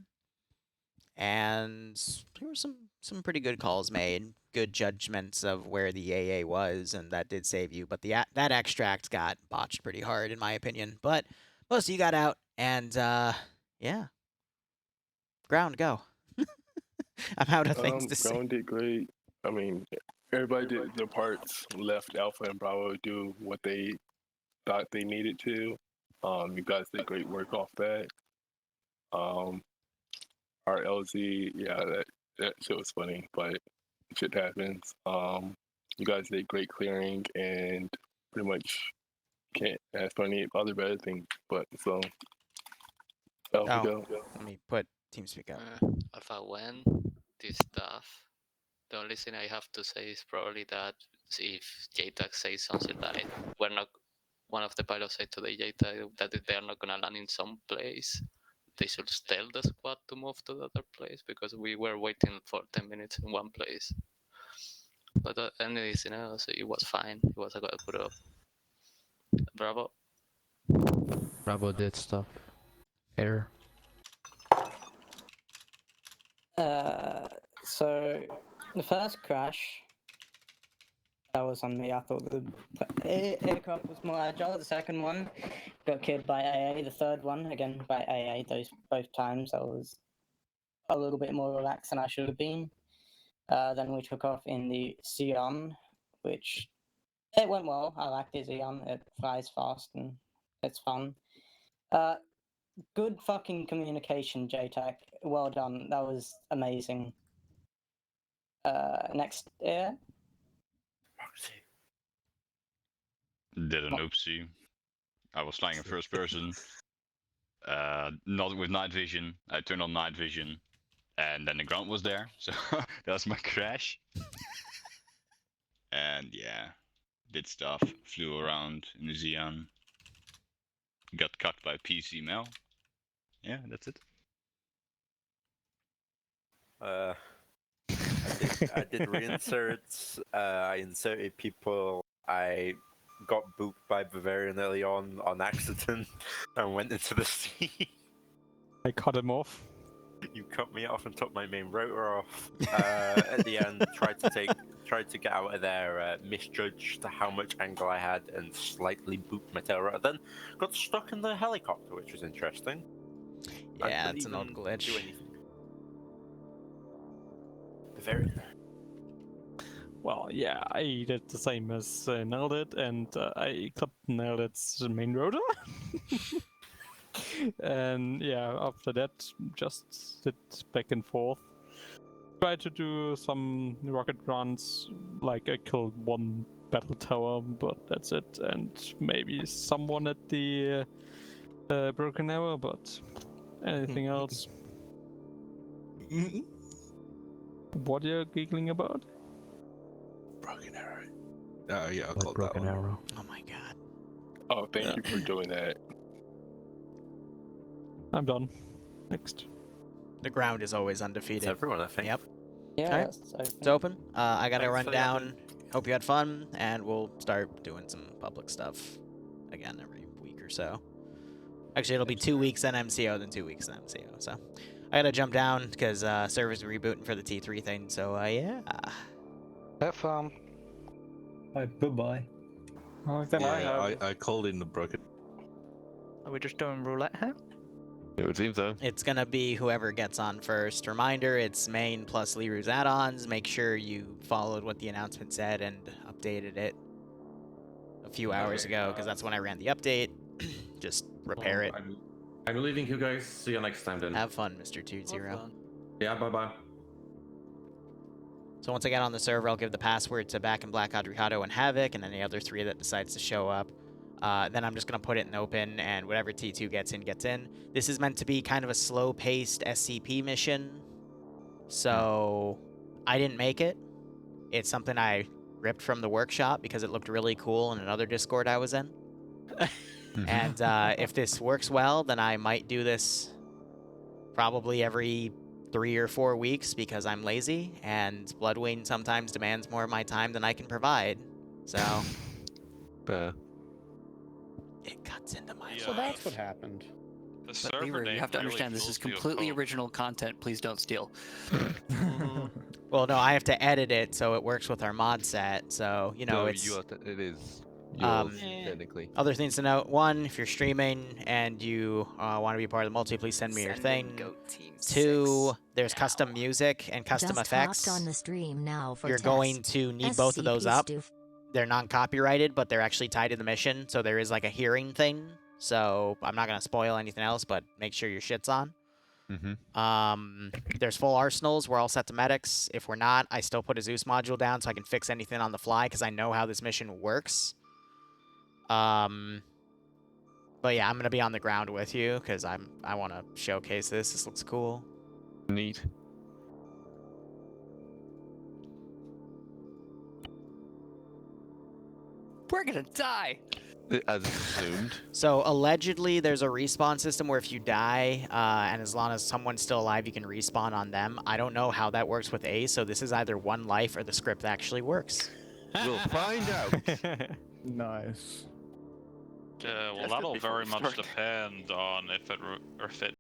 And there were some pretty good calls made. Good judgments of where the AA was, and that did save you. But that extract got botched pretty hard, in my opinion. But most of you got out, and yeah. Ground, go. I'm out of things to say. Ground did great. I mean, everybody did their parts. Left Alpha and Bravo do what they thought they needed to. You guys did great work off that. Our LZ, yeah, that shit was funny, but shit happens. You guys did great clearing and pretty much can't ask for any other better things. But so, go. Let me put TeamSpeak up. Alpha, when this stuff, the only thing I have to say is probably that if JTAG says something like, we're not, one of the pilots said to the JTAG that if they are not gonna land in some place, they should tell the squad to move to the other place because we were waiting for 10 minutes in one place. But anything else, it was fine. It was a good put up. Bravo. Bravo did stuff. Error. So the first crash, that was on me. I thought the aircraft was more agile. The second one got killed by AA. The third one, again by AA. Both times I was a little bit more relaxed than I should have been. Then we took off in the Xeon, which it went well. I like the Xeon. It flies fast and it's fun. Good fucking communication, JTAC. Well done. That was amazing. Next air. Did an oopsie. I was flying in first person. Not with night vision. I turned on night vision. And then the ground was there. So that was my crash. And yeah. Did stuff. Flew around in the Xeon. Got cut by PC Mel. Yeah, that's it. I did reinserts. I inserted people. I got booped by Bavarian early on accident and went into the sea. I cut him off. You cut me off and took my main rotor off. At the end, tried to get out of there, misjudged how much angle I had and slightly booped my tail rotor. Then got stuck in the helicopter, which was interesting. Yeah, it's an old glitch. Bavarian. Well, yeah, I did the same as Nell did, and I clipped Nellet's main rotor. And yeah, after that, just sit back and forth. Try to do some rocket runs, like I killed one battle tower, but that's it. And maybe someone at the broken arrow, but anything else? What are you giggling about? Broken arrow. Oh yeah, I got broken that one. arrow. Oh my god. Oh, thank you for doing that. I'm done. Next. The ground is always undefeated. It's everyone, I think. Yep. Yeah, Alright. it's open. It's open. I gotta Thanks run for the down. Hope you had fun, and we'll start doing some public stuff again every week or so. Actually, it'll be 2 weeks in MCO, then 2 weeks in MCO. So I gotta jump down because server's rebooting for the T3 thing. So yeah. Have fun. Goodbye. Oh, then I called in the broken. Are we just doing roulette here? It would seem so. It's gonna be whoever gets on first. Reminder, it's main plus Liru's add-ons. Make sure you followed what the announcement said and updated it a few hours ago, because that's when I ran the update. Just repair it. I'm leaving you guys. See you next time then. Have fun, Mr. 20. Yeah, bye-bye. So once I get on the server, I'll give the password to Back in Black, Adriado, and Havoc, and any other 3 that decides to show up. Then I'm just going to put it in open, and whatever T2 gets in, gets in. This is meant to be kind of a slow-paced SCP mission, so I didn't make it. It's something I ripped from the workshop because it looked really cool in another Discord I was in. And if this works well, then I might do this probably every 3 or 4 weeks because I'm lazy, and Bloodwing sometimes demands more of my time than I can provide. So it cuts into my So that's what happened. The server name you have to really understand this is fills me with completely hope. original content. Please don't steal. Well, no, I have to edit it so it works with our mod set. So, you know, No, it's... it is yours, technically. Other things to note. 1, if you're streaming and you want to be part of the multi, please send me your thing. 2, there's custom music and custom Just effects. hopped on the stream now for You're test. going to need both of those SCP up. stoof. They're non-copyrighted, but they're actually tied to the mission, so there is like a hearing thing. So I'm not going to spoil anything else, but make sure your shit's on. There's full arsenals. We're all set to medics. If we're not, I still put a Zeus module down so I can fix anything on the fly because I know how this mission works. But yeah, I'm going to be on the ground with you because I want to showcase this. This looks cool. Neat. We're gonna die. As assumed. So allegedly, there's a respawn system where if you die, and as long as someone's still alive, you can respawn on them. I don't know how that works with A, so this is either 1 life or the script actually works. We'll find out. Nice. Well, that'll very much depend on if it